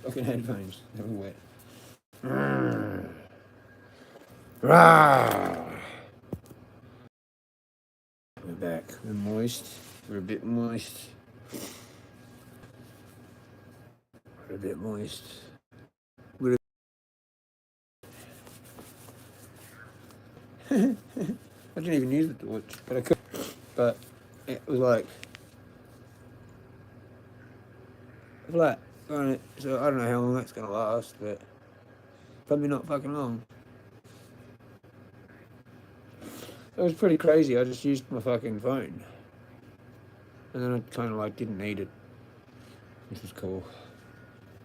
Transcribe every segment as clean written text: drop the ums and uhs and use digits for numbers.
Fucking headphones. They were wet. Raaaaa. We're back. We're moist. We're a bit moist. We're a bit moist. I didn't even use the torch, but I could. But it was like flat on it, so I don't know how long that's gonna last, but probably not fucking long. It was pretty crazy. I just used my fucking phone, and then I kind of like didn't need it, which was cool.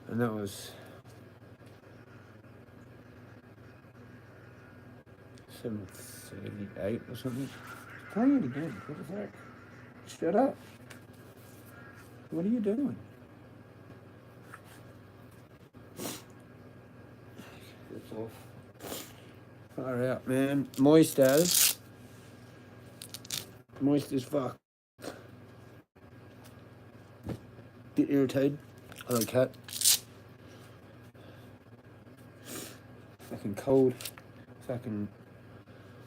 And that was 7:38 or something. Playing it again. What the fuck? Shut up. What are you doing? It's off. Far out, man. Moist as fuck. Bit irritated. Hello, cat. Fucking cold. Fucking.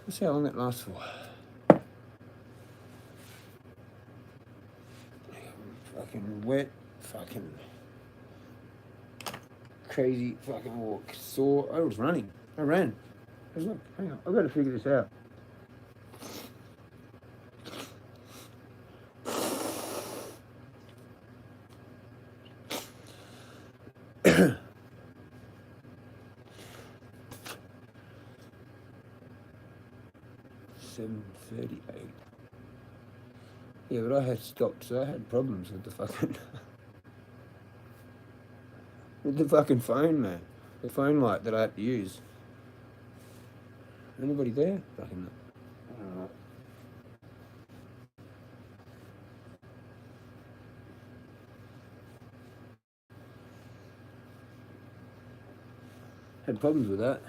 Let's see how long that lasts for. Fucking wet. Fucking crazy fucking walk. Sore. I was running. I ran. I was like, hang on, I've got to figure this out. $7:38. Yeah, but I had stopped, so I had problems with the fucking with the fucking phone, man. The phone light that I had to use. Anybody there? Fucking I don't know. Had problems with that.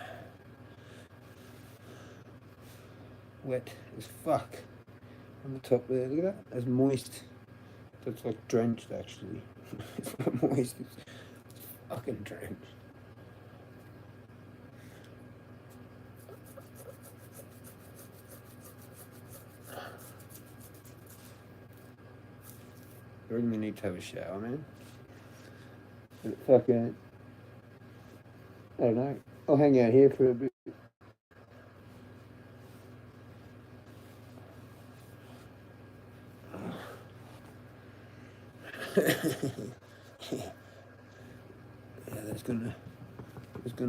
Wet as fuck on the top there. Look at that. That's moist. That's like drenched actually. It's not moist. It's fucking drenched. I really need to have a shower, man. But fucking, I don't know. I'll hang out here for a bit. Yeah, it's gonna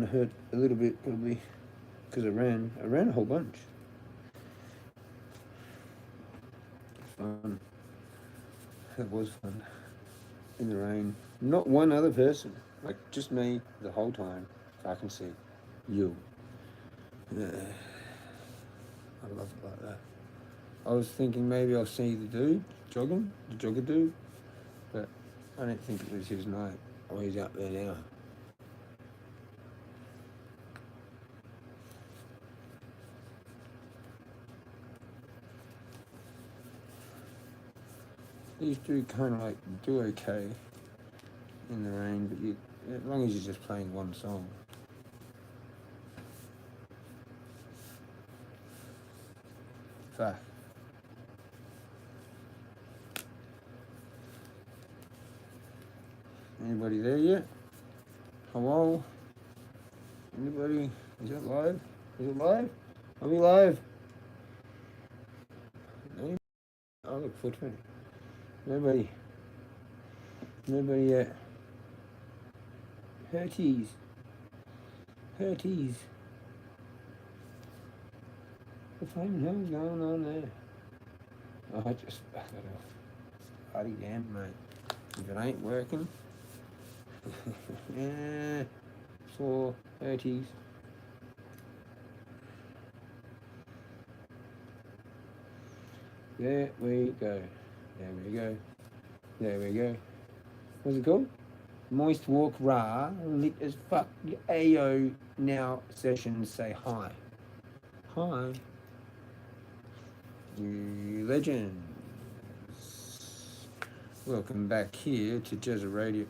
hurt a little bit probably because I ran a whole bunch. Fun. It was fun in the rain. Not one other person, like just me the whole time. I can see you. I love it like that. I was thinking maybe I'll see the dude jogging, the jogger dude, but I don't think it was his night. Oh, he's out there now. These two kind of like do okay in the rain, but as long as you're just playing one song. Fuck. Anybody there yet? Hello? Anybody? Is it live? Is it live? Are we live? Anybody? Oh, look, footprint. Nobody yet. Hurties. What the fucking hell's going on there? Oh, I just fucked it off. Bloody damn, mate. If it ain't working. Yeah. Sore. Hurties. There we go. What's it called? Moist Walk Ra, lit as fuck. Ayo now sessions say hi. Hi. You legends. Welcome back here to Jezza Radio.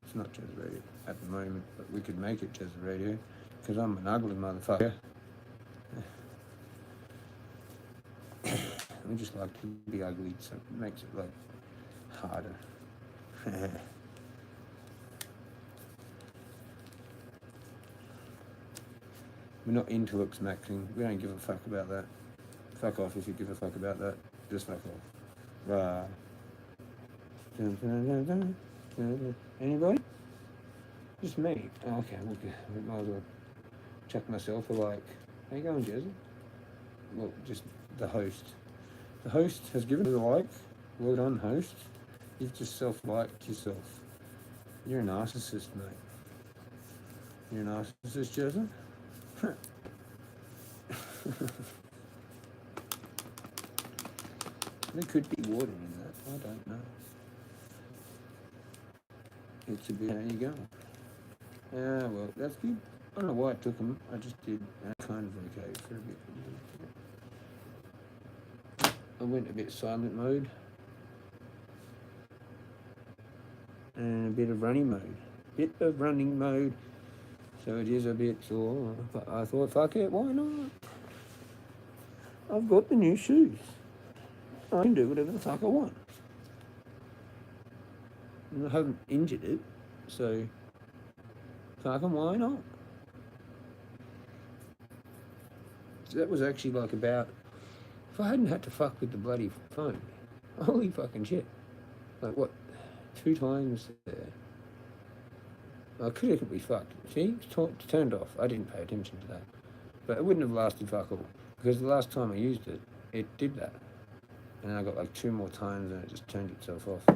It's not Jezza Radio at the moment, but we could make it Jezza Radio, because I'm an ugly motherfucker. We just like to be ugly, so it makes it like harder. We're not into looks maxing. We don't give a fuck about that. Fuck off if you give a fuck about that. Just fuck off. Raaaaa. Anybody? Just me. Oh, okay, look, I might as well check myself for like, how you going, Jezza? Well, just the host. The host has given us a like. Well done, host. You've just self-liked yourself. You're a narcissist, mate. You're a narcissist, Jezza? There could be water in that. I don't know. It's a bit, how you going? Well, that's good. I don't know why it took them. I just did kind of okay for a bit. I went a bit silent mode. And a bit of running mode. So it is a bit sore. But I thought, fuck it, why not? I've got the new shoes. I can do whatever the fuck I want. And I haven't injured it, so fucking why not? So that was actually like about, if I hadn't had to fuck with the bloody phone, holy fucking shit. Like what, 2 times there. I couldn't be fucked. See, it's turned off. I didn't pay attention to that. But it wouldn't have lasted fuck all, because the last time I used it, it did that. And I got like 2 more times and it just turned itself off,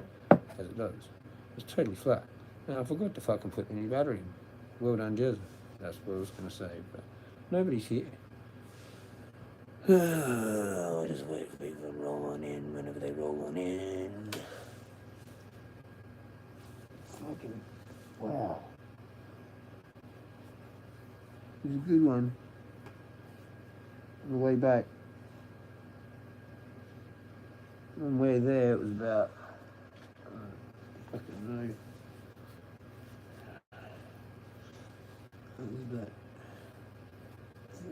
as it does. It's totally flat. And I forgot to fucking put the new battery in. Well done, Jezza. That's what I was going to say, but nobody's here. I'll just wait for people to roll on in whenever they roll on in. Fucking, wow. It was a good one. On the way back. On the way there, it was about, I fucking know. It was about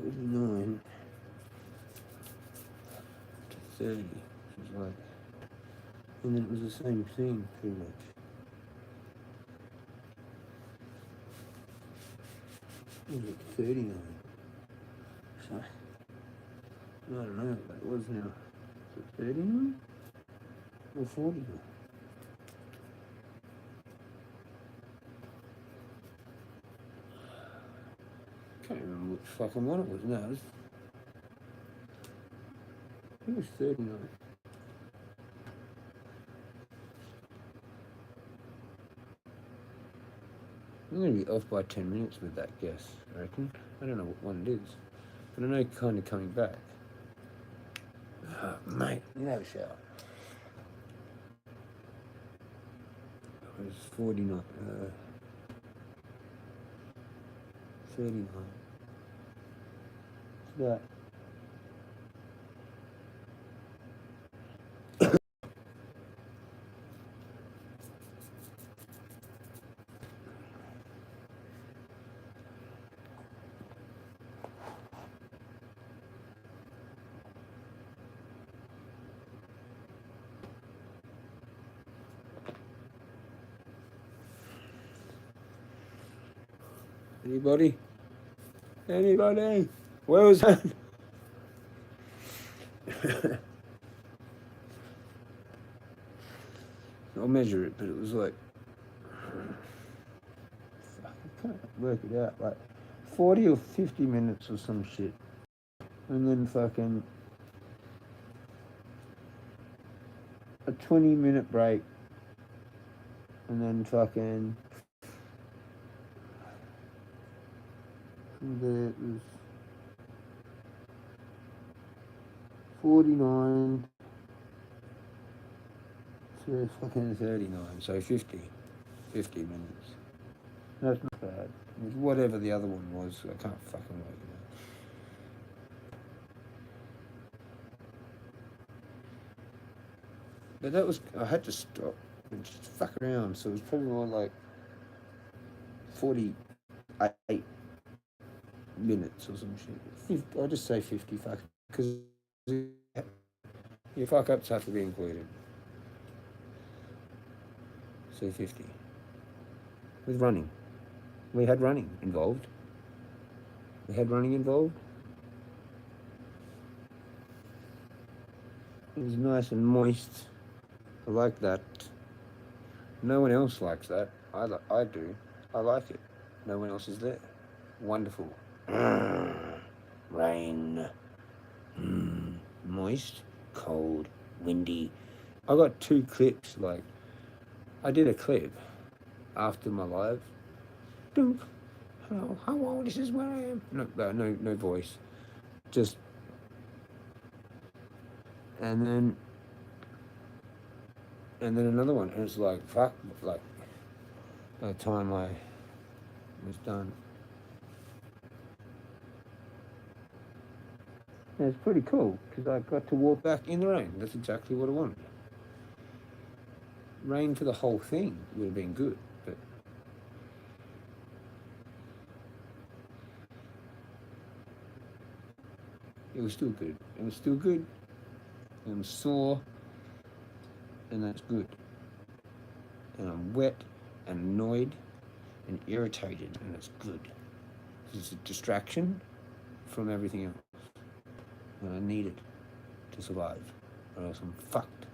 49 to 30, which was like, and then it was the same thing, pretty much. It was like 39. So, I don't know what that was now. Is it 39? Or 49? I can't remember which fucking one it was now. I think it was 39. I'm going to be off by 10 minutes with that guess, I reckon. I don't know what one it is. But I know kind of coming back. Oh, mate, you have a shower. It was 49. 39. It's about. Anybody? Anybody? Where was that? I'll measure it, but it was like, I can't work it out, like 40 or 50 minutes or some shit. And then fucking a 20-minute break. And then fucking, there it was 49 to fucking 39, so 50 minutes. That's not bad. It was whatever the other one was, I can't fucking work it out. But that was, I had to stop and just fuck around, so it was probably more like 48 minutes or some shit. I'll just say 50, fuck, because your fuck ups have to be included. So 50. With running. We had running involved. It was nice and moist. I like that. No one else likes that. I do. I like it. No one else is there. Wonderful. Rain. Moist, cold, windy. I got 2 clips. Like, I did a clip after my live. Hello, how old? This is where I am. No voice. Just. And then another one. And it's like, fuck, like, by the time I was done. And it's pretty cool, because I got to walk back in the rain. That's exactly what I wanted. Rain for the whole thing would have been good, but it was still good. I'm sore, and that's good. And I'm wet and annoyed and irritated, and that's good. It's a distraction from everything else. And I need it to survive, or else I'm fucked.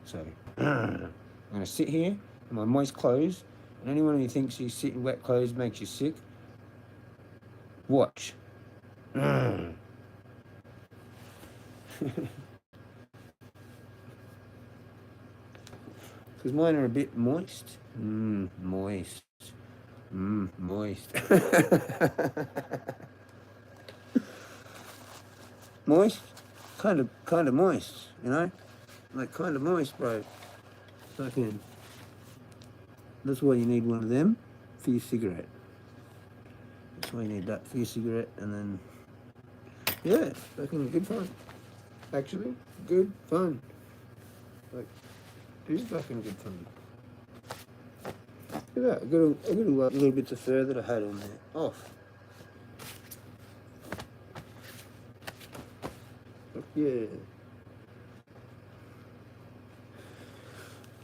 So I'm gonna sit here in my moist clothes, and anyone who thinks you sit in wet clothes makes you sick, watch. Because mine are a bit moist. Moist. Moist? Kind of moist, you know? Like, kind of moist, bro. Fucking. That's why you need one of them for your cigarette. That's why you need that for your cigarette, and then... Yeah, fucking good fun. Actually, good fun. Like, it is fucking good fun. Look at that, I got a little bits of fur that I had on there. Off. Yeah.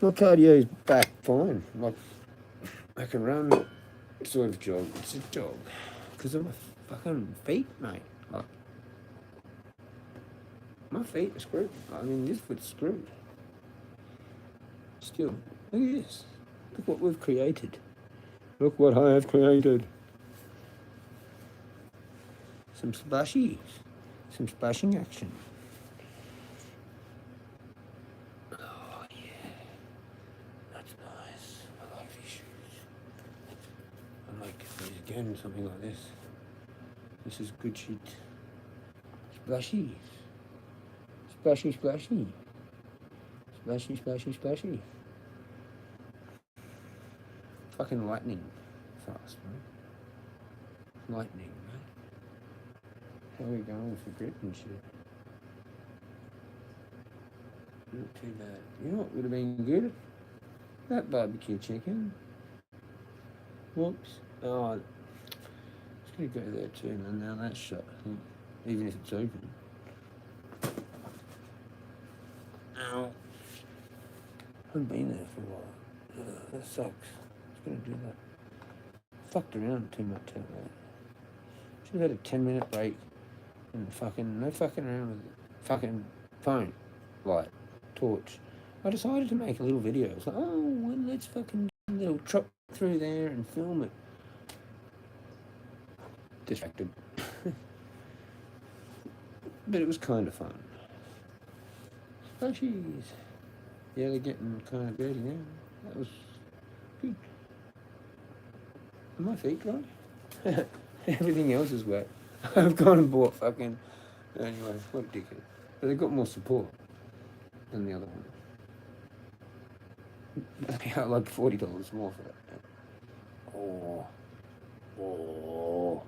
My cardio's back fine. Like, I can run, sort of jog. It's a jog. Because of my fucking feet, mate. Like, my feet are screwed. I mean, this foot's screwed. Still, look at this. Look what we've created. Look what I have created. Some splashies. Some splashing action. Oh, yeah. That's nice. I like these shoes. I like these again, something like this. This is good shit. Splashies. Splashy, splashy. Splashy, splashy, splashy. Fucking lightning fast, man. Lightning, man. How are we going with the grip and shit? Not too bad. You know what would have been good? That barbecue chicken. Whoops. Oh, it's going to go there too, and now that's shut, I think. Even if it's open. Ow. I haven't been there for a while. That sucks. I was going to do that. Fucked around too much out there. Should have had a 10-minute break and no fucking around with it. Fucking phone, light, torch. I decided to make a little video. It's like, oh, well, let's fucking do a little trot through there and film it. Distracted. But it was kind of fun. Splashies. Yeah, they're getting kind of dirty now. That was good. Are my feet dry? Everything else is wet. I've gone and bought fucking... Anyway, what a dickhead. But they've got more support than the other one. I pay out like $40 more for that. Oh.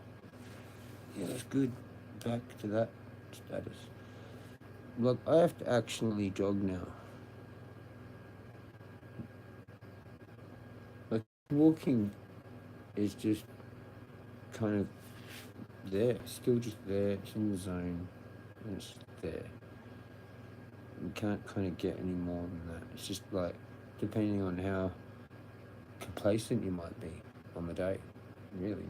Yeah, that's good. Back to that status. Look, I have to actually jog now. Like, walking is just kind of there, still just there. It's in the zone, and it's there. You can't kind of get any more than that. It's just like, depending on how complacent you might be on the day, really.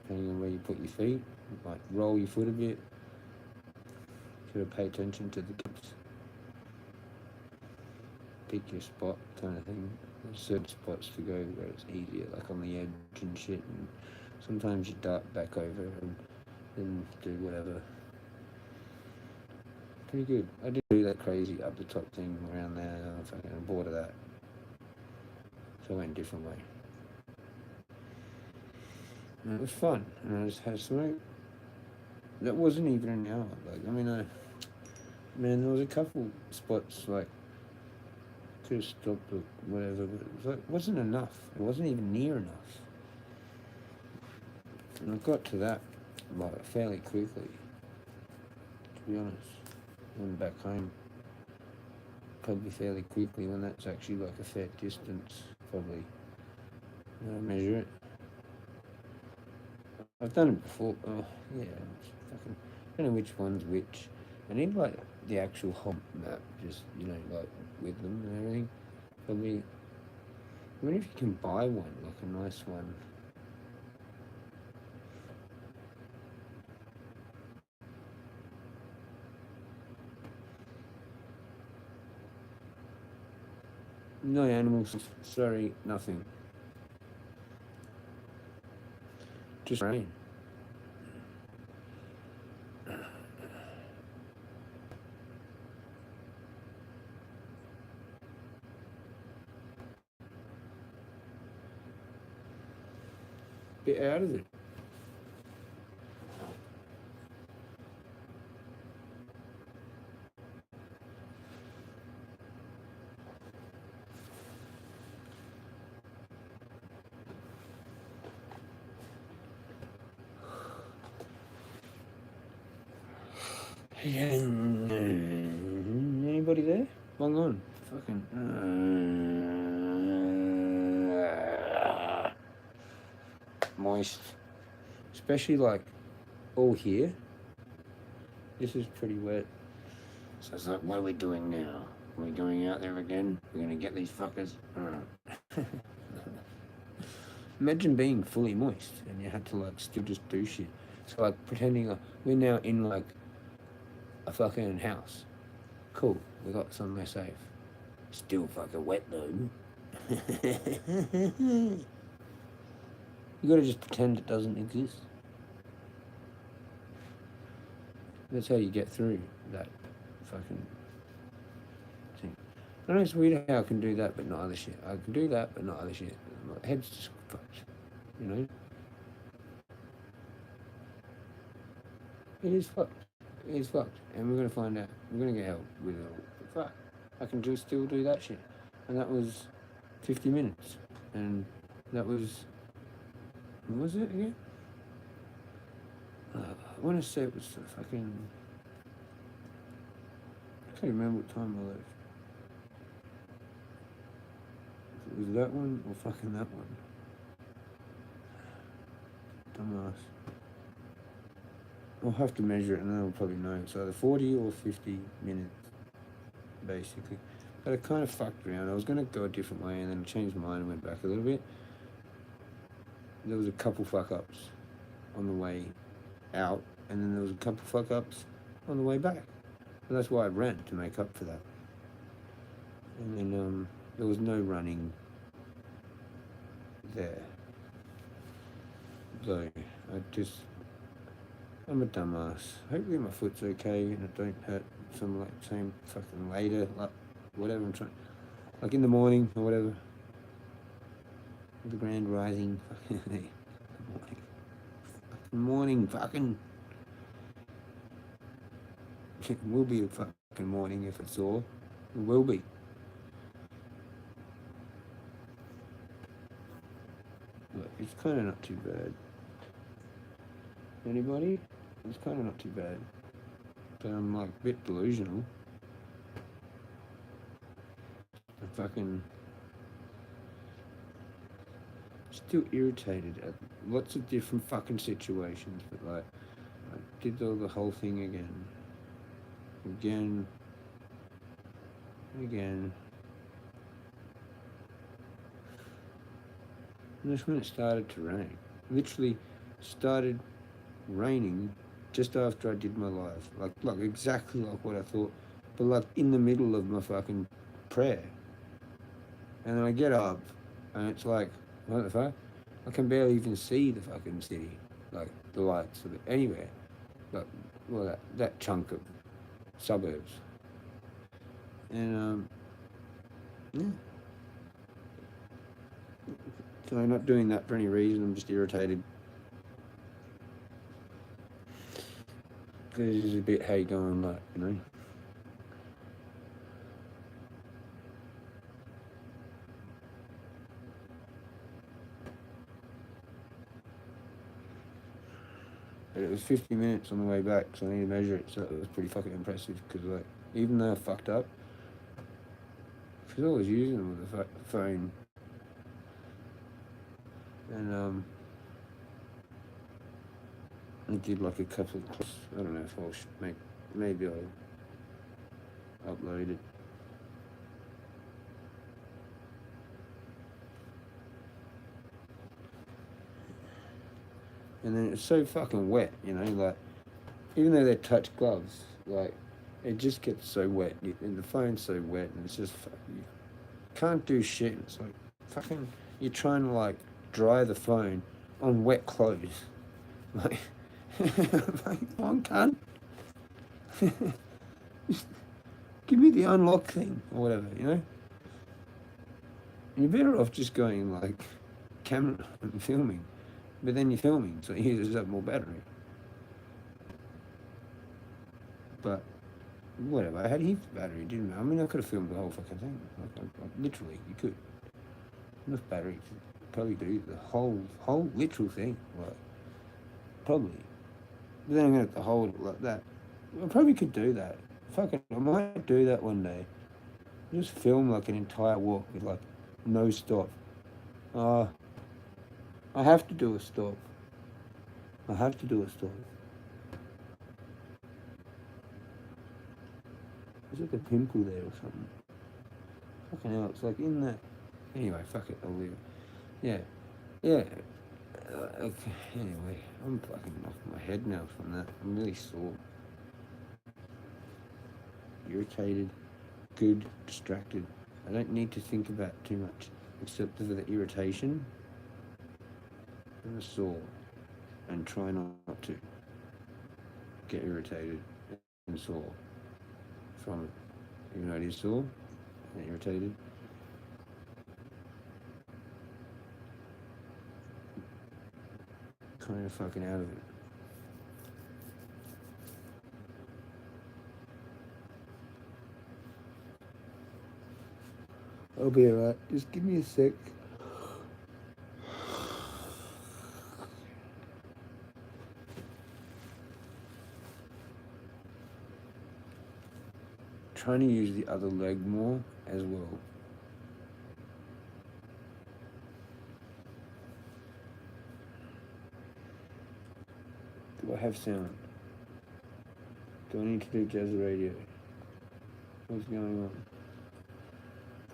Depending on where you put your feet, you might roll your foot a bit. Gotta pay attention to the gaps. Pick your spot, kind of thing. There's certain spots to go where it's easier, like on the edge and shit. And sometimes you dart back over and then do whatever. Pretty good. I did do that crazy up the top thing around there. I'm fucking bored of that. So I went a different way. And it was fun. And I just had a smoke. That wasn't even an hour. Like, I mean, man, there was a couple spots, like, could have stopped or whatever, but it wasn't enough. It wasn't even near enough. And I got to that, like, fairly quickly, to be honest. Went back home probably fairly quickly when that's actually like a fair distance, probably. When I measure it. I've done it before. Oh, yeah. Fucking, I don't know which one's which. I need like the actual whole map, just, you know, like with them and everything. Probably. I wonder if you can buy one, like a nice one. No animals, sorry, nothing. Just rain. Bit out of it. Anybody there? Long on. Fucking. Moist. Especially like all here. This is pretty wet. So it's like, what are we doing now? Are we going out there again? We're gonna get these fuckers. Imagine being fully moist and you had to like still just do shit. So like pretending we're now in like a fucking house. Cool, we got somewhere safe. Still fucking wet though. You gotta just pretend it doesn't exist. That's how you get through that fucking thing. I know it's weird how I can do that but not other shit. I can do that but not other shit. My head's just fucked, you know? It is fucked. It is fucked. And we're gonna find out. We're gonna get help with it all. But fuck, I can just still do that shit. And that was 50 minutes. And that was, what was it again? I want to say it was fucking, I can't remember what time I left. If it was that one or fucking that one. Dumbass. I'll have to measure it and then I'll probably know. It's either 40 or 50 minutes, basically. But I kind of fucked around. I was going to go a different way and then changed my mind and went back a little bit. There was a couple fuck-ups on the way out, and then there was a couple fuck-ups on the way back. And that's why I ran, to make up for that. And then there was no running there. So I'm a dumbass. Hopefully my foot's okay and it don't hurt some like same fucking later, like whatever I'm trying, like in the morning or whatever. The grand rising, fucking morning, fucking. It will be a fucking morning if it's sore. It will be. But it's kind of not too bad. Anybody? It's kind of not too bad. But I'm like a bit delusional. I fucking just still irritated at lots of different fucking situations, but like, I did the whole thing again. Again. And that's when it started to rain. Literally started raining just after I did my live. Like exactly like what I thought. But like in the middle of my fucking prayer. And then I get up and it's like, what the fuck? I can barely even see the fucking city. Like the lights of it anywhere. Like, well, that chunk of suburbs. And yeah. So I'm not doing that for any reason. I'm just irritated. Because it's a bit, how you going, like, you know? But it was 50 minutes on the way back, so I need to measure it. So it was pretty fucking impressive. Because, like, even though I fucked up, because I was using them with the phone. And I did like a couple of clips. I don't know if I'll maybe I'll upload it. And then it's so fucking wet, you know, like, even though they're touch gloves, like, it just gets so wet, and the phone's so wet, and it's just, you can't do shit. It's like, fucking, you're trying to, like, dry the phone on wet clothes. Like, like, come on, cunt. Just give me the unlock thing, or whatever, you know? You're better off just going, like, camera and filming. But then you're filming, so it uses up more battery. But whatever, I had heaps of battery, didn't I? I mean, I could have filmed the whole fucking thing. Literally, you could. Enough battery to probably do the whole literal thing. Like, probably. But then I'm going to have to hold it like that. I probably could do that. Fucking, I might do that one day. Just film like an entire walk with like no stop. I have to do a stop. I have to do a stop. There's like a pimple there or something. Fucking hell, it's like in that. Anyway, fuck it, I'll leave it. Yeah. Yeah. Okay. Anyway, I'm fucking off my head now from that. I'm really sore. Irritated, good, distracted. I don't need to think about too much, except for the irritation and the sore, and try not to get irritated and sore from it. Even though it is sore and irritated. Kind of fucking out of it. I'll be alright. Just give me a sec. Trying to use the other leg more as well. Do I have sound? Do I need to do Jezza Radio? What's going on?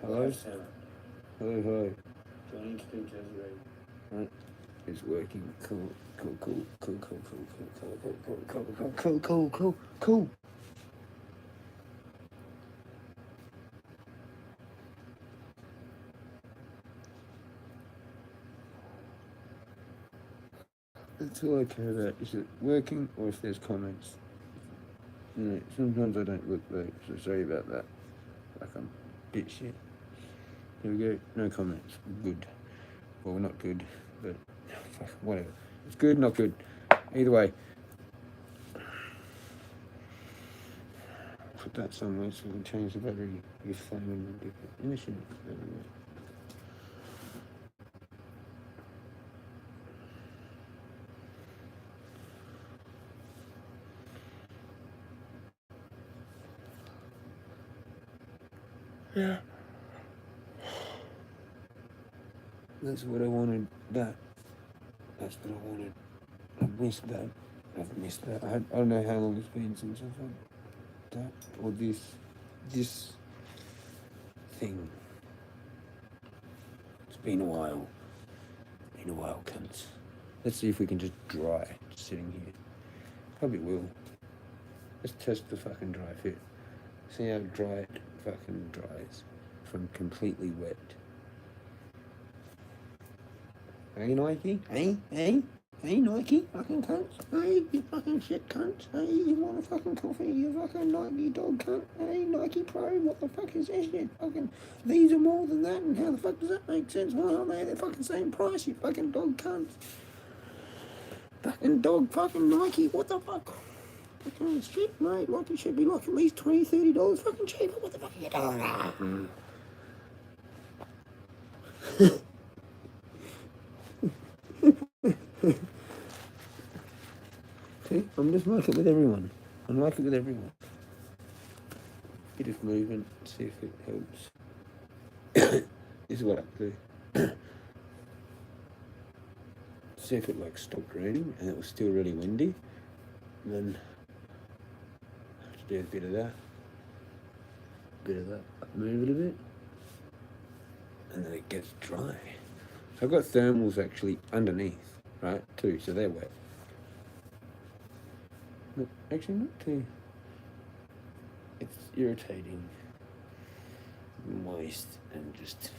Hello? Hello, hello. Do I need to do Jezza Radio? Right. It's working. Cool. That's all I care about. Is it working or if there's comments? You know, sometimes I don't look though, so sorry about that. Like I'm bit shit. Here we go. No comments. Good. Well, not good, but whatever. It's good, not good. Either way. Put that somewhere so we can change the battery if phone emission. Yeah. That's what I wanted. That. That's what I wanted. I've missed that. I've missed that. I don't know how long it's been since I've had that or this thing. It's been a while. Been a while, cunts. Let's see if we can just dry just sitting here. Probably will. Let's test the fucking dry fit. See how dry it fucking dries from completely wet. Hey Nike? Hey Nike? Fucking cunts? Hey, you fucking shit cunts? Hey, you want a fucking coffee? You fucking Nike dog cunt? Hey, Nike Pro, what the fuck is this shit? Fucking, these are more than that, and how the fuck does that make sense? Why aren't they the fucking same price, you fucking dog cunts? Fucking dog fucking Nike, what the fuck? Fucking shit, mate, like it should be like at least $20, $30 fucking cheaper, what the fuck are you doing? See, I'm just like it with everyone. I'm like it with everyone. Bit of movement, see if it helps. This is what I do. See if it like stopped raining and it was still really windy. And then I have to do a bit of that. Move it a bit. And then it gets dry. I've got thermals actually underneath, right, too, so they're wet. But actually not too. It's irritating, moist, and just,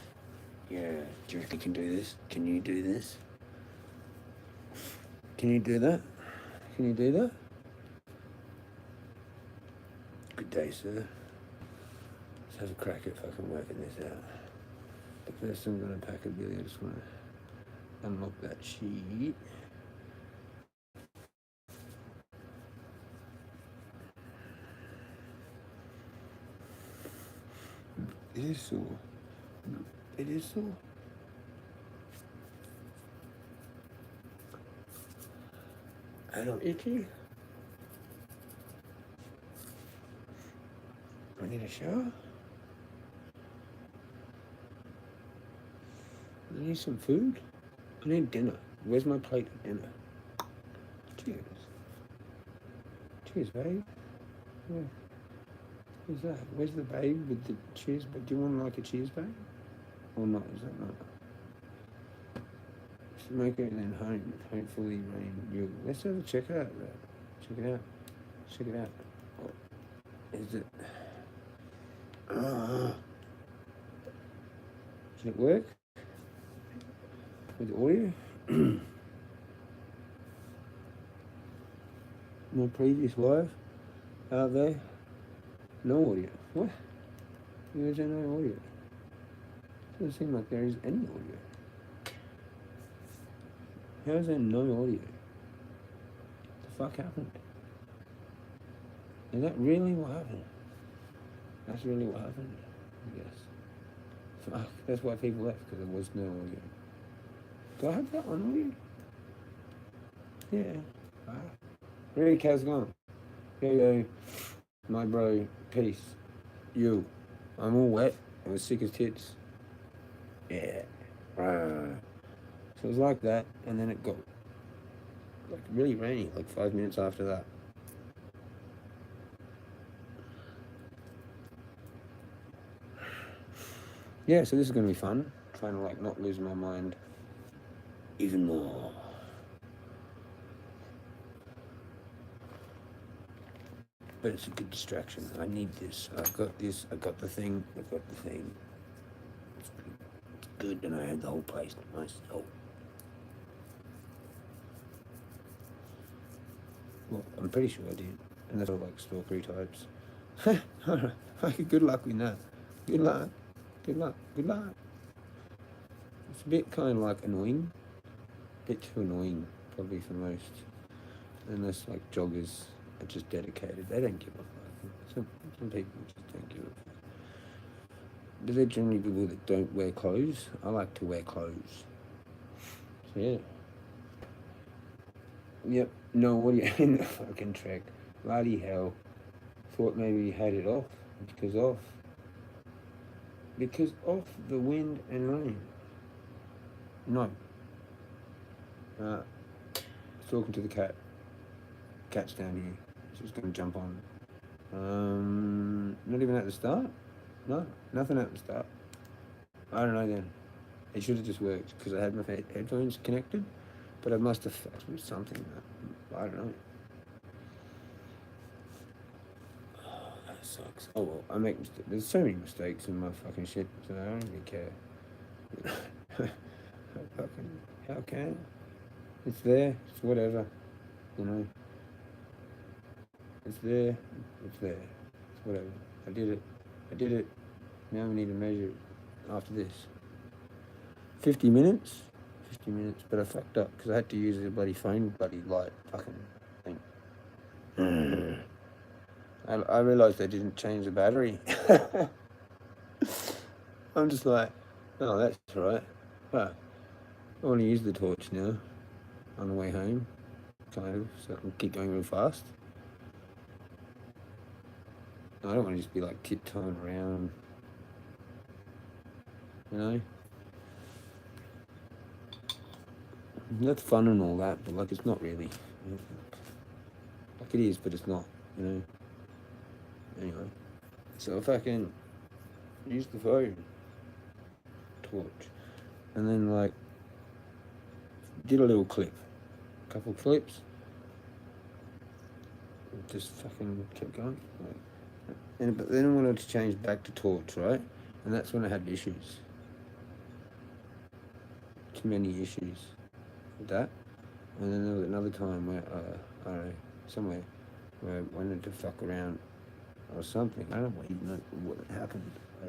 yeah. Do you reckon you can do this? Can you do this? Can you do that? Can you do that? Good day, sir. Let's have a crack at fucking working this out. But first I'm gonna pack a billy. I just wanna unlock that sheet. It is sore. It is sore. I don't itchy. I need a shower. I need some food. I need dinner. Where's my plate of dinner? Cheers. Cheers, babe. Yeah. Who's that? Where's the babe with the cheers? But do you want like a cheers, babe? Or not? Is that not? Smoke it and then home. Hopefully rain. You. Let's have a check it out. Check it out. Check it out. What is it? Did it work? With the audio? My previous wife out there, no audio. What? There's no audio. Doesn't seem like there is any audio. How is there no audio? What the fuck happened? Is that really what happened? That's really what happened, I guess. Fuck, that's why people left, because there was no audio. Do I have that on audio? Yeah. Rick, how's it going? Yo, my bro, peace. You. I'm all wet. I was sick as tits. Yeah. So it was like that, and then it got like really rainy, like 5 minutes after that. Yeah, so this is gonna be fun. Trying to like not lose my mind even more. But it's a good distraction. I need this. I've got this. I've got the thing. I've got the thing. It's good, and I had the whole place to myself. Well, I'm pretty sure I did. And that's all like stalkery types. Alright, good luck with that. Good luck. Good luck. Good luck. It's a bit kind of like annoying. A bit too annoying, probably for most. Unless like joggers are just dedicated. They don't give a fuck. Some people just don't give a fuck. But they're generally people that don't wear clothes. I like to wear clothes. So yeah. Yep, no audio in the fucking track. Bloody hell. Thought maybe you had it off. Because of the wind and rain. No. Talking to the cat. Cat's down here. She's going to jump on. Not even at the start? No, nothing at the start. I don't know then. It should have just worked because I had my headphones connected, but I must have fucked with something. I don't know. Oh, that sucks. Oh well, I make mistakes. There's so many mistakes in my fucking shit, so I don't really care. How can I? It's there. It's whatever. You know. It's there. It's there. It's whatever. I did it. I did it. Now we need to measure it after this. 50 minutes? 50 minutes, but I fucked up because I had to use the bloody phone light fucking thing. I realised they didn't change the battery. I'm just like, oh, that's right. Well, I want to use the torch now on the way home, kind of, so I can keep going real fast. I don't want to just be like tiptoeing around, you know? That's fun and all that, but like it's not really. Like it is, but it's not, you know? Anyway, so if I can use the phone torch and then like did a little clip, a couple clips, just fucking kept going. Like, but then I wanted to change back to torch, right? And that's when I had issues. Too many issues with that. And then there was another time where, I don't know, somewhere where I wanted to fuck around or something. I don't even know what happened. I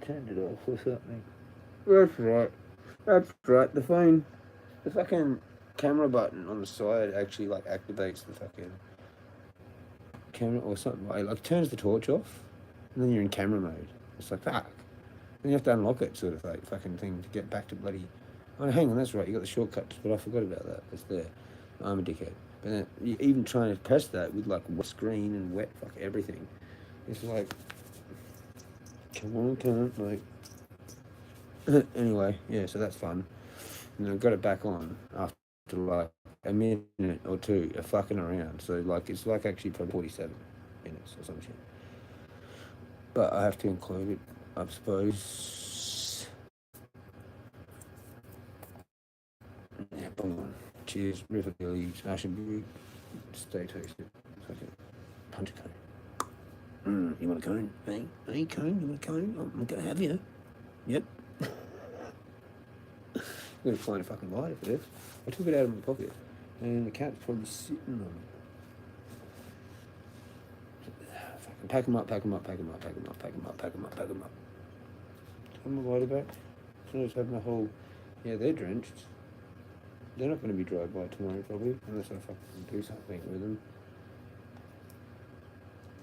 turned it off or something. That's right. That's right. The phone, the fucking camera button on the side actually like activates the fucking camera or something. Like turns the torch off, and then you're in camera mode. It's like fuck. Then you have to unlock it, sort of like fucking thing to get back to bloody. Oh, hang on, that's right. You got the shortcuts, but I forgot about that. It's there. I'm a dickhead. But then even trying to press that with like wet screen and wet fuck everything, it's like, come on, like. Anyway, yeah. So that's fun. And I got it back on after like a minute or two of fucking around. So like it's like actually probably 47 minutes or some shit. But I have to include it, I suppose. Yeah, come on. Cheers, River Leaves, Ashen Brew. Stay tasted. It's like a punch cone. You want a cone? Hey, cone? You want a cone? I'm gonna have you. Yep. I'm gonna find a fucking lighter for this. I took it out of my pocket, and the cat's probably sitting on it. Fucking pack them up. Put my lighter back. So I just have my whole. Yeah, they're drenched. They're not going to be dry by tomorrow probably, unless I fucking do something with them.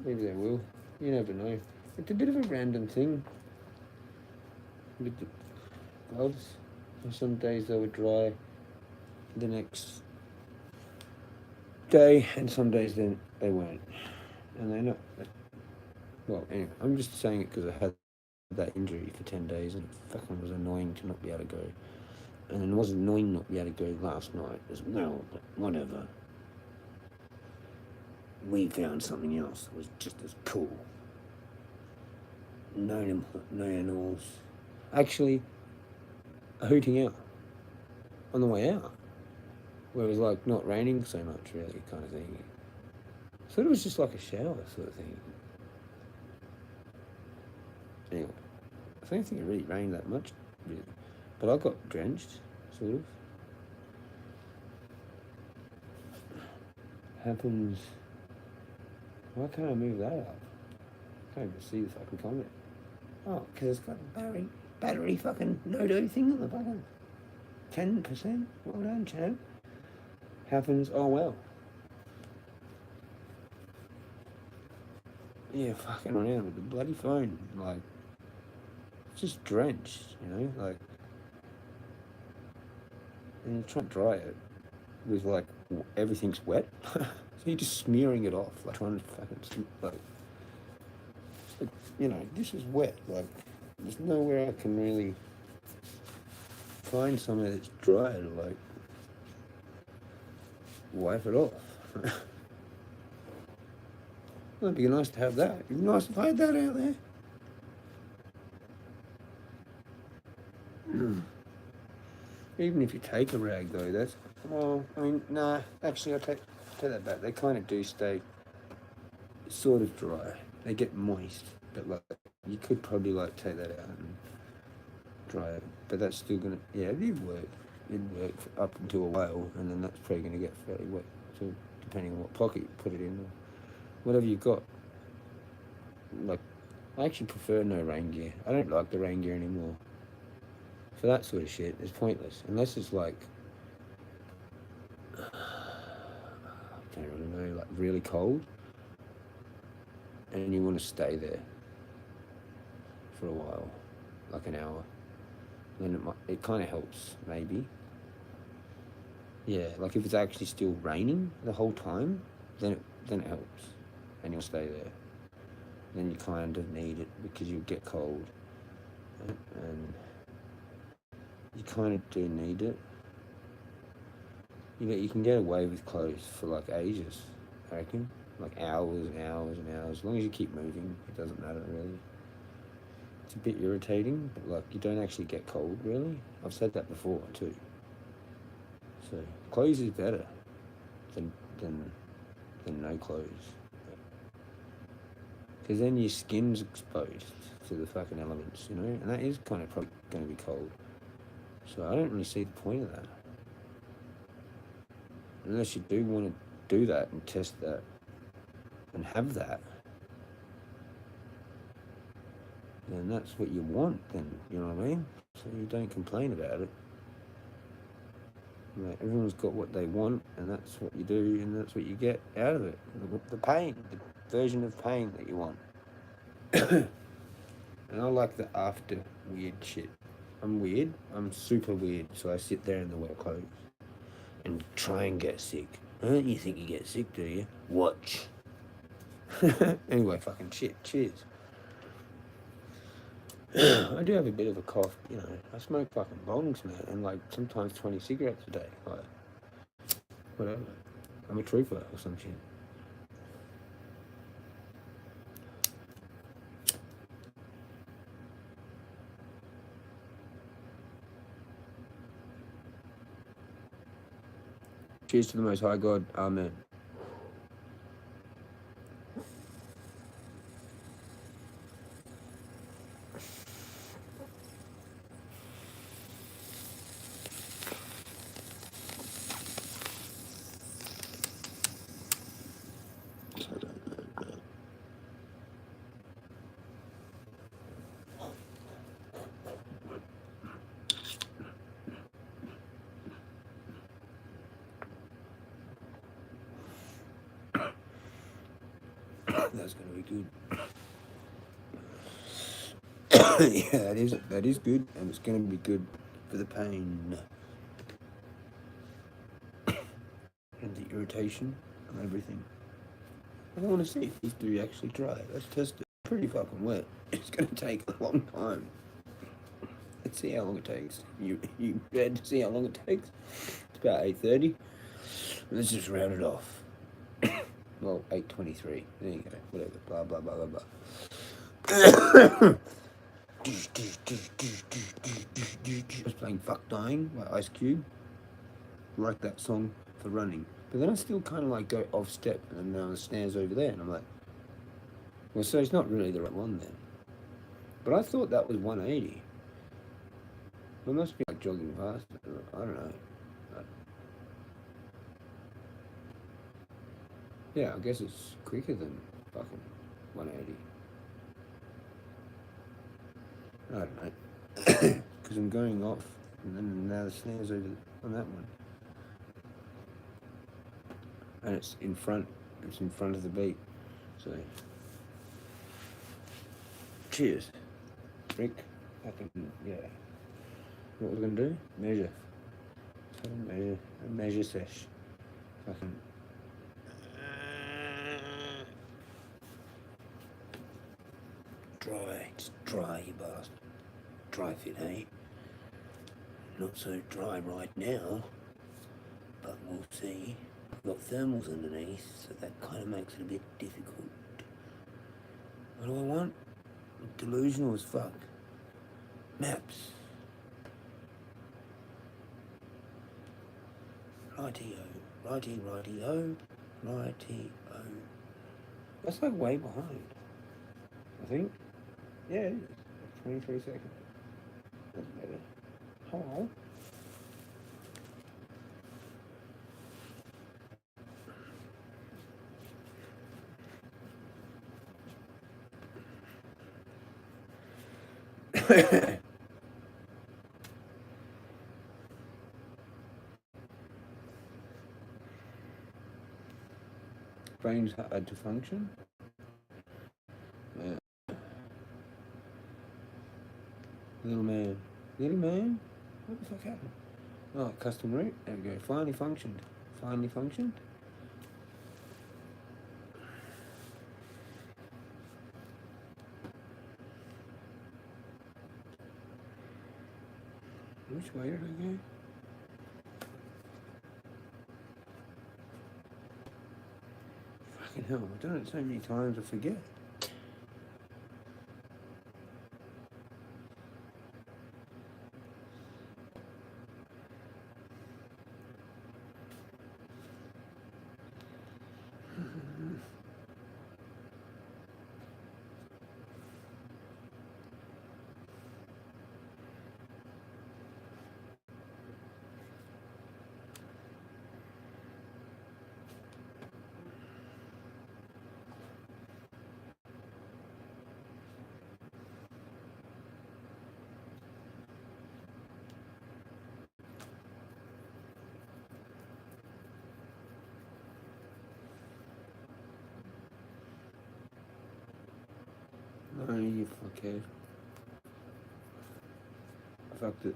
Maybe they will. You never know. It's a bit of a random thing with the gloves. Some days they were dry the next day, and some days then they weren't. And they're not. Well, anyway, I'm just saying it because I had that injury for 10 days, and it fucking was annoying to not be able to go. And it was annoying not to be able to go last night as well, but whatever. We found something else that was just as cool. No animals. Actually, a hooting out on the way out, where it was like not raining so much, really, kind of thing. So it was just like a shower sort of thing. Anyway, I don't think it really rained that much, really. But I got drenched, sort of. Happens. Why can't I move that up? I can't even see the fucking comment. Oh, because it's got a battery fucking no-do thing on the bottom. 10%? Well done, champ. Happens, oh well. Yeah, fucking around with the bloody phone. Like, it's just drenched, you know? Like, and you try to dry it with, like, everything's wet. So you're just smearing it off, like, trying to fucking, like, you know, this is wet. Like, there's nowhere I can really find somewhere that's dry to like wipe it off. It'd be nice to have that. It'd be nice if I had that out there. Even if you take a rag though, that's, well, I mean, nah, actually I take that back. They kind of do stay sort of dry. They get moist, but like, you could probably like take that out and dry it. But that's still gonna, yeah, it'd work. It'd work up until a while, and then that's probably gonna get fairly wet. So depending on what pocket you put it in, or whatever you've got. Like, I actually prefer no rain gear. I don't like the rain gear anymore. For that sort of shit, it's pointless. Unless it's like, I don't really know, like really cold, and you want to stay there for a while, like an hour. Then it kind of helps, maybe. Yeah, like if it's actually still raining the whole time, then it helps, and you'll stay there. Then you kind of need it because you'll get cold, and you kind of do need it. You can get away with clothes for like ages, I reckon. Like hours and hours and hours. As long as you keep moving, it doesn't matter really. It's a bit irritating, but like you don't actually get cold really. I've said that before too. So clothes is better than no clothes. Because then your skin's exposed to the fucking elements, you know? And that is kind of probably going to be cold. So I don't really see the point of that. Unless you do want to do that and test that and have that, then that's what you want then, you know what I mean? So you don't complain about it. Like, everyone's got what they want, and that's what you do, and that's what you get out of it. The pain, the version of pain that you want. And I like the after weird shit. I'm weird. I'm super weird. So I sit there in the wet clothes and try and get sick. You think you get sick, do you? Watch. Anyway, fucking shit. Cheers. I do have a bit of a cough, you know. I smoke fucking bongs, man, and like sometimes 20 cigarettes a day. Like, whatever. I'm a trooper or some shit. Cheers to the Most High God. Amen. That's gonna be good. Yeah, that is good, and it's gonna be good for the pain and the irritation and everything. I want to see if these do actually dry. Let's test it. Pretty fucking wet. It's gonna take a long time. Let's see how long it takes. You ready to see how long it takes? It's about 8:30. Let's just round it off. Well, 8:23. There you go. Whatever. Blah blah blah blah blah. I was playing Fuck Dying by Ice Cube. Like that song for running. But then I still kind of like go off step, and then the snare's over there, and I'm like, well, so it's not really the right one then. But I thought that was 180. It must be like jogging past. I don't know. Yeah, I guess it's quicker than fucking 180. I don't know. Because I'm going off, and then now the snare's over on that one. And it's in front of the beat. So, cheers. Drink. Yeah. What we're gonna do? Measure. A measure sesh. Fucking. Dry. Just dry, you bastard. Dry fit, eh? Not so dry right now, but we'll see. I've got thermals underneath, so that kind of makes it a bit difficult. What do I want? Delusional as fuck. Maps. Righty-o, righty-o. That's like way behind, I think. Yeah, it is. 23 seconds. That's better. Hello. Brain's hard to function. Little man. Little man? What the fuck happened? Oh, custom route. There we go. Finally functioned. Finally functioned. Which way did I go? Fucking hell, I've done it so many times I forget. Oh, you fuckhead. I fucked it.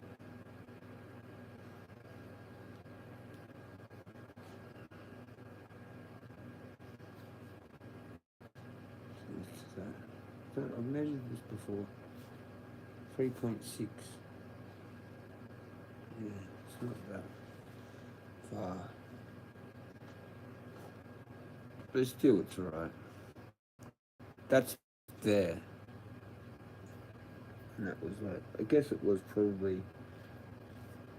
I've measured this before. 3.6. Yeah, it's not that far. But still, it's alright. That's there. And that was like, I guess it was probably,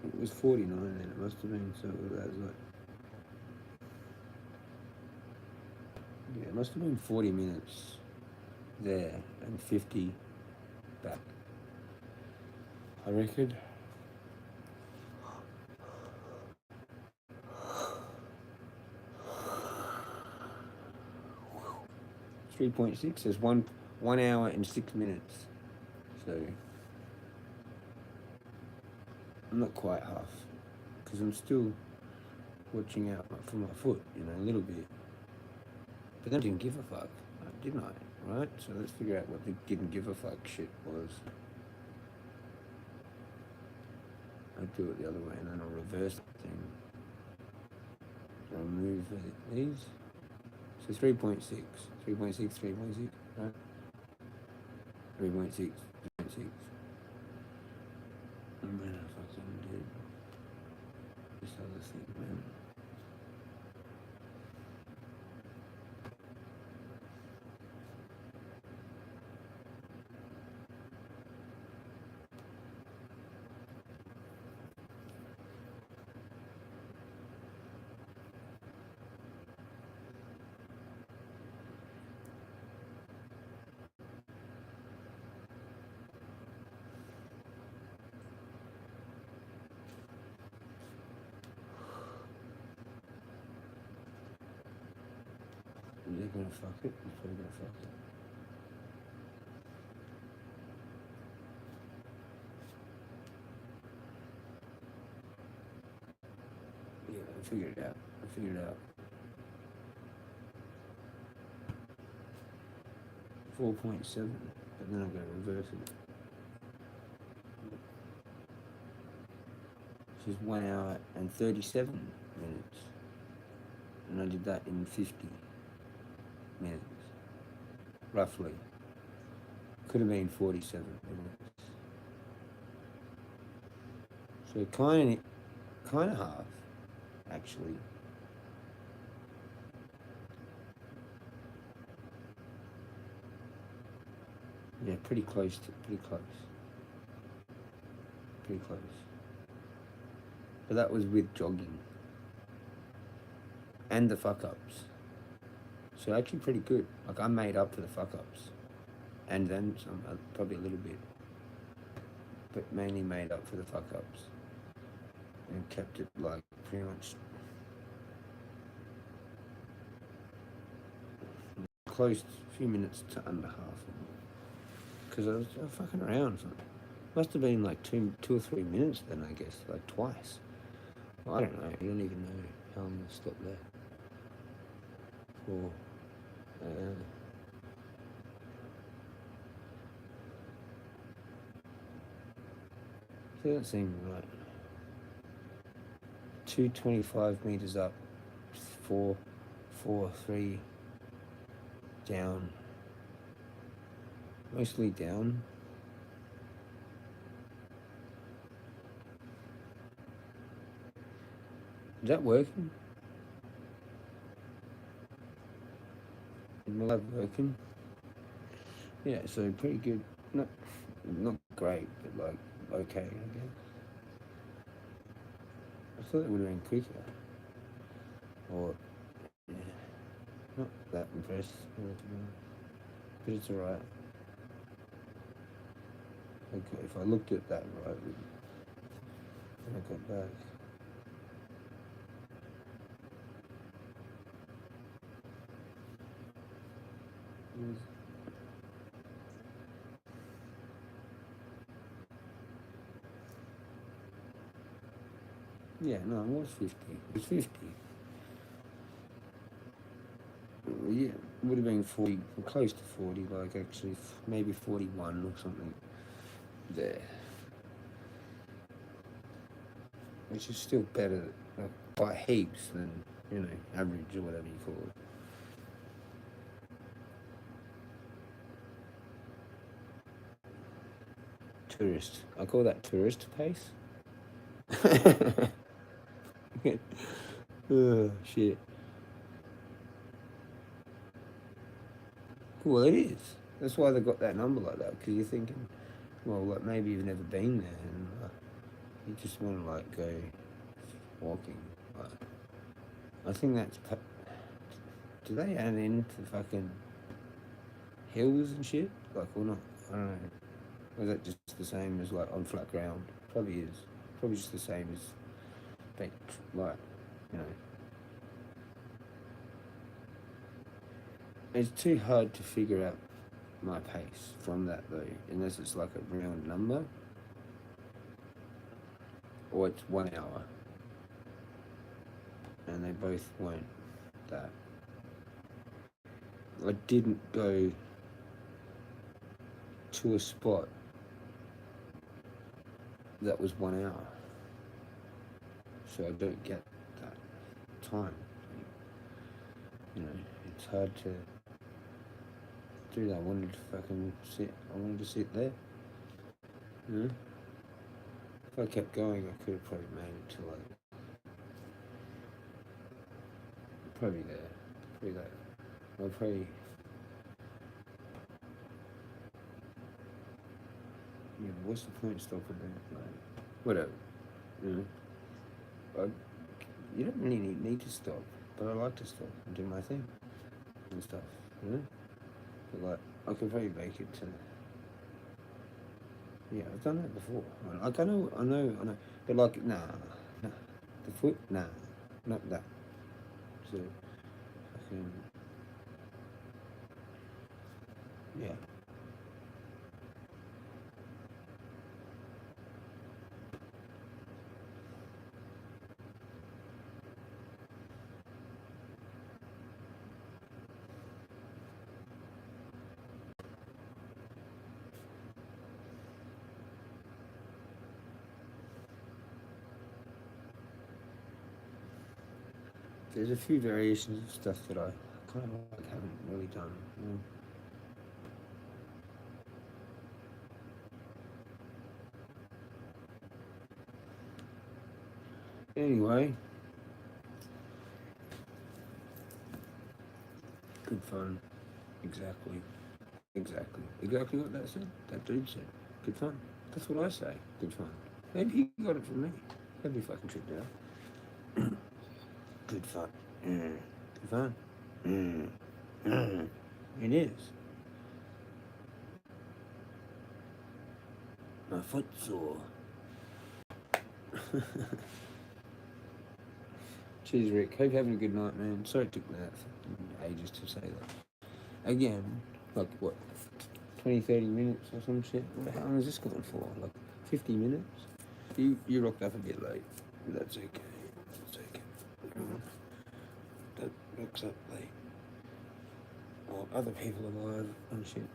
it was 49 then, it must have been, so that was like, yeah, it must have been 40 minutes there and 50 back, I reckon. 3.6 is 1 hour and 6 minutes. So I'm not quite half, because I'm still watching out for my foot, you know, a little bit. But then I didn't give a fuck, didn't I? Right? So let's figure out what the didn't give a fuck shit was. I'll do it the other way and then I'll reverse the thing. I'll move these. So 3.6, 3.6, 3.6, right? 3.6, 3.6. And then I fucking did this other thing, man. Is he gonna fuck it? He's probably gonna fuck it. Yeah, I figured it out. 4.7, but then I'm gonna reverse it. Which is 1 hour and 37 minutes. And I did that in 50 minutes, roughly. Could have been 47 minutes. So kind of half, actually. Yeah, pretty close. Pretty close. Pretty close. But that was with jogging and the fuck ups. So actually pretty good. Like I made up for the fuck ups, and then some, probably a little bit, but mainly made up for the fuck ups, and kept it like pretty much close, a few minutes to under half, because I was fucking around. Must have been like two or 3 minutes then, I guess, like twice. Well, I don't know. I don't even know how I'm gonna stop there. Or so that seemed right. 225 meters up, 3 down, mostly down. Is that working? Is my lab working? Yeah, so pretty good. Not great, but like okay, I guess. I thought it would have been quicker. Or yeah, not that impressed, but it's alright. Okay, if I looked at that right when I got back. Yeah, no, it was 50. It was 50. Yeah, it would have been 40, close to 40, like actually maybe 41 or something there. Which is still better, like, by heaps than, average or whatever you call it. Tourist. I call that tourist pace. Oh, shit. Well, it is. That's why they got that number like that, because you're thinking, well, like maybe you've never been there and you just want to like go walking. Like, I think that's. Do they add into fucking hills and shit? Like, or not? I don't know. Or is that just the same as like on flat ground? Probably is. Probably just the same as, like, you know. It's too hard to figure out my pace from that though, unless it's like a round number or it's 1 hour, and they both weren't that. I didn't go to a spot that was 1 hour, so I don't get that time. It's hard to do that. I wanted to sit there. If I kept going, I could have probably made it to like, probably there, probably that. I'll probably, yeah, what's the point of stopping there? Like, whatever, you don't really need to stop, but I like to stop and do my thing and stuff, But like, I could probably make it to, yeah, I've done that before. Like, I know, but like, nah, the foot, nah, not that. So, fucking, yeah. There's a few variations of stuff that I kind of like haven't really done. Anyway, good fun. Exactly what that said. That dude said. Good fun. That's what I say. Good fun. Maybe he got it from me. That'd be fucking tripped out. Good fun. Good fun. It is. My foot's sore. Cheers, Rick. Hope you're having a good night, man. Sorry it took me that ages to say that. Again, like what, 20, 30 minutes or some shit? How long is this going for? Like 50 minutes? You rocked up a bit late. That's okay. That's okay. That rocks up late. Or other people are live and shit.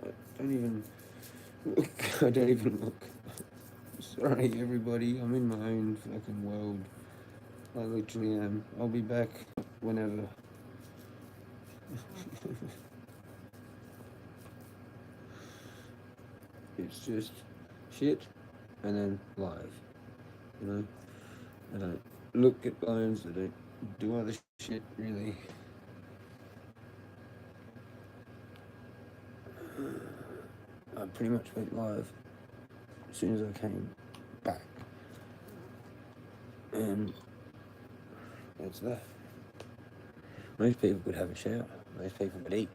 I don't even look. Sorry, everybody. I'm in my own fucking world. I literally am. I'll be back whenever. It's just shit and then live. You know? I don't look at bones, I don't do other shit really. I pretty much went live as soon as I came back. And that's that. Most people could have a shower. Most people could eat.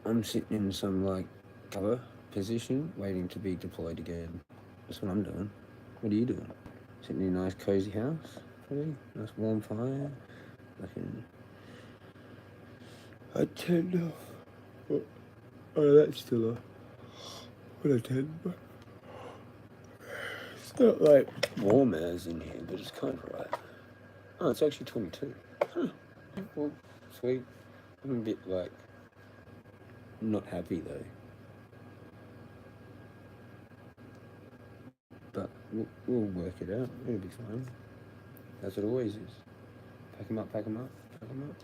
I'm sitting in some like cover position, waiting to be deployed again. That's what I'm doing. What are you doing? Sitting in a nice cozy house, probably. Nice warm fire. Fucking. I tend to. Oh, that's still a. What I tend, but it's not like warm as in here, but it's kind of right. Oh, it's actually 22. Huh. Well, sweet. I'm a bit like not happy though. But we'll work it out. It'll be fine. That's what it always is. Pack 'em up, pack 'em up, pack 'em up.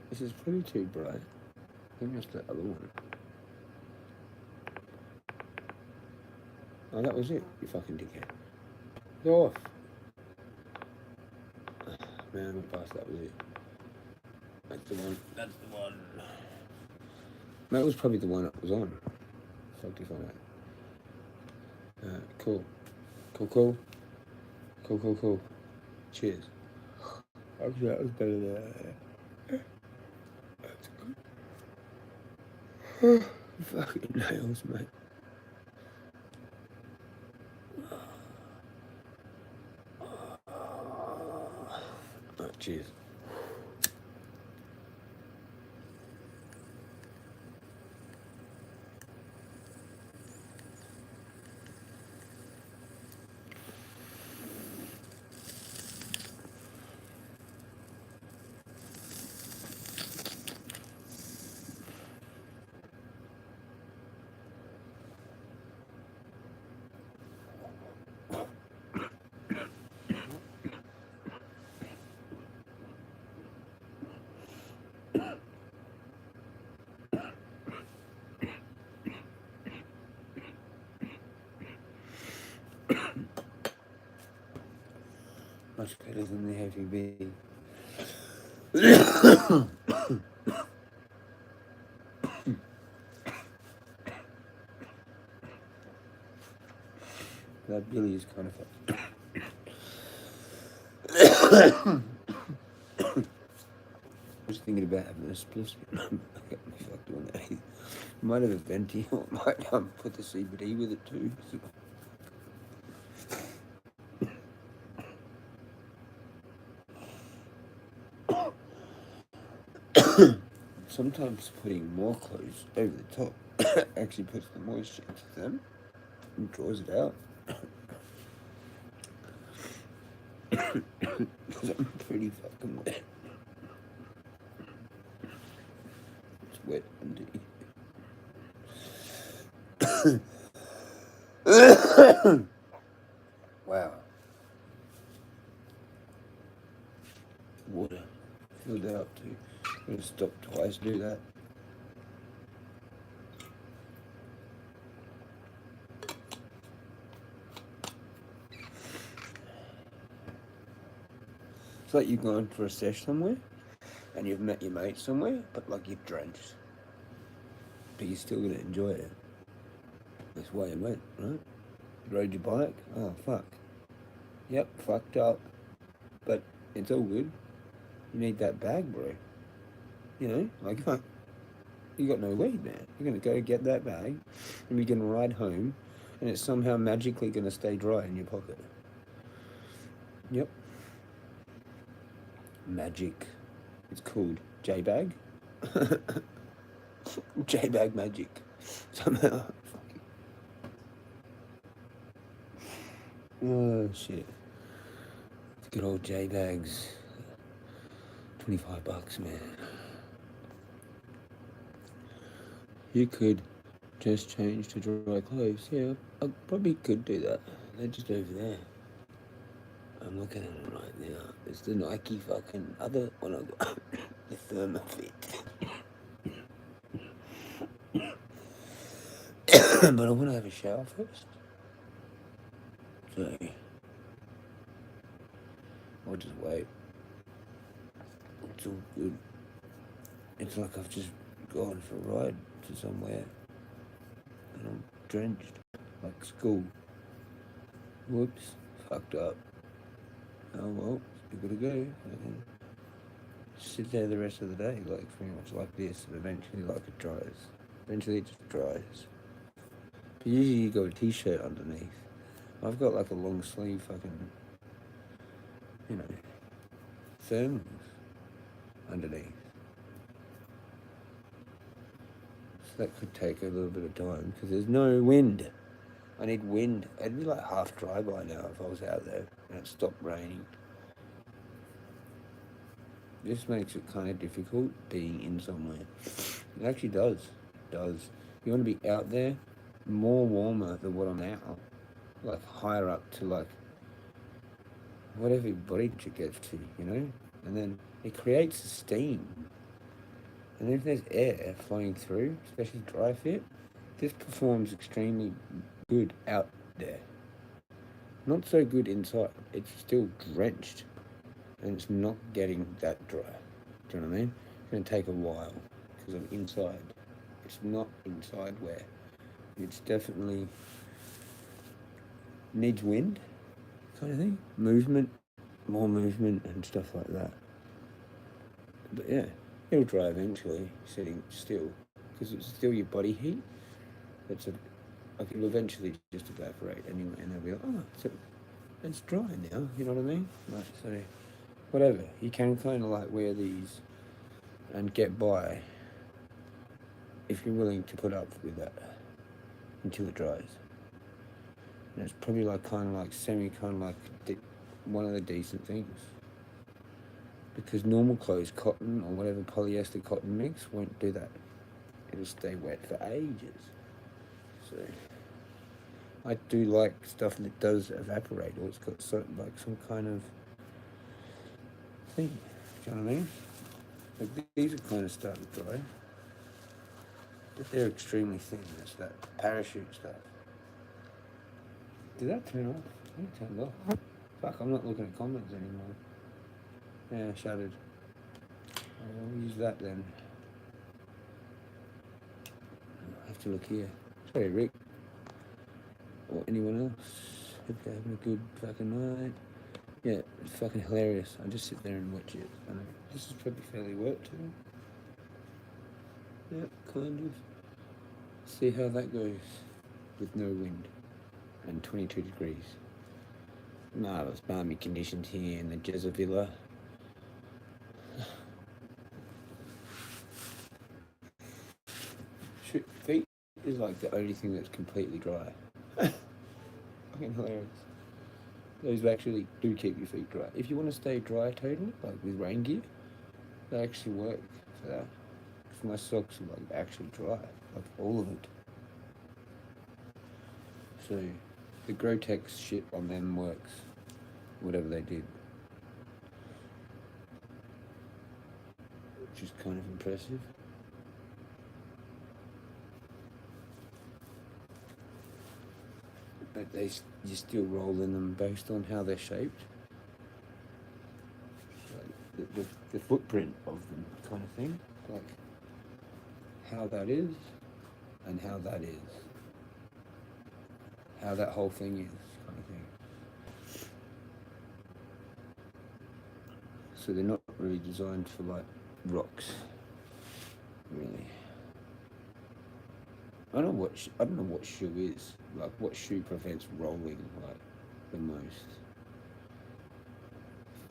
This is probably too bright. Let me just the other one. Oh, that was it, you fucking dickhead. Go off. Man, I went past that was it. That's the one. That's the one. That was probably the one that was on. Fuck if I know. Cool. Cool. Cheers. Actually, that was better than that. That's good. Fucking nails, mate. Oh, cheers. Much better than the heavy bean. That Billy is kind of fucked. I was thinking about having a split. I got me fucked on that. Might have a venti or might put the CBD with it too. Sometimes putting more clothes over the top actually puts the moisture into them and draws it out. Because I'm pretty fucking wet. It's wet underneath. Wow. Water. Filled that up too. I'm gonna stop twice to do that. It's like you've gone for a sesh somewhere, and you've met your mate somewhere, but like you're drenched. But you're still gonna enjoy it. That's why you went, right? You rode your bike? Oh, fuck. Yep, fucked up. But it's all good. You need that bag, bro. You know, like, fuck. You got no weed, man. You're gonna go get that bag, and you're gonna ride home, and it's somehow magically gonna stay dry in your pocket. Yep. Magic. It's called J-Bag. J-Bag magic. Somehow. Oh, shit. Good old J-Bags. $25, man. You could just change to dry clothes. Yeah, I probably could do that. They're just over there. I'm looking at it right now. It's the Nike fucking other one I got. The Thermofit. But I want to have a shower first. So, I'll just wait. It's all good. It's like I've just gone for a ride to somewhere and I'm drenched. Like school. Whoops. Fucked up. Oh well, you gotta go. And sit there the rest of the day, like pretty much like this, and eventually like it dries. Eventually it just dries. But usually you got a t-shirt underneath. I've got like a long sleeve fucking, you know, thermals underneath. So that could take a little bit of time because there's no wind. I need wind. It'd be like half dry by now if I was out there and it stopped raining. This makes it kind of difficult being in somewhere. It actually does. You want to be out there more warmer than what I'm now. Like higher up to like whatever your body temperature gets to, you know? And then it creates a steam. And if there's air flowing through, especially dry fit, this performs extremely good out there. Not so good inside. It's still drenched. And it's not getting that dry. Do you know what I mean? It's going to take a while because I'm inside. It's not inside where. It's definitely needs wind kind of thing. Movement, more movement and stuff like that. But yeah, it'll dry eventually sitting still because it's still your body heat. Like it'll eventually just evaporate anyway and they'll be like, oh, so it's dry now. You know what I mean? Like, so whatever. You can kind of like wear these and get by if you're willing to put up with that until it dries. And it's probably like kind of like one of the decent things. Because normal clothes, cotton or whatever polyester cotton mix won't do that. It'll stay wet for ages. So I do like stuff that does evaporate or it's got like some kind of thing. Do you know what I mean? Like these are kind of starting to dry. But they're extremely thin. That's that parachute stuff. Did that turn off? I think it turned off. Fuck, I'm not looking at comments anymore. Yeah, shuttered. I'll use that then. I have to look here. Sorry, Rick. Or anyone else. Hope you're having a good fucking night. Yeah, it's fucking hilarious. I just sit there and watch it. I know. This is probably fairly wet too. Yeah, kind of. See how that goes with no wind and 22 degrees. Marvellous balmy conditions here in the Jezza Villa. Feet is like the only thing that's completely dry. Fucking hilarious. Those actually do keep your feet dry. If you want to stay dry totally, like with rain gear, they actually work for that. Because my socks are like actually dry, like all of it. So the Grotex shit on them works, whatever they did. Which is kind of impressive. But you still roll in them based on how they're shaped. the footprint of them kind of thing, like how that is and how that is, how that whole thing is kind of thing. So they're not really designed for like rocks, really. I don't know what shoe is, like what shoe prevents rolling like the most.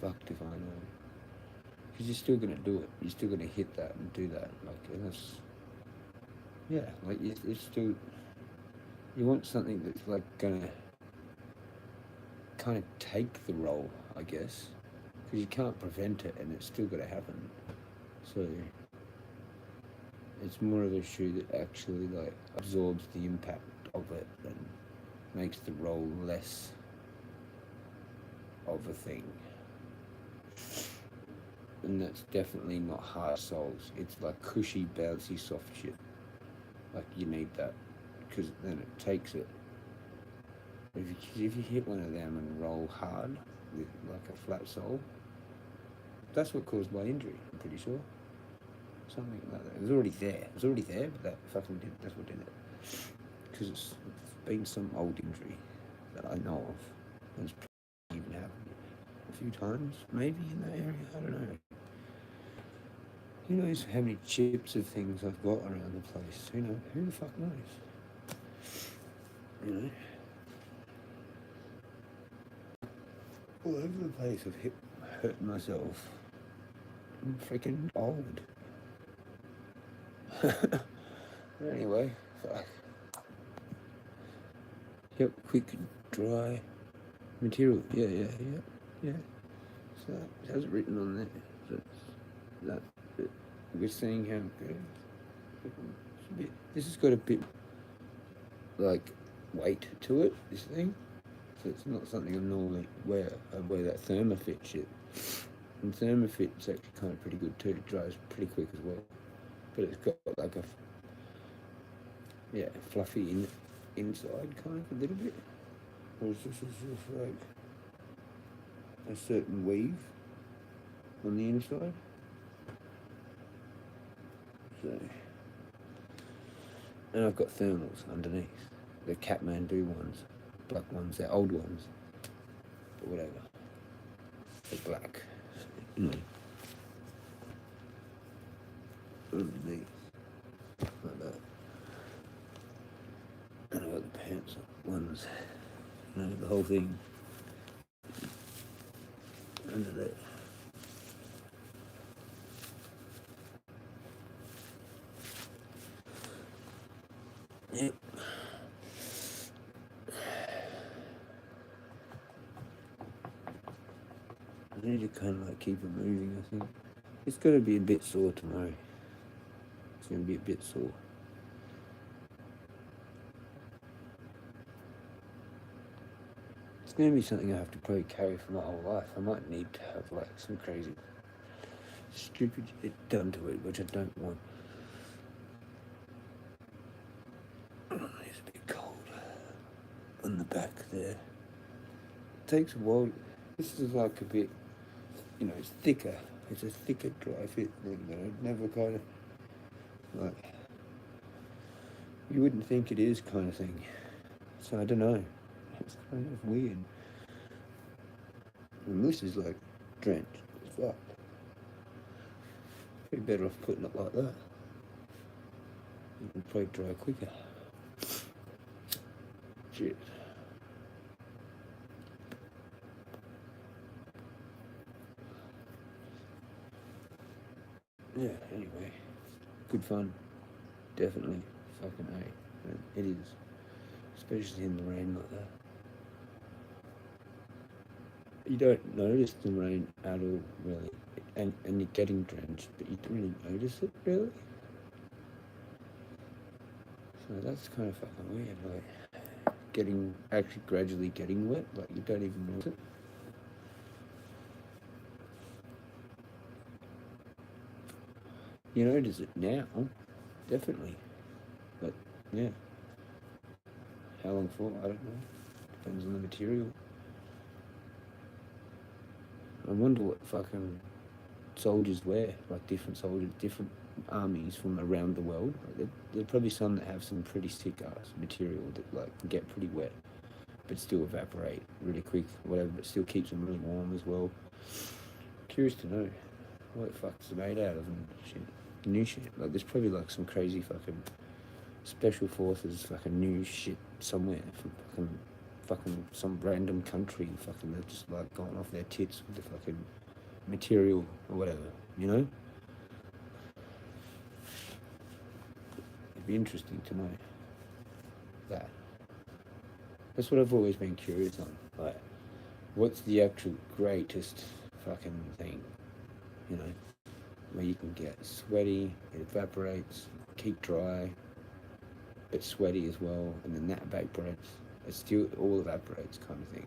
Fucked if I know. Because you're still gonna do it. You're still gonna hit that and do that. Like, unless, yeah, like it's still. You want something that's like gonna kind of take the roll, I guess, because you can't prevent it, and it's still gonna happen. So it's more of a shoe that actually like absorbs the impact of it and makes the roll less of a thing. And that's definitely not hard soles. It's like cushy, bouncy, soft shit. Like you need that, because then it takes it. If you hit one of them and roll hard with like a flat sole, that's what caused my injury. I'm pretty sure. Something like that. It was already there. It was already there, but that fucking did. That's what did it. Because it's been some old injury that I know of. It's even happened a few times, maybe in that area. I don't know. Who knows how many chips of things I've got around the place? Who the fuck knows? You know? All over the place I've hurt myself. I'm freaking old. Anyway, fuck. Yep, quick, dry material. Yeah. So it has it written on there. So that bit. We're seeing how good. This has got a bit like weight to it, this thing. So it's not something I normally wear. I wear that Thermofit shit. And Thermofit's actually kind of pretty good too. It dries pretty quick as well. But it's got like a fluffy inside kind of a little bit. Whereas this is just like a certain weave on the inside. So, and I've got thermals underneath. The Kathmandu ones, black ones, they're old ones, but whatever. They're black, underneath, like that. And I've got the pants ones, the whole thing under there. Yep. I need to kind of like keep it moving, I think. It's going to be a bit sore tomorrow. It's going to be a bit sore. It's going to be something I have to probably carry for my whole life. I might need to have like some crazy stupid shit done to it, which I don't want. It's a bit cold on the back there. It takes a while. This is like a bit, it's thicker. It's a thicker dry fit thing that I never kind of, like, you wouldn't think it is kind of thing. So I don't know. It's kind of weird. And this is like drenched. Fuck. Pretty better off putting it like that. You can probably dry quicker. Shit. Yeah, anyway. Good fun. Definitely. Fucking A. It is. Especially in the rain like that. You don't notice the rain at all, really. And you're getting drenched, but you don't really notice it, really. So that's kind of fucking weird, like, actually gradually getting wet, like you don't even notice it. You notice it now, definitely. But, yeah. How long for? I don't know. Depends on the material. I wonder what fucking soldiers wear, like different soldiers, different armies from around the world. Like there's probably some that have some pretty sick ass material that like can get pretty wet, but still evaporate really quick, whatever, but still keeps them really warm as well. Curious to know what the fuck's made out of and shit. New shit. Like there's probably like some crazy fucking special forces fucking new shit somewhere from fucking some random country fucking they're just like going off their tits with the fucking material or whatever, you know? It'd be interesting to know that. That's what I've always been curious on. Like, what's the actual greatest fucking thing, you know? Where you can get sweaty, it evaporates, keep dry, but sweaty as well, and then that evaporates. It still all evaporates kind of thing,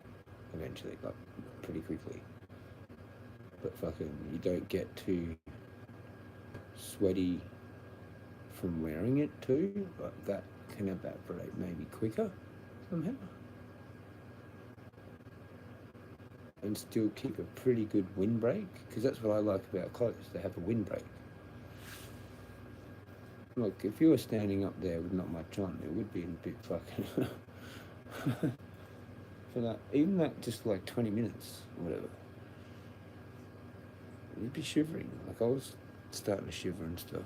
eventually, like pretty quickly. But fucking, you don't get too sweaty from wearing it too. Like that can evaporate maybe quicker somehow. And still keep a pretty good windbreak, because that's what I like about clothes, they have a windbreak. Look, if you were standing up there with not much on, it would be a bit fucking for that, even that just like 20 minutes or whatever, you'd be shivering. Like I was starting to shiver and stuff.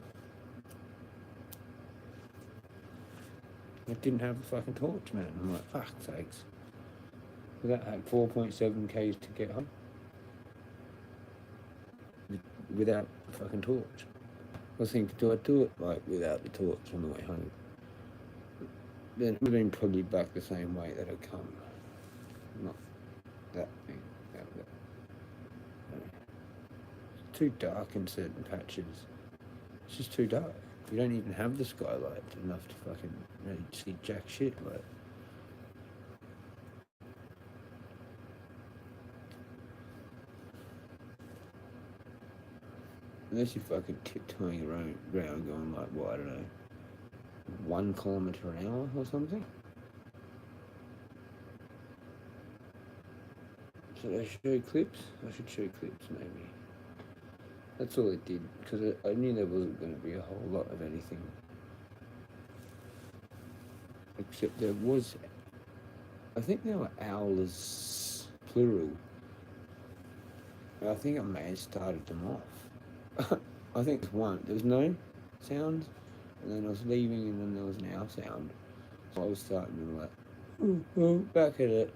I didn't have a fucking torch, man. I'm like, fuck sakes. That had 4.7 k's to get home without a fucking torch. I was thinking, do I do it like without the torch on the way home? Then it would have been probably back the same way that I come. Not that thing. It's too dark in certain patches. It's just too dark. You don't even have the skylight enough to fucking really see jack shit. Like, unless you're fucking tiptoeing around going like, well, I don't know, 1 kilometre an hour or something. Should I show clips? I should show clips maybe. That's all it did, because I knew there wasn't going to be a whole lot of anything. Except there was, I think there were owlers, plural. I think I may have started them off. I think there was no sounds, and then I was leaving, and then there was an owl sound. So I was starting to like, back at it.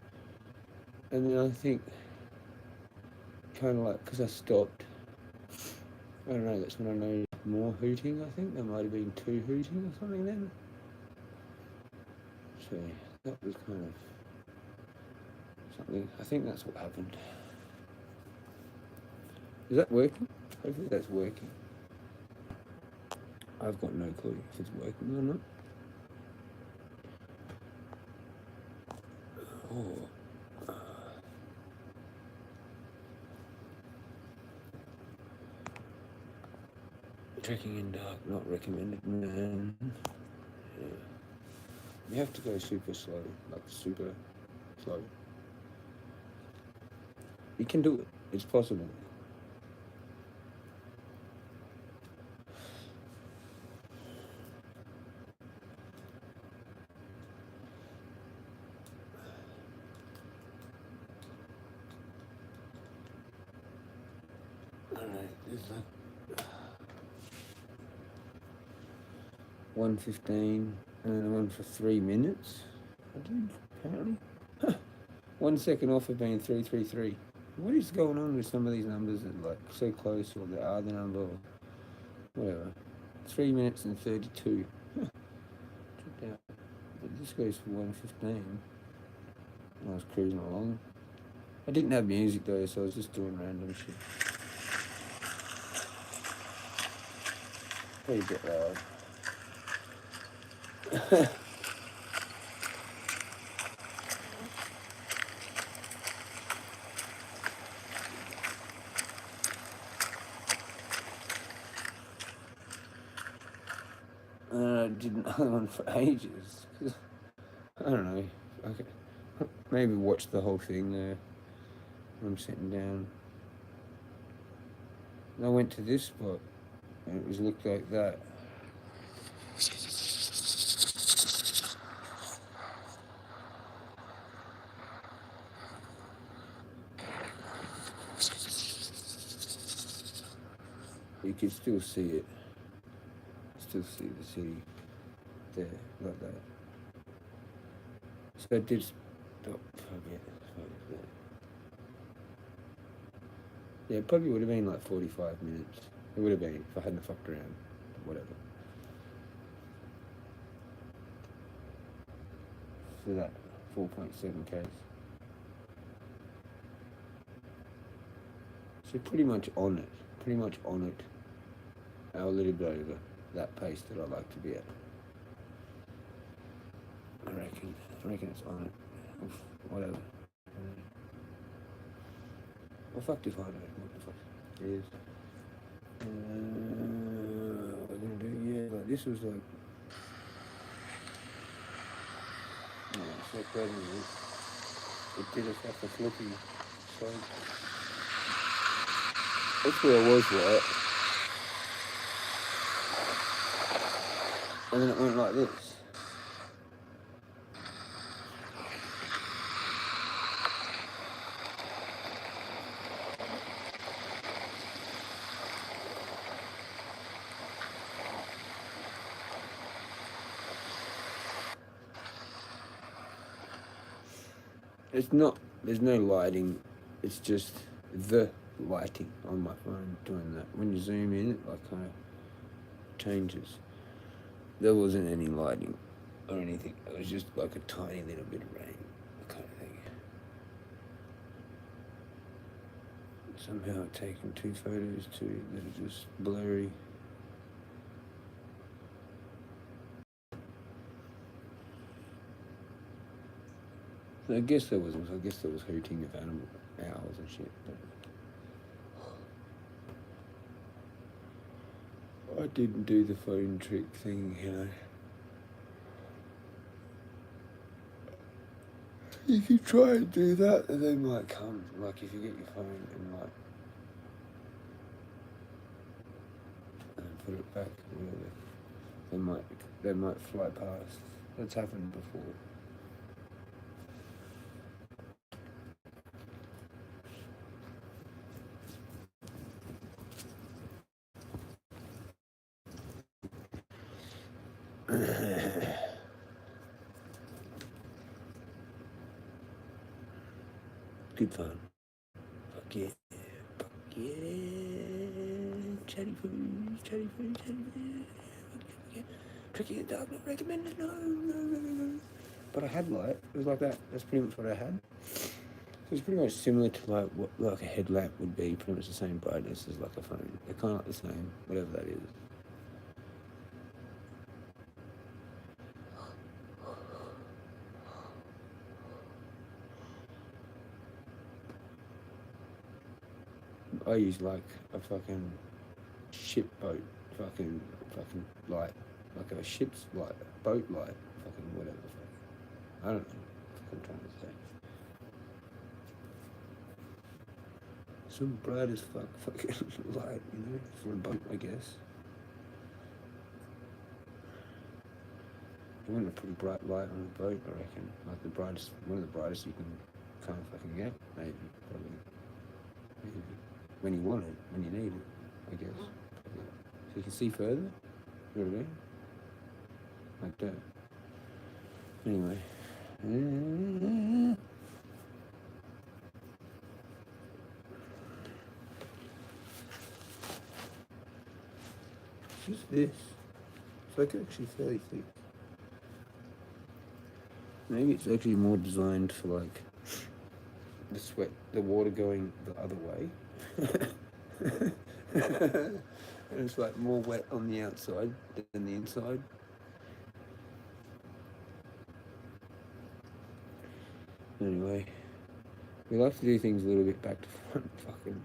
And then I think, kind of like, because I stopped, I don't know, that's when I noticed more hooting, I think. There might have been 2 hooting or something then. So that was kind of something, I think that's what happened. Is that working? Hopefully that's working. I've got no clue if it's working or not. Oh. Trekking in dark, not recommended, man. Yeah. You have to go super slow, like super slow. You can do it. It's possible. Alright, there's like 1:15 and one for 3 minutes. I did, apparently. 1 second off of being 333. What is going on with some of these numbers that are like so close, or they are the number, or whatever. 3 minutes and 32. Check out. But this goes for 1:15. I was cruising along. I didn't have music though, so I was just doing random shit. Pretty bit loud. I did another one for ages. I don't know. Okay. Maybe watch the whole thing there. I'm sitting down. And I went to this spot and it was looked like that. You can still see it. Still see the city there, like that. So I did stop for a bit. Yeah, it probably would have been like 45 minutes. It would have been if I hadn't fucked around. Whatever. For that 4.7 Ks. So pretty much on it. Pretty much on it. A little bit over that pace that I like to be at. I reckon it's on it. Oof, whatever. Well, fuck if I know what the fuck it is. What was I gonna do? Yeah, like this was like. No, it's not better than this. It did us like a flippy. So that's where I was, right? And then it went like this. It's not, there's no lighting, it's just the lighting on my phone doing that. When you zoom in, it like kind of changes. There wasn't any lighting or anything, it was just like a tiny little bit of rain kind of thing. Somehow I've taken 2 photos too that are just blurry. I guess there was hooting of owls and shit, but I didn't do the phone trick thing, you know. You can try and do that and they might come. Like if you get your phone and like and put it back or whatever, they might fly past. That's happened before. Good fun. Fuck yeah. Fuck yeah. Chatty food. Tricky and dark, not recommended, no. But I had light. It was like that. That's pretty much what I had. So it's pretty much similar to like what like a headlamp would be. Pretty much the same brightness as like a phone. They're kind of like the same, whatever that is. I use like a fucking ship boat, fucking light, like a ship's light, boat light, fucking whatever. I don't know what I'm trying to say. Some bright as fuck fucking light, you know, for a boat, I guess. You want a pretty bright light on a boat, I reckon. Like the brightest, one of the brightest you can kind of fucking get, maybe, probably. Maybe. When you want it, when you need it, I guess. So you can see further, you know what I mean? Like that. Anyway. What's this? It's like actually fairly thick. Maybe it's actually more designed for like the water going the other way. And it's like more wet on the outside than the inside. Anyway, we like to do things a little bit back to front, fucking.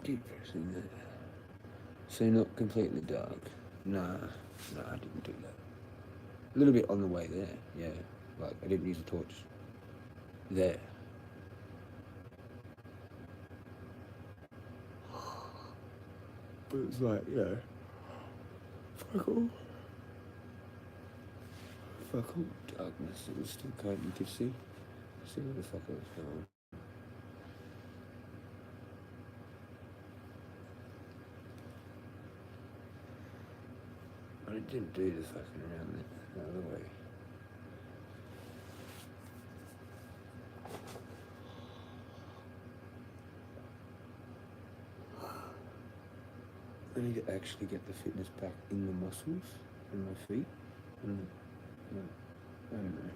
Keep pressing that. So not completely dark. Nah, I didn't do that. A little bit on the way there, yeah. Like I didn't use a torch there. But it's like, fuck all. Fuck all darkness. It was still kind. You could see where the fuck I was going. I didn't do the fucking around the other way. I need to actually get the fitness back in the muscles in my feet. And, I don't know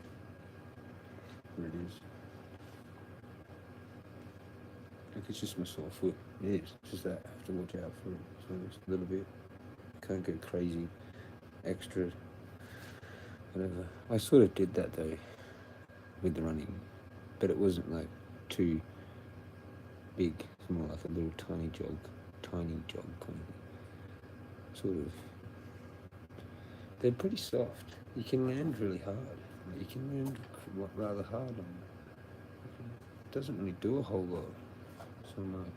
what it is. Like it's just my sore foot. It is. It's just that I have to watch out for it. So it's a little bit. Can't go crazy. Extra. Whatever. I sort of did that though with the running, but it wasn't like too big. It's more like a little tiny jog kind of. Sort of. They're pretty soft. You can land really hard. You can land rather hard on them. It doesn't really do a whole lot. So I'm like,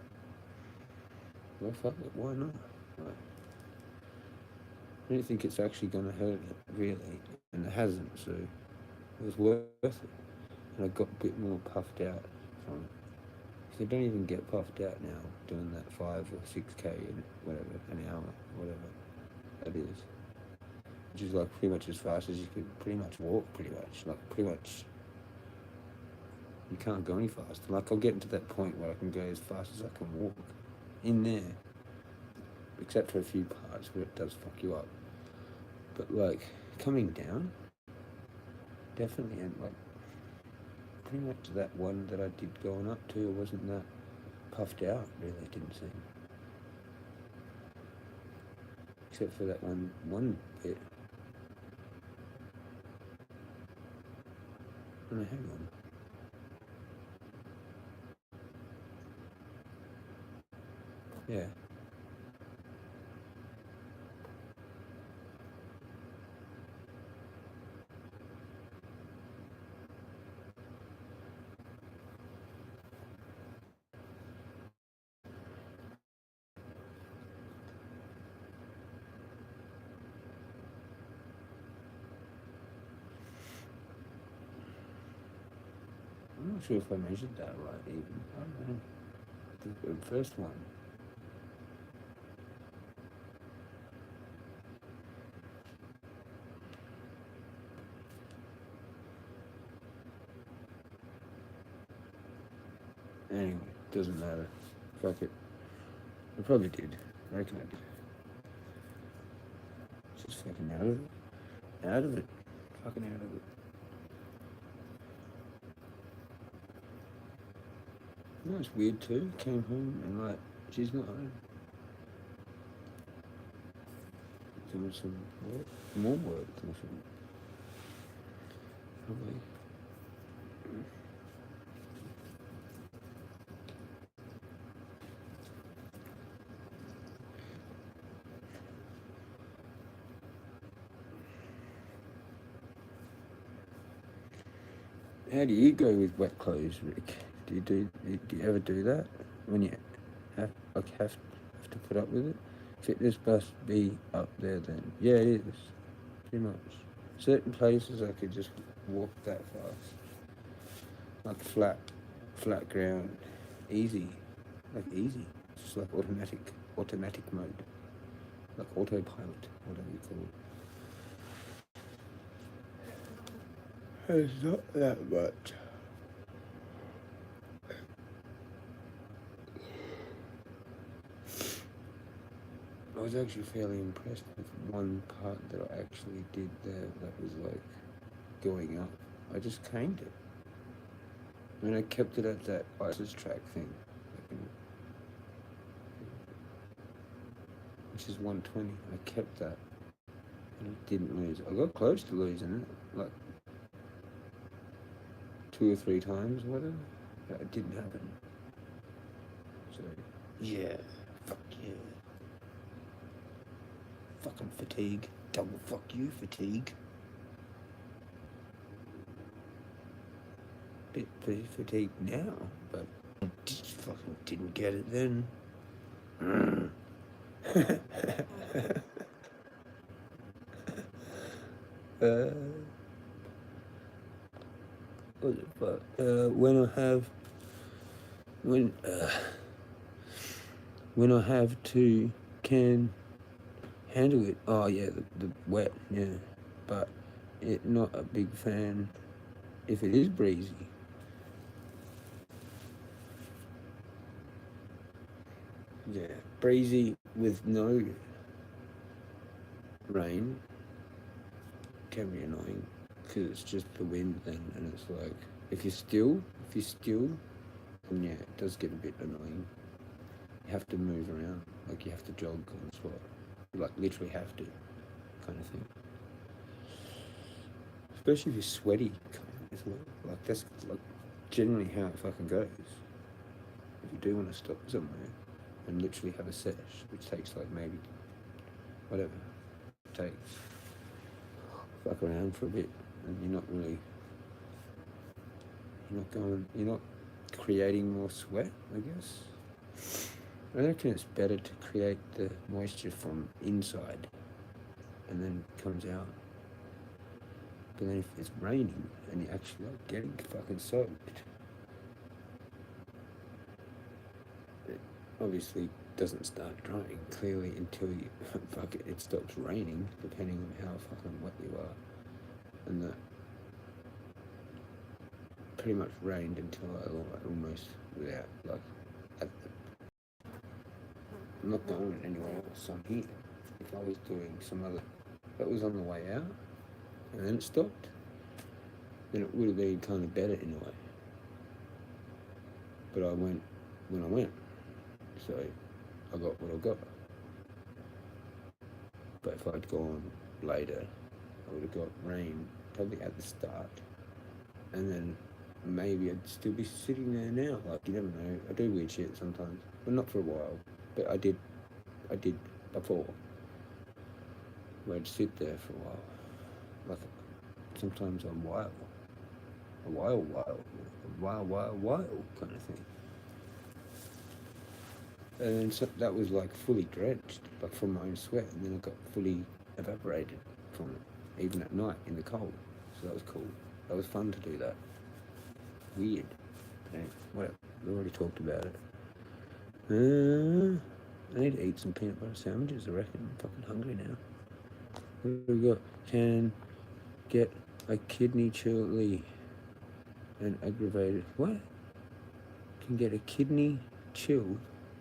well, fuck it, why not? Like, I don't think it's actually going to hurt it, really. And it hasn't, so it was worth it. And I got a bit more puffed out from it. Because I don't even get puffed out now doing that 5 or 6K in whatever, an hour, whatever that is. Which is like pretty much as fast as you could pretty much walk, Like pretty much, you can't go any faster. Like I'll get into that point where I can go as fast as I can walk in there. Except for a few parts where it does fuck you up. But like, coming down, definitely, and like, pretty much that one that I did going up to, it wasn't that puffed out, really, it didn't seem. Except for that one bit. Oh, hang on. Yeah. I'm not sure if I measured that right even. I don't know. The first one. Anyway, doesn't matter. Fuck it. I probably did. I reckon I did. Just fucking out of it. Out of it. Fucking out of it. You know, it's weird too. Came home and like, she's not home. Doing some work. More work or something. Probably. How do you go with wet clothes, Rick? Do you ever do that when you have to put up with it? Fitness must be up there then. Yeah, it is. Pretty much. Certain places I could just walk that fast, like flat ground, easy, like easy. Just like automatic mode, like autopilot, whatever you call it. It's not that much. I was actually fairly impressed with one part that I actually did there that was like going up. I just caned it. I mean, I kept it at that ISIS track thing, which is 120. I kept that and I didn't lose. I got close to losing it, like 2 or 3 times or whatever, but it didn't happen. So, yeah, fuck yeah. Fucking fatigue. Double fuck you, fatigue. Bit fatigued now, but I just fucking didn't get it then. What the fuck? When I have to can handle it. Oh yeah, the wet, yeah. But not a big fan if it is breezy. Yeah, breezy with no rain can be annoying because it's just the wind then, and it's like if you're still, then yeah, it does get a bit annoying. You have to move around, like you have to jog on the spot. You like literally have to, kind of thing. Especially if you're sweaty, kind of as well. Like that's like generally how it fucking goes. If you do want to stop somewhere and literally have a sesh, which takes like maybe whatever it takes, fuck around for a bit, and you're not creating more sweat, I guess. I reckon it's better to create the moisture from inside and then it comes out. But then if it's raining and you're actually like getting fucking soaked, it obviously doesn't start drying clearly until it stops raining, depending on how fucking wet you are. And that pretty much rained until I almost without like I'm not going anywhere else. I'm here. If I was doing some other, that was on the way out, and then it stopped, then it would have been kind of better in a way. But I went when I went, so I got what I got. But if I'd gone later, I would have got rain probably at the start, and then maybe I'd still be sitting there now. Like you never know. I do weird shit sometimes, but not for a while. But I did before. Where I'd sit there for a while. Like sometimes I'm wild kind of thing. And then so that was like fully drenched, like from my own sweat, and then it got fully evaporated from it, even at night in the cold. So that was cool. That was fun to do that. Weird. But anyway, whatever. We already talked about it. I need to eat some peanut butter sandwiches, I reckon. I'm fucking hungry now. What do we got? Can get a kidney chili and aggravated. What? Can get a kidney chill.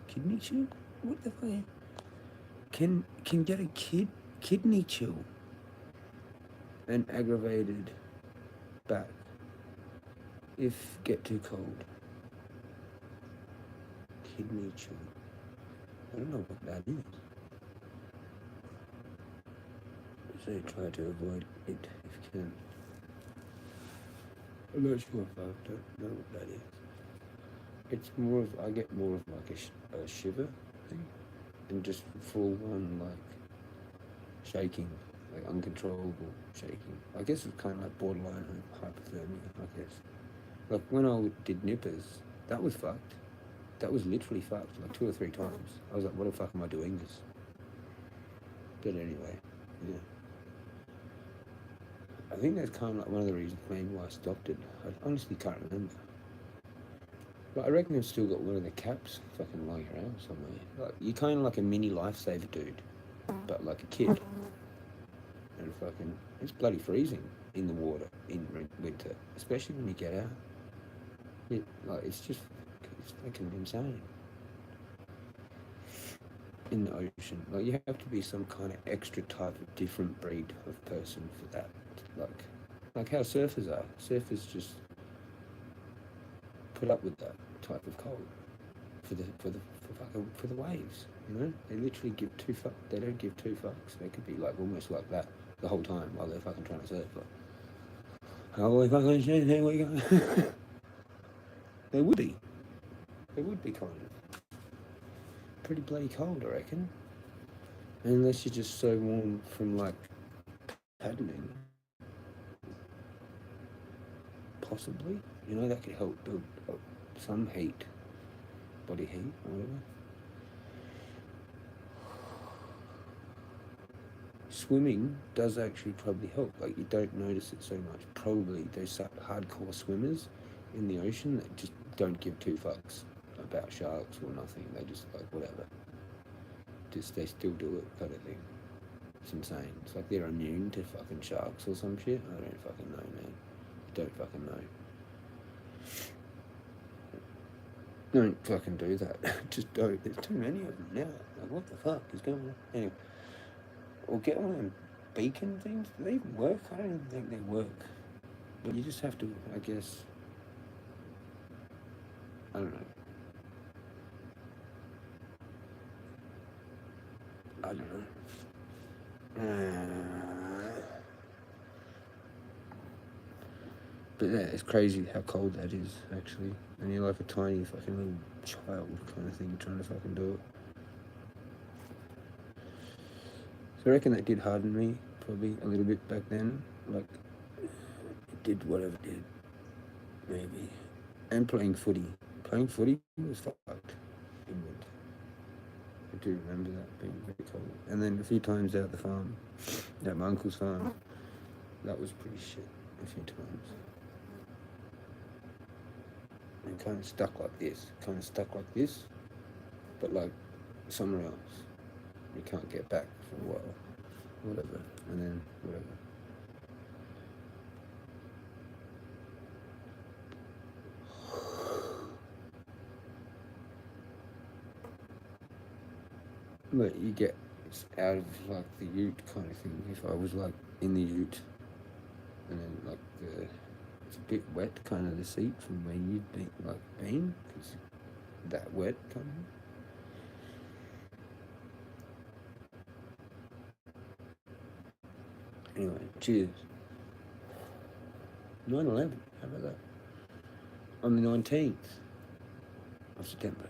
Kidney chill? What the fuck? Can get a kidney chill and aggravated back if get too cold. Kidney chill. I don't know what that is. So try to avoid it if you can. I'm not sure if I don't know what that is. It's more of, I get more of like a shiver thing, and just full on like shaking, like uncontrollable shaking. I guess it's kind of like borderline hypothermia, I guess. Like when I did nippers, that was fucked. That was literally fucked, like 2 or 3 times. I was like, what the fuck am I doing this? But anyway, yeah. I think that's kind of like one of the reasons maybe why I stopped it. I honestly can't remember. But I reckon I've still got one of the caps fucking lying around somewhere. Like, you're kind of like a mini lifesaver dude, but like a kid. And fucking, it's bloody freezing in the water in winter, especially when you get out. It's fucking insane. In the ocean, like you have to be some kind of extra type of different breed of person for that. Like how surfers are. Surfers just put up with that type of cold for the waves. You know, they literally give 2 fucks. They don't give 2 fucks. They could be like almost like that the whole time while they're fucking trying to surf. Like, holy fucking shit, here we go. They would be. They would be kind of pretty bloody cold, I reckon. Unless you're just so warm from like paddling. Possibly. You know, that could help build up some heat. Body heat or whatever. swimming does actually probably help. Like, you don't notice it so much. Probably there's some hardcore swimmers in the ocean that just don't give two fucks about sharks or nothing. They just like whatever. Just they still do it kind of thing. It's insane. It's like they're immune to fucking sharks or some shit. I don't fucking know, man. Don't fucking know. Don't fucking do that. Just don't. There's too many of them now. Like, what the fuck is going on? Anyway. Or get one of them beacon things. Do they even work? I don't even think they work. But you just have to, I guess, I don't know. I don't know. But yeah, it's crazy how cold that is, actually. And you're like a tiny fucking little child kind of thing trying to fucking do it. So I reckon that did harden me, probably, a little bit back then. Like, it did whatever it did, maybe. And playing footy. Playing footy was fucked in winter. I do remember that being very cold. And then a few times out at the farm, at my uncle's farm, that was pretty shit a few times. And kind of stuck like this, but like somewhere else. You can't get back for a while, whatever, and then whatever. But you get out of like the ute kind of thing. If I was like in the ute, and then like it's a bit wet, kind of the seat from where you'd been, because that wet kind of. Anyway, cheers. 9/11, how about that? On the 19th of September.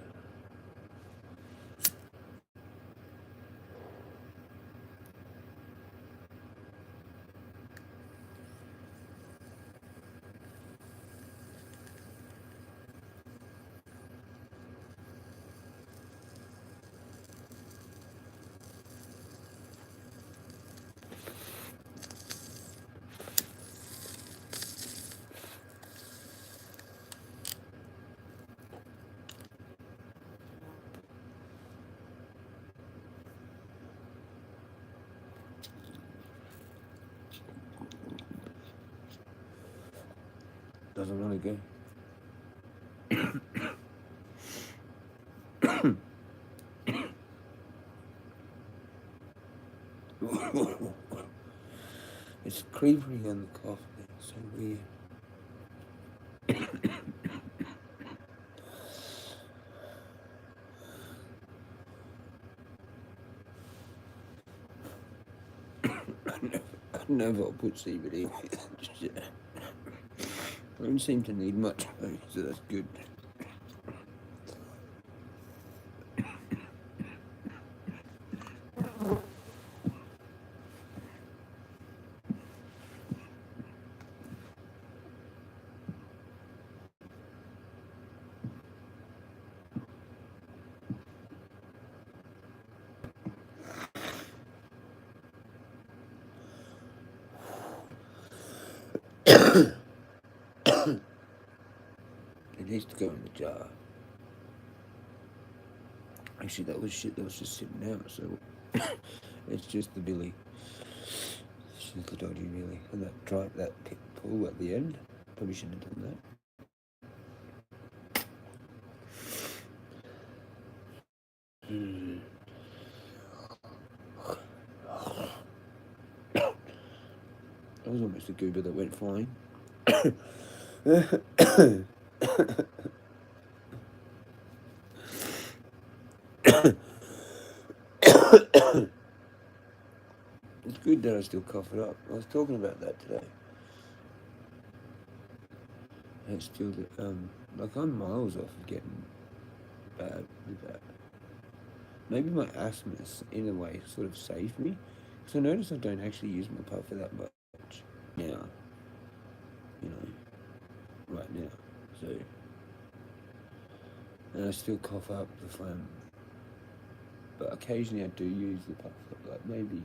Doesn't want to go. It's creepy on the cough. It's so weird. I'd never put CBD. I don't seem to need much, so that's good. It needs to go in the jar. Actually, that was shit that was just sitting out, so it's just the billy. It's just the dodgy billy. And that pull at the end, probably shouldn't have done that. That was almost a goober that went flying. It's good that I still cough it up. I was talking about that today. It's still, like, I'm miles off of getting bad with that. Maybe my asthma, in a way, sort of saved me. Because I notice I don't actually use my puffer that much now. You know, right now. So, and I still cough up the phlegm. But occasionally I do use the puffer, like maybe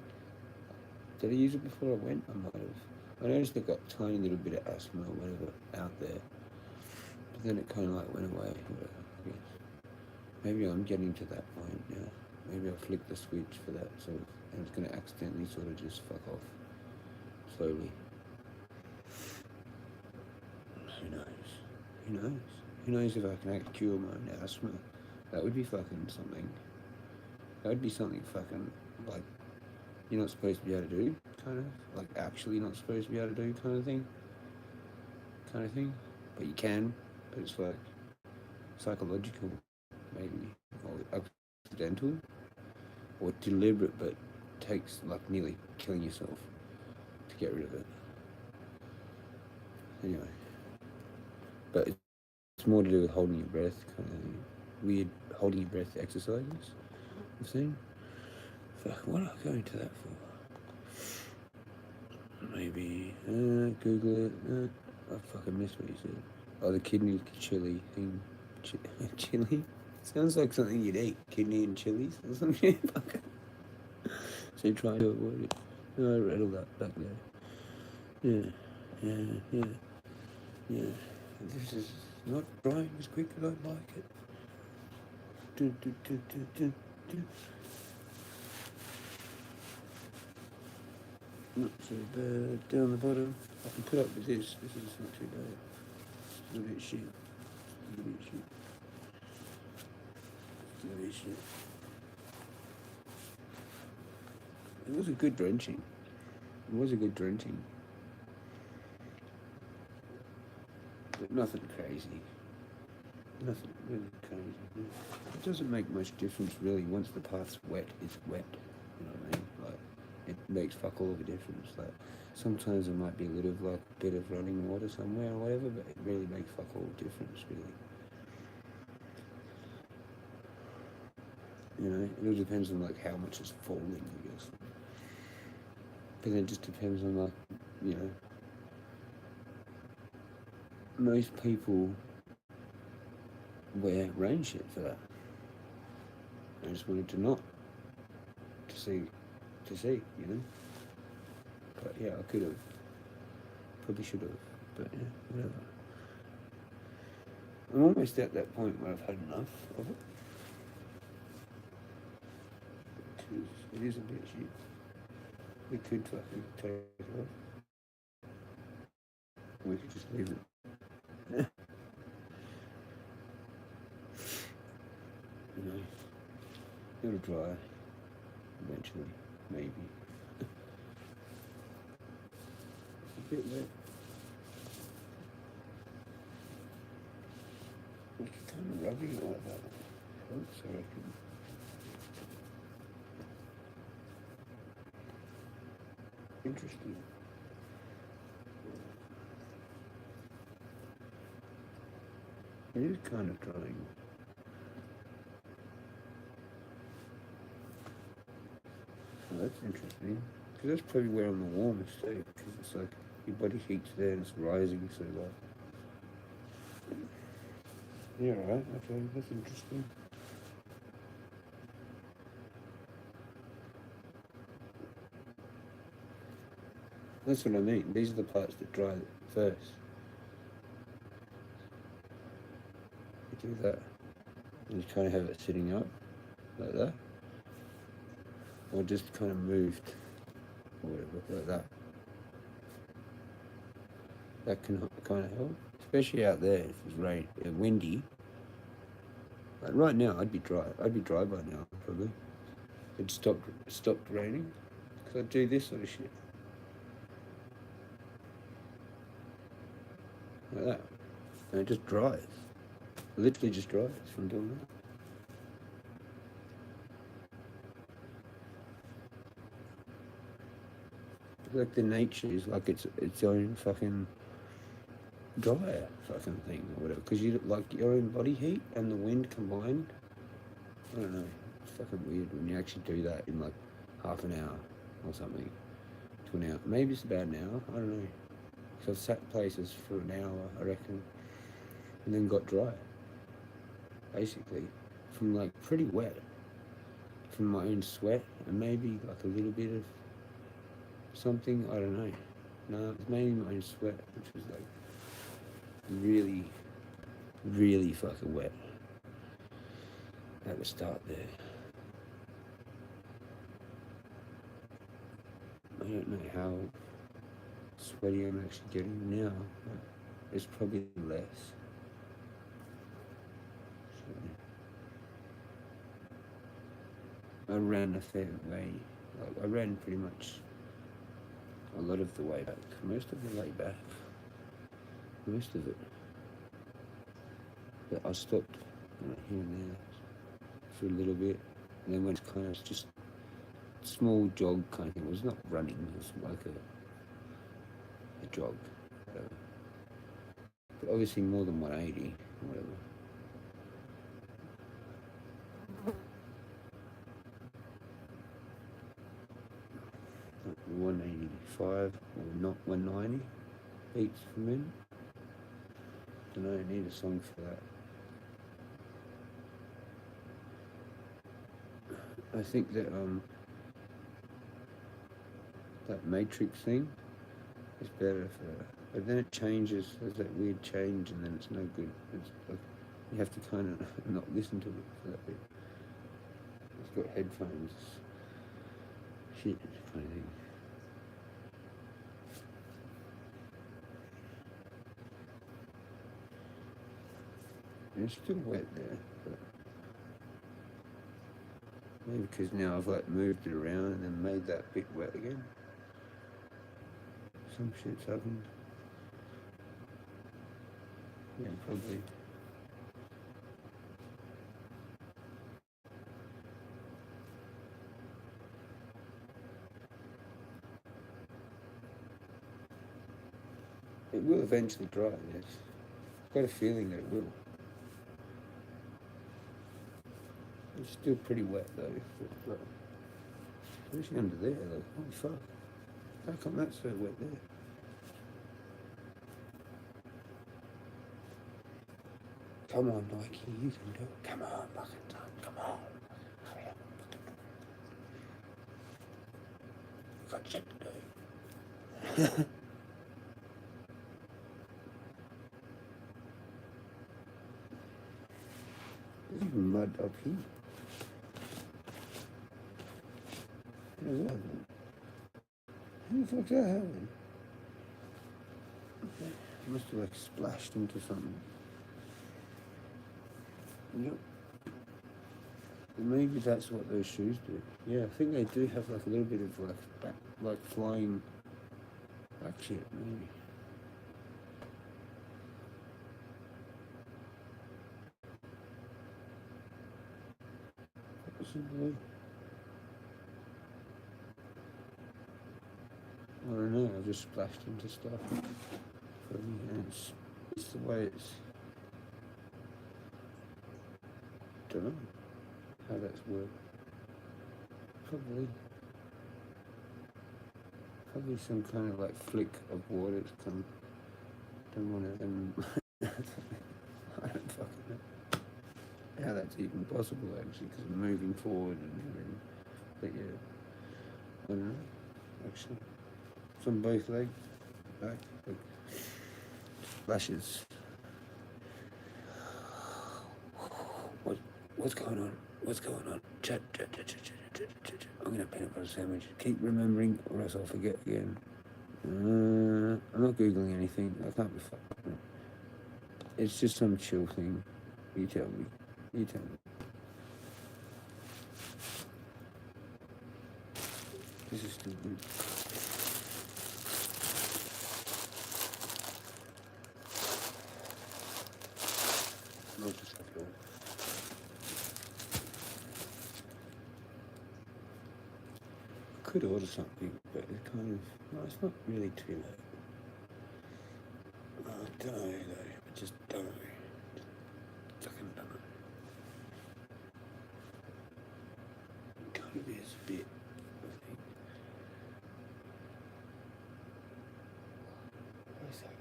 Did I use it before I went? I might have. I noticed I got a tiny little bit of asthma or whatever out there, but then it kind of like went away. I guess. Maybe I'm getting to that point now. Maybe I'll flick the switch for that sort of, and it's going to accidentally sort of just fuck off slowly. Who knows? Who knows? Who knows if I can actually cure my asthma? That would be fucking something. That would be something fucking like you're not supposed to be able to do, kind of like actually not supposed to be able to do, kind of thing. But you can. But it's like psychological, maybe, or accidental, or deliberate, but takes like nearly killing yourself to get rid of it. Anyway, but it's more to do with holding your breath, kind of thing. Weird holding your breath exercises I've seen. Fuck, what am I going to that for? Maybe Google it. I fucking missed what you said. Oh, the kidney chili thing. Chili? Sounds like something you'd eat. Kidney and chilies or something. So you're trying to avoid it. No, I read all that back there. Yeah. This is not drying as quick as I'd like it. Not so bad. Down the bottom. I can put up with this. This is not too bad. A little bit shit. It was a good drenching. But nothing crazy. Nothing really crazy. It doesn't make much difference really. Once the path's wet, it's wet. You know what I mean? Like, it makes fuck all of a difference. Like, sometimes there might be a little like bit of running water somewhere or whatever, but it really makes fuck all difference really. You know, it all depends on like how much is falling, I guess. But then it just depends on like, you know, most people wear rain shit for that. I just wanted to not to see, you know. But yeah, I could have, probably should have, but yeah, whatever. I'm almost at that point where I've had enough of it. Because it is a bit shit. We could fucking take it off. We could just leave it. You know, it'll dry eventually, maybe. It's a bit wet. It's kind of rubbing like that. Oops, I reckon. Interesting. It is kind of drying. Oh, that's interesting. Because that's probably where I'm the warmest too. Because it's like your body heat's there and it's rising, so like. Yeah, right. Okay, that's interesting. That's what I mean. These are the parts that dry first. You do that. And you kind of have it sitting up, like that. Or just kind of moved, or whatever, like that. That can kind of help. Especially out there, if it's windy. Like right now, I'd be dry. I'd be dry by now, probably. It stopped raining. Because I'd do this sort of shit. Like that. And it just dries. It literally just dries from doing that. Like the nature is like its own fucking dryer fucking thing or whatever. Because you like your own body heat and the wind combined. I don't know. It's fucking weird when you actually do that in like half an hour or something to an hour. Maybe it's about an hour. I don't know. So I've sat places for an hour, I reckon, and then got dry. Basically, from like pretty wet, from my own sweat and maybe like a little bit of something, I don't know. No, it's mainly my own sweat, which was like really, really fucking wet at the start there. I don't know how sweaty I'm actually getting now, but it's probably less. So, I ran a fair way. Like, I ran pretty much a lot of the way back, most of the way back, most of it. But I stopped here and there for a little bit, and then went kind of just small jog kind of thing. It was not running, it was like a jog, whatever. But obviously more than 180, whatever. Like 185 or not 190 beats per minute. Don't know, I need a song for that. I think that that matrix thing is better for, but then it changes. There's that weird change, and then it's no good. It's like you have to kind of not listen to it for that bit. It's got headphones. Shit, kind of thing. And it's still wet there, but maybe because now I've like moved it around and then made that bit wet again. Some shit's happened. Yeah, probably. It will eventually dry, yes. I've got a feeling that it will. It's still pretty wet though. But especially under there, like, holy fuck. How come that's so wet there? Come on, Nike, you can do it. Come on, fucking son, come on. Hurry up, fucking. Got shit to do. There's even mud up here. How's that happen? How the fuck's that happen? Okay. Must have like splashed into something. Yep. Maybe that's what those shoes do. Yeah, I think they do have like a little bit of like back, like flying back shit, maybe. Possibly. I don't know, I've just splashed into stuff. Probably, and it's the way it's. Don't know how that's worked. Probably some kind of like flick of water that's come. Don't want to. I don't fucking know how that's even possible actually, because I'm moving forward and everything. But yeah, I don't know. Actually, from both legs, back, like splashes. What's going on? What's going on? Chat. I'm gonna peanut butter sandwich. Keep remembering, or else I'll forget again. I'm not googling anything. I can't be fucked. It's just some chill thing. You tell me. You tell me. This is still good. Not just like yours. Could order something, but it's kind of, no, it's not really too late. I don't know though, I just don't know. Fucking don't know. It kind of is a bit, I think. Where's that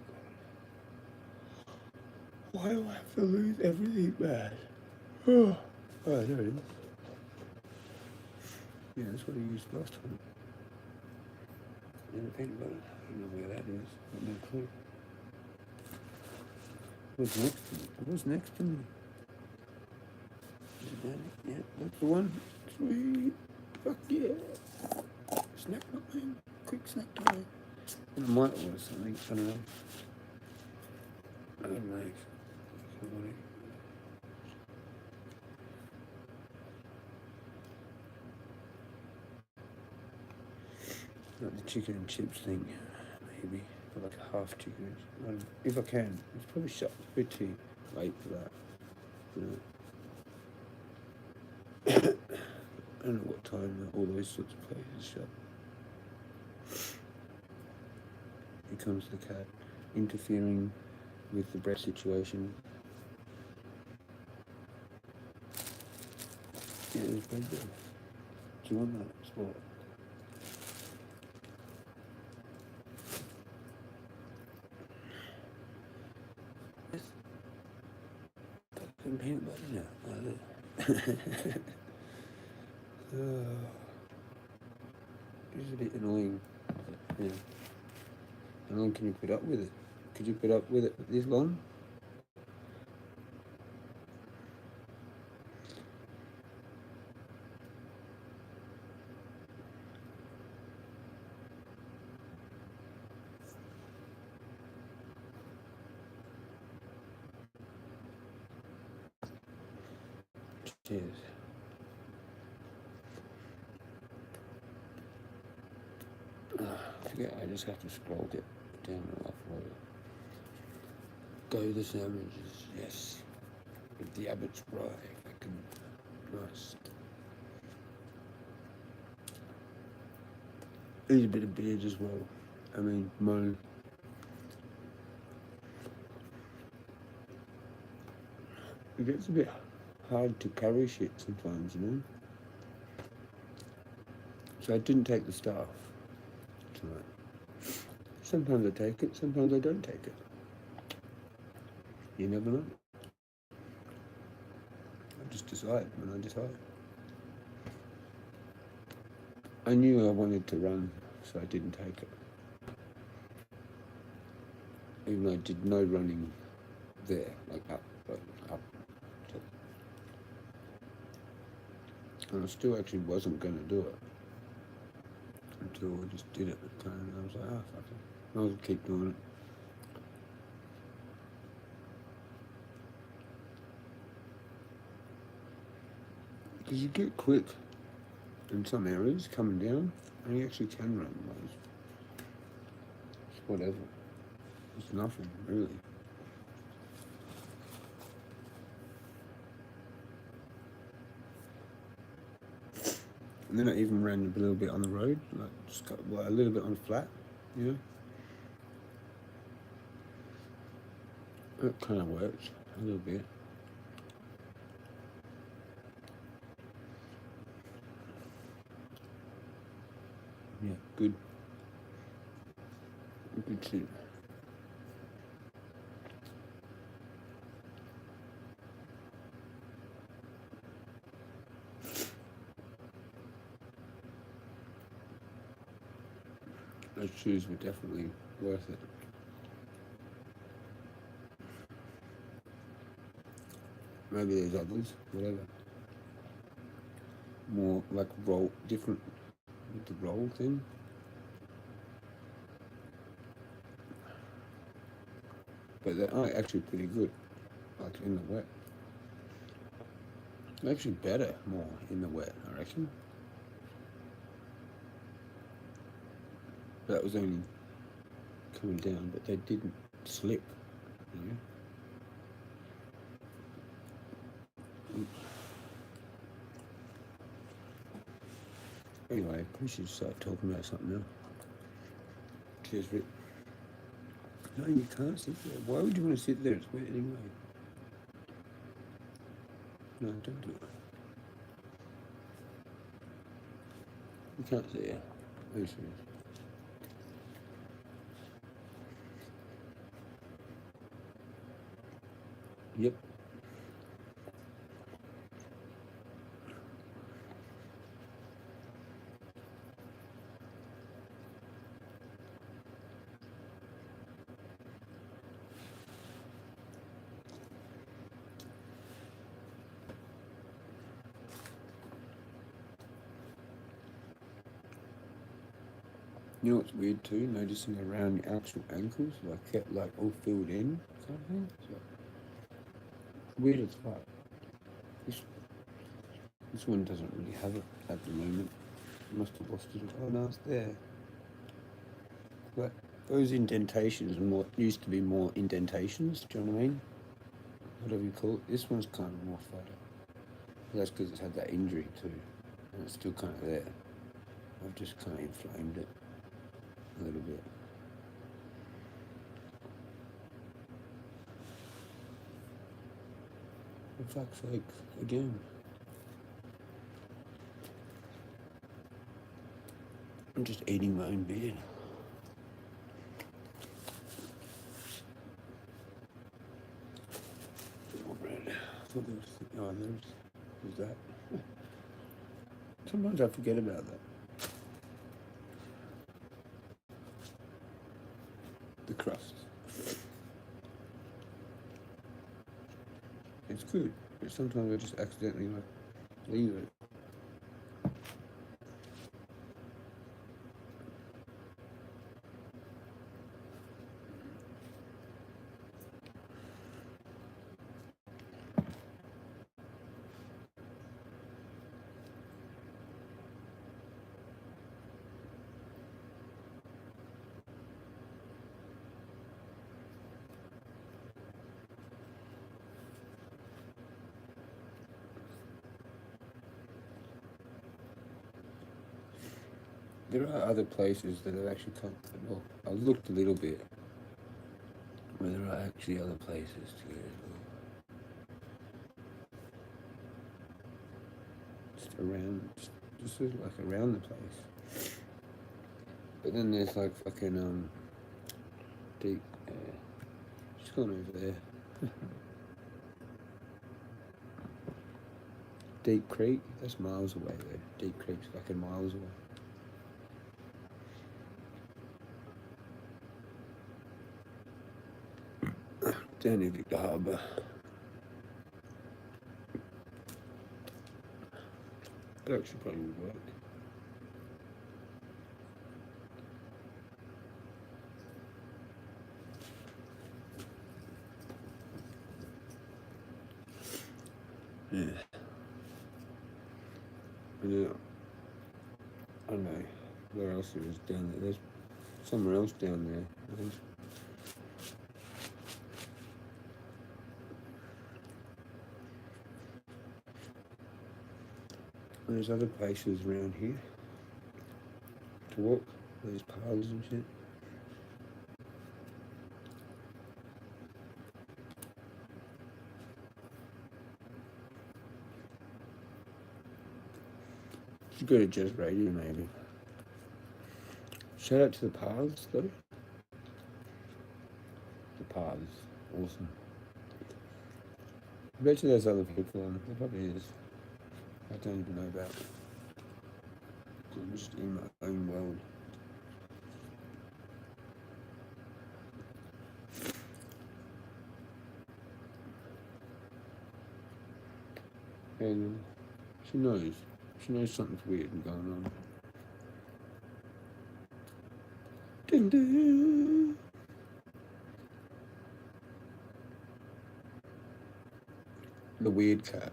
gone? Why do I have to lose everything bad? Oh, there it is. Yeah, that's what I used last time. And the peanut butter. I don't know where that is. I've no clue. What's next to me? What's next to me? Is that it? Yeah, that's the one. Sweet. Fuck yeah. Snack time. Quick snack time. And I might order something. I don't know. I don't know. Not the chicken and chips thing, maybe. Or like a half chicken. If I can. It's probably shut. It's a bit too late for that. You know. I don't know what time all those sorts of places shut. Here comes the cat interfering with the bread situation. Yeah, there's bread there. Do you want that? Spot? Yes. Got some peanut butter now. It's a bit annoying. Yeah. How long can you put up with it? Could you put up with it this long? Cheers. I forget, I just have to scroll it down and off. Go the sandwiches, yes. With the Abbott's Rye, fucking nice. Eat a bit of beer as well. I mean, Mo. It gets a bit hard to carry shit sometimes, you know? So I didn't take the staff tonight. Sometimes I take it, sometimes I don't take it. You never know. I just decide when I decide. I knew I wanted to run, so I didn't take it. Even though I did no running there, like up. And I still actually wasn't going to do it until I just did it. And I was like, oh, fuck it. I'll keep doing it. Because you get quick in some areas coming down, and you actually can run those. It's whatever. It's nothing, really. And then I even ran a little bit on the road, like just got a little bit on flat, you know. It kind of worked a little bit. Yeah, good. Good shit. Those shoes were definitely worth it. Maybe there's others, whatever. More like roll, different with the roll thing. But they are actually pretty good, like in the wet. They're actually better more in the wet, I reckon. That was only coming down, but they didn't slip, you know. Anyway, we should start talking about something now. Cheers, Rick. No, you can't sit there. Why would you want to sit there? It's wet anyway. No, don't do it. You can't sit here. Are you serious? Yep. You know what's weird too? Noticing around your actual ankles, like kept like all filled in, kind of thing. So weird as fuck. This one doesn't really have it at the moment. Must have lost it. Oh no, it's there. But those indentations are more used to be more indentations. Do you know what I mean? Whatever you call it. This one's kind of more flat. That's because it's had that injury too, and it's still kind of there. I've just kind of inflamed it a little bit. For fuck's sake, again. I'm just eating my own beard. More bread. I thought there was, there's that. Sometimes I forget about that. The crust. It's good, but sometimes I just accidentally like leave it. There are other places that have actually come. Well, I looked a little bit, where there are actually other places to go as well. Just around, just sort of like around the place. But then there's like fucking deep. Just gone over there. Deep Creek. That's miles away though. Deep Creek's fucking miles away. Down near the harbour. That actually probably would work. Yeah. Yeah. I don't know where else there is down there. There's somewhere else down there, I think. There's other places around here to walk. There's paths and shit. Should go to Jezza Radio maybe. Shout out to the paths though. The paths, awesome. I bet you there's other people on. There probably is. I don't even know about it. I'm just in my own world. And she knows. She knows something's weird going on. Ding ding. The weird cat.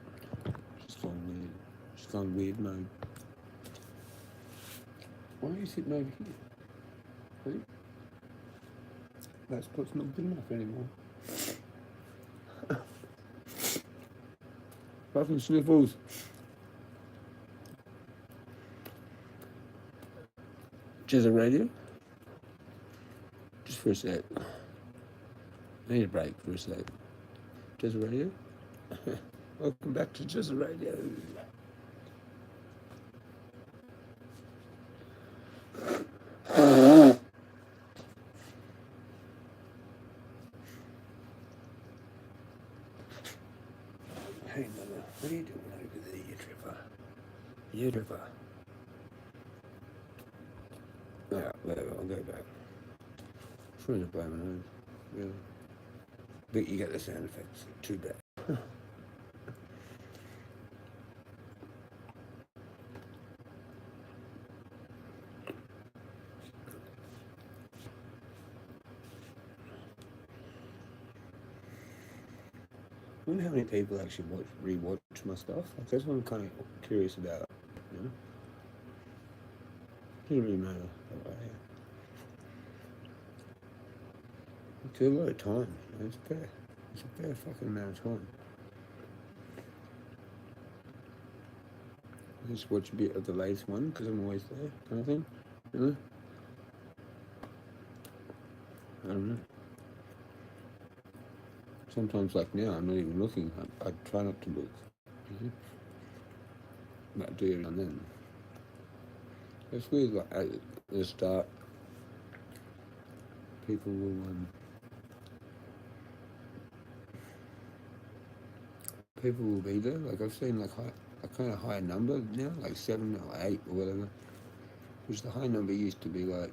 She's gone weird. She's gone weird mode. Why are you sitting over here? Hey? That spot's not good enough anymore. Puffing sniffles. Jezza Radio? Just for a sec. I need a break for a sec. Jezza Radio? Welcome back to Jezza Radio. Hey mother, what are you doing over there, you tripper? You tripper. Yeah, whatever, I'll go back. Trying to blow my nose, really. But you get the sound effects, too bad. I wonder how many people actually rewatch my stuff. Like, that's what I'm kind of curious about. You know, doesn't really matter. It's a lot of time. You know? It's a fair fucking amount of time. I just watch a bit of the latest one because I'm always there, kind of thing. You know? I don't know. Sometimes, like now, I'm not even looking. I try not to look. Mm-hmm. But I do it and then. It's weird, like at the start, people will be there. Like I've seen like a kind of high number now, like 7 or 8 or whatever. Which the high number used to be like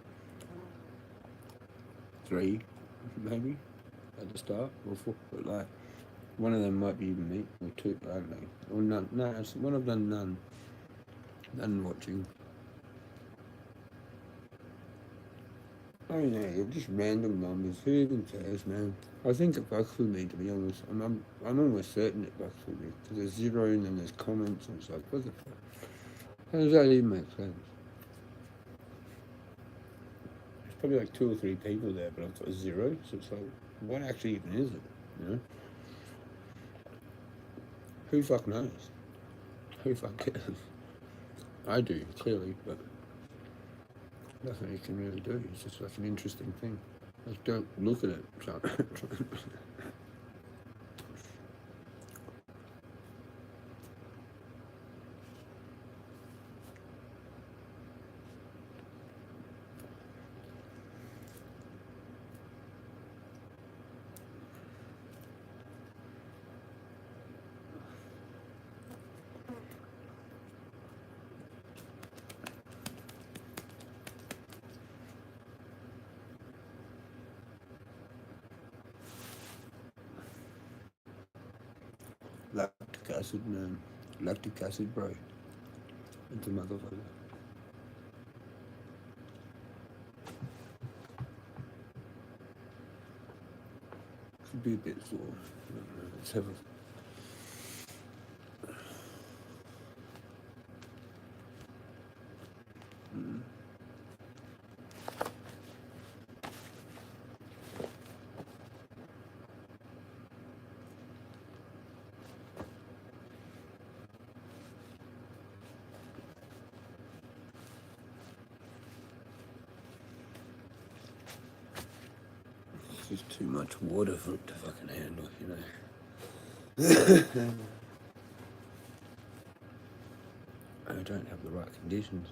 3, maybe, at the start, or 4. But like one of them might be even me, or 2. I don't know, or none. No, one I've done none watching. Oh yeah, just random numbers. Who even cares, man? I think it fucks with me, to be honest. I'm almost certain it fucks with me. Because there's 0 and then there's comments and it's like, what the fuck? How does that even make sense? There's probably like 2 or 3 people there, but I've got 0. So it's like, what actually even is it? You know? Who fuck knows? Who fuck cares? I do, clearly, but nothing you can really do. It's just like an interesting thing. Like, don't look at it. Lactic acid, man. Lactic acid, bro. It's a motherfucker. Could be a bit sore. Let's have a... It's just too much water for it to fucking handle, you know. I don't have the right conditions.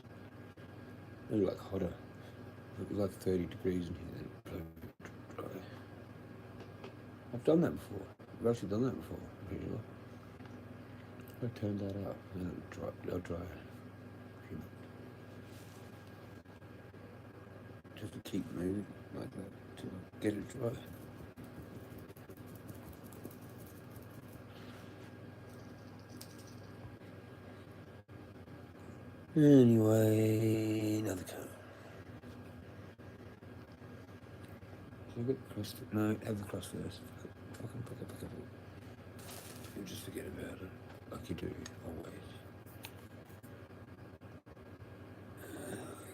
Maybe like hotter. It was like 30 degrees in here. Dry. I've done that before. I've actually done that before. I turned that up and it'll dry. Just to keep moving like that to get it dry. Anyway, another cone. Should I get the crust? No, have the crust first. Fucking pick it. You just forget about it, like you do always.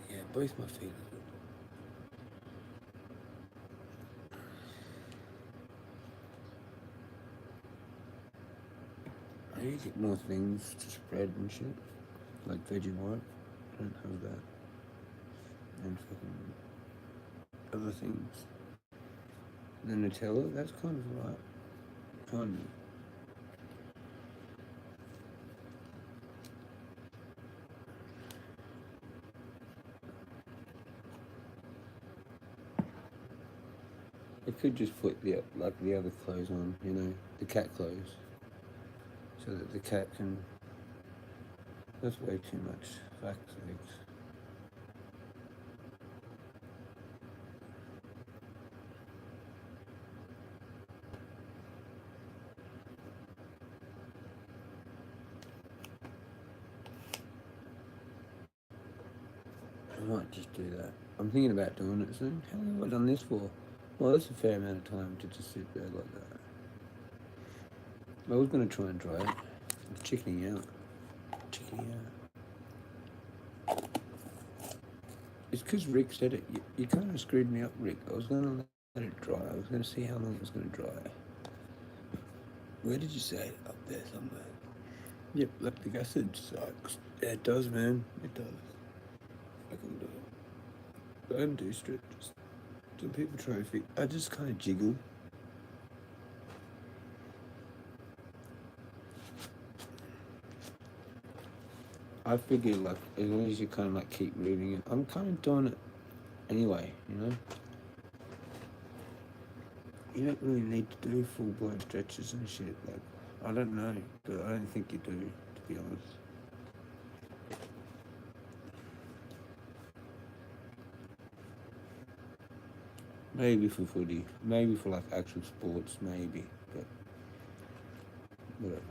Yeah, both my feet are good. I need to get more things to spread and shit, like Vegemite. I don't have that. And fucking other things. The Nutella, that's kind of right. Kind of. I could just put the other clothes on, you know, the cat clothes, so that the cat can. That's way too much. Fuck's sakes. I might just do that. I'm thinking about doing it soon. How long have I done this for? Well, that's a fair amount of time to just sit there like that. I was going to try and dry it. I'm chickening out. It's because Rick said it. You kind of screwed me up, Rick. I was going to let it dry. I was going to see how long it was going to dry. Where did you say it? Up there somewhere. Yep, lactic acid sucks. Yeah, it does, man. It does. I can do it. Don't do strip. Some people try to fix. I just kind of jiggle. I figure like as long as you kind of like keep moving it, I'm kind of doing it anyway, you know. You don't really need to do full blown stretches and shit. Like I don't know, but I don't think you do, to be honest. Maybe for footy, maybe for like actual sports, maybe, but whatever.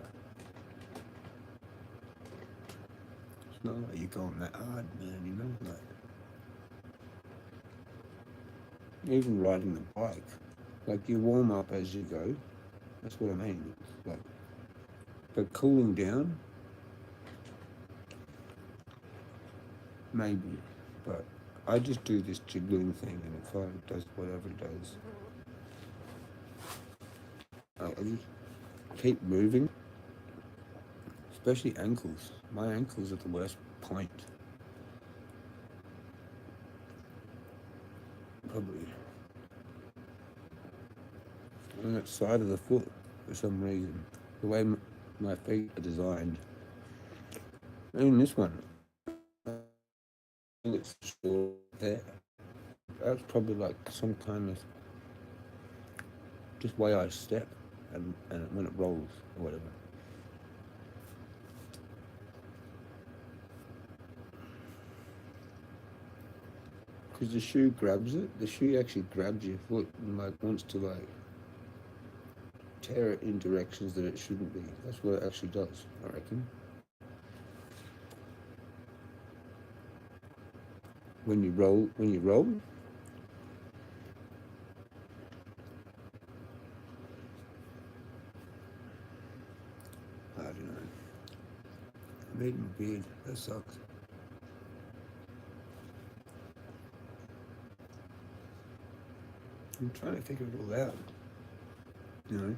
It's not like you're going that hard, man, you know, like even riding the bike, like you warm up as you go. That's what I mean. Like, but cooling down, maybe, but I just do this jiggling thing, and it kind of does whatever it does. I just keep moving, especially ankles. My ankles are the worst point. Probably on that side of the foot for some reason. The way my feet are designed. And this one, it's short there. That's probably like some kind of just way I step and when it rolls or whatever. Because the shoe grabs it. The shoe actually grabs your foot and like wants to like tear it in directions that it shouldn't be. That's what it actually does, I reckon. When you roll, I don't know. I'm eating a beard. That sucks. I'm trying to figure it all out. You know.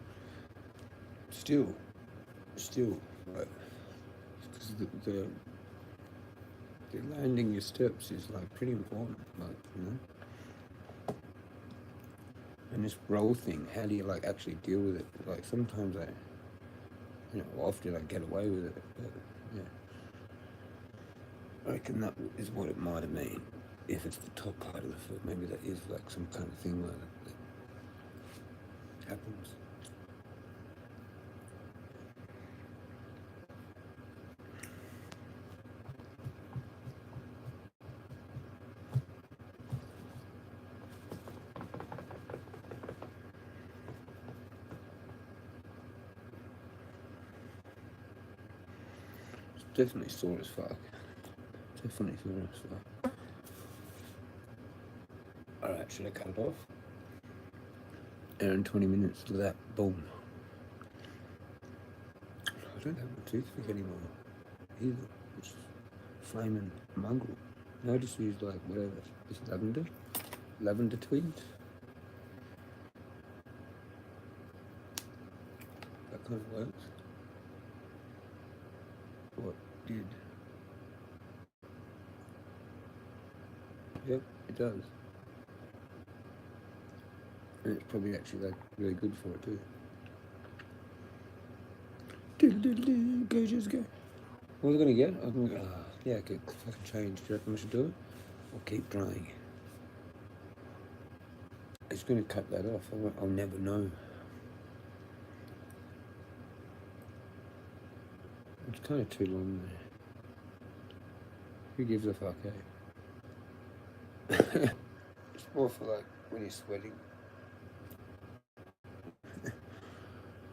Still, like, because the landing your steps is like pretty important, like, you know. And this roll thing, how do you like actually deal with it? Like sometimes often I get away with it, but yeah. I reckon that is what it might have been. If it's the top part of the foot, maybe that is like some kind of thing like that happens. It's definitely sore as fuck. Definitely sore as fuck. Alright, should I cut it off? Hour and 20 minutes to that. Boom. I don't have a toothpick anymore either. It's flaming mongrel. I just use like whatever. It's lavender twigs. That kind of works. What did? Yep, it does. And it's probably actually like really good for it too. Go, just go. What was I gonna get? I was gonna go, yeah, good. Fucking change. Do you reckon we should do it? Or keep drying? It's gonna cut that off. I'll never know. It's kind of too long there. Who gives a fuck, eh? It's more for like when you're sweating.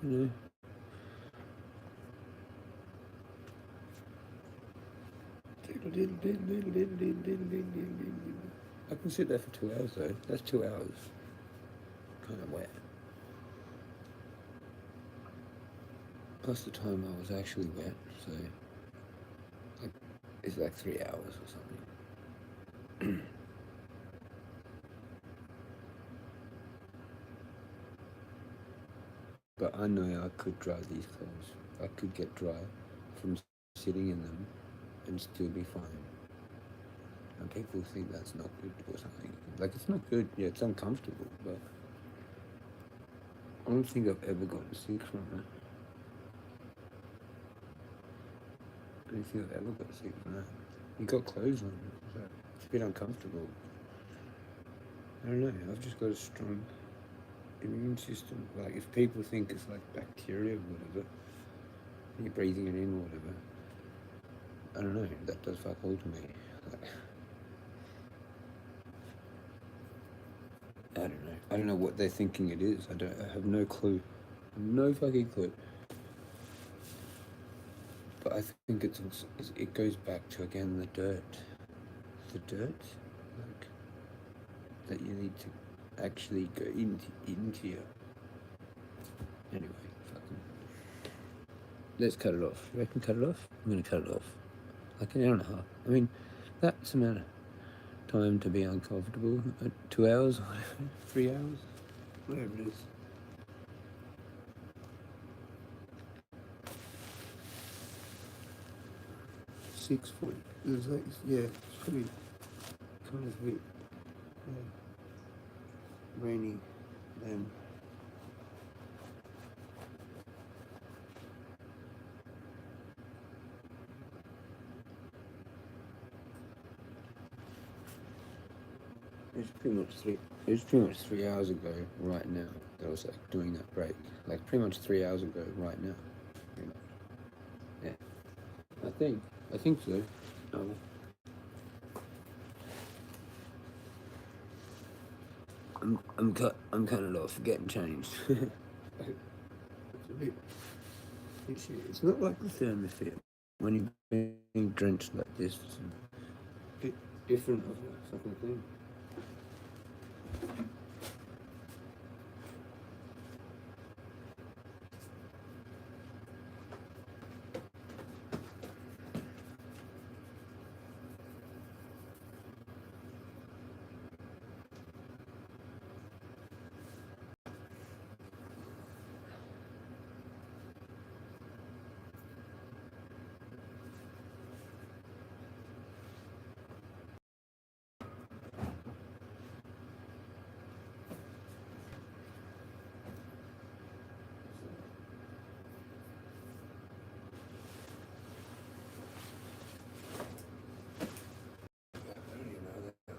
You know? I can sit there for 2 hours though. That's 2 hours. Kind of wet. Plus the time I was actually wet, so like, it's like 3 hours or something. But I know I could dry these clothes. I could get dry from sitting in them and still be fine. And people think that's not good or something. Like, it's not good. Yeah, it's uncomfortable, but I don't think I've ever gotten sick from it. I don't think I've ever got sick from that. You got clothes on, so it's a bit uncomfortable. I don't know. I've just got a strong immune system. Like, if people think it's like bacteria or whatever, you're breathing it in or whatever, I don't know. That does fuck all to me. Like, I don't know. I don't know what they're thinking it is. I have no clue. No fucking clue. But I think it goes back to, again, the dirt. The dirt, like, that you need to actually go into your. Anyway, fucking. Let's cut it off. You reckon cut it off? I'm gonna cut it off. Like an hour and a half. I mean, that's the amount of time to be uncomfortable. 2 hours, 3 hours, whatever it is. 6 foot. It's like, yeah, it's pretty kind of a bit rainy then. It was pretty much 3 hours ago right now that I was like doing that break. Like pretty much 3 hours ago right now. Pretty much. Yeah. I think so. Oh. I'm kind of off getting changed. It's a bit itchy. It's not like the thermosphere when you're being drenched like this. It's a bit different of that fucking thing.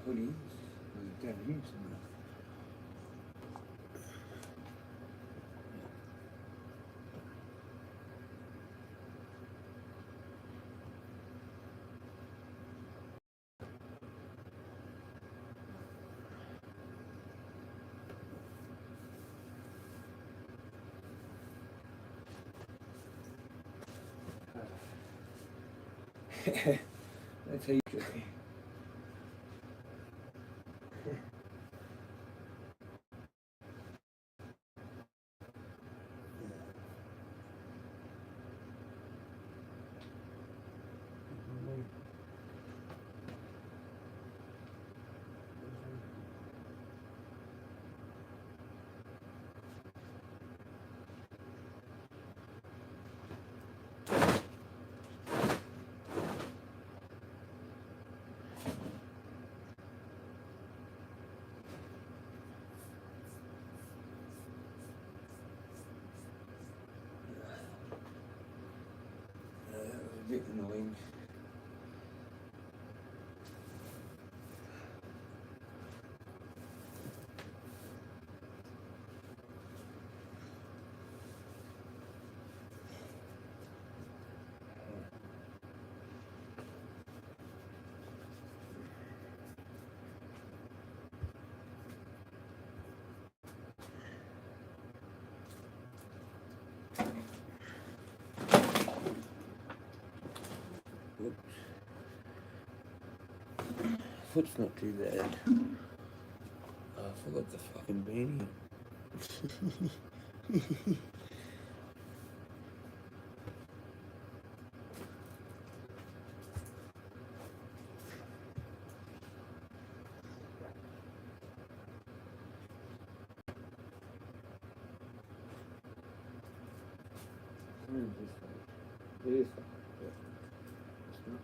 Hoodies down here somewhere. That's how you do it. That was a bit annoying. Oops. Foot's not too bad. Oh, I forgot the fucking beanie. It is fake. Yeah. It's not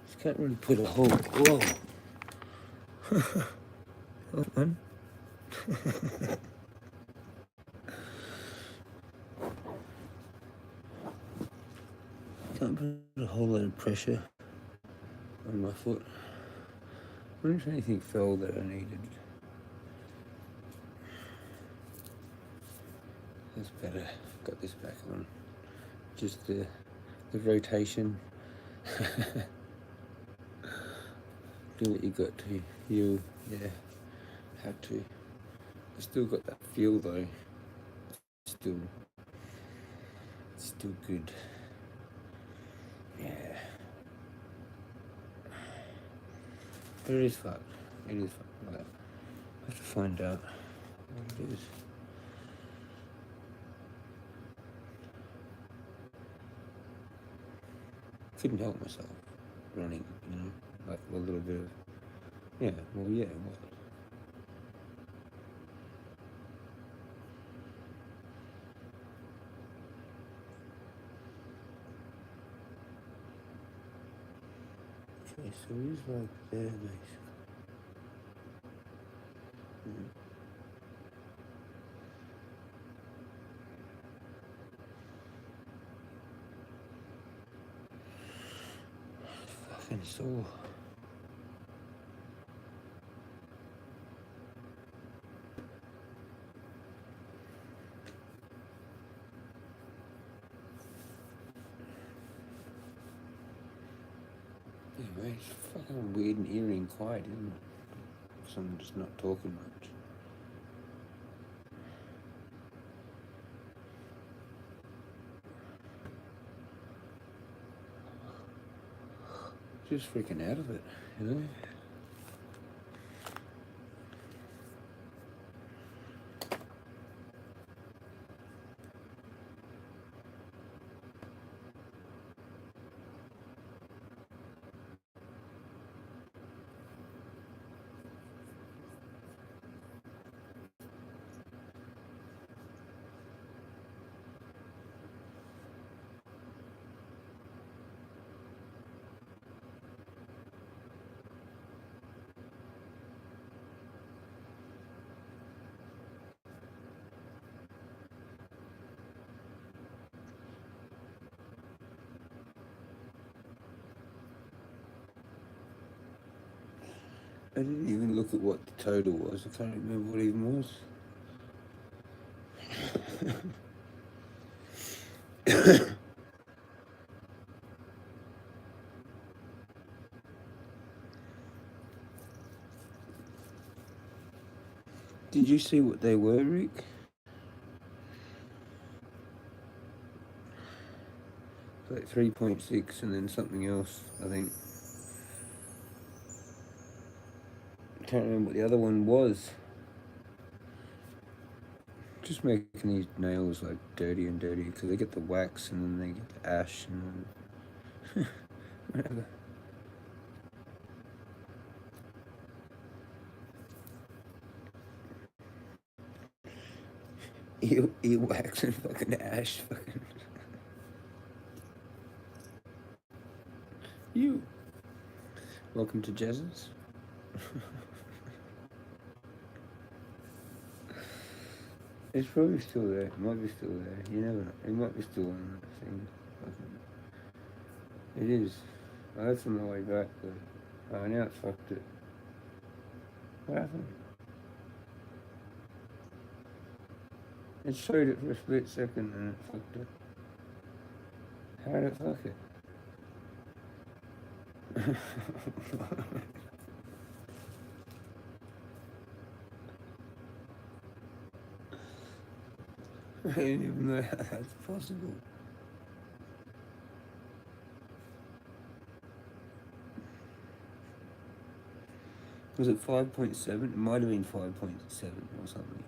Just can't really put a whole. Whoa. Hold on. Can't put a whole lot of pressure on my foot. I wonder if anything fell that I needed. That's better. Got this back on. Just the rotation. Do what you got to. You, yeah, had to. I still got that feel though. Still good. Yeah. But it is fucked. It is fucked. Like, I have to find out what it is. Couldn't help myself running, you know, like a little bit of, yeah, well, yeah, what? Okay, so he's like there, basically. Fucking sore. Anyway, it's fucking weird and eerie and quiet, isn't it? Because I'm just not talking much. Just freaking out of it, you know? I didn't even look at what the total was. I can't remember what it even was. Did you see what they were, Rick? Like 3.6 and then something else, I think. I can't remember what the other one was. Just making these nails like dirty and dirty because they get the wax and then they get the ash and then whatever. Earwax and fucking ash, fucking. You. Welcome to Jezza's. It's probably still there. It might be still there. You never know. It might be still on that thing. It is. I had some on the way back, but now it's fucked it. What happened? It showed it for a split second and it fucked it. How did it fuck it? I didn't even know how that's possible. Was it 5.7? It might have been 5.7 or something.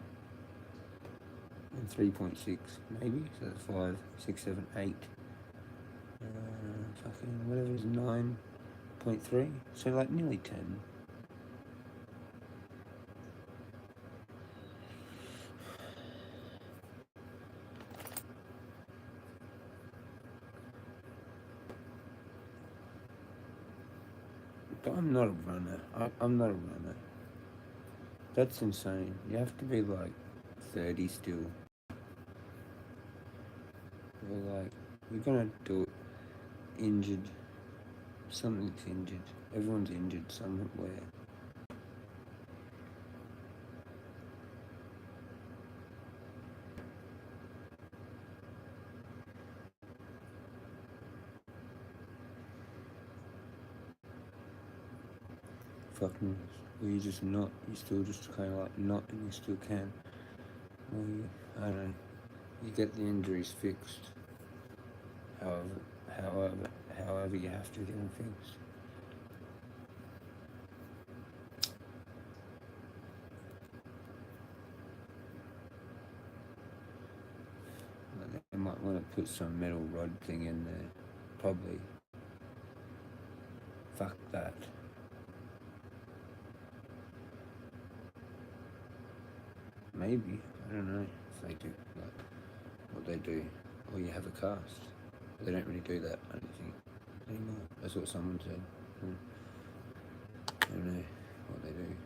And 3.6, maybe? So that's 5, 6, 7, 8. Fucking whatever is 9.3, so like nearly 10. But I'm not a runner. I'm not a runner. That's insane. You have to be like 30 still. Or like, you're gonna do it injured. Something's injured. Everyone's injured somewhere. Fucking, or you just not. You still just kind of like not, and you still can. Or you, I don't know. You get the injuries fixed. However you have to get them fixed. Like they might want to put some metal rod thing in there. Probably. Fuck that. Maybe. I don't know if they do. Like, what they do. Or you have a cast. They don't really do that, I don't think, anymore. That's what someone said. I don't know what they do.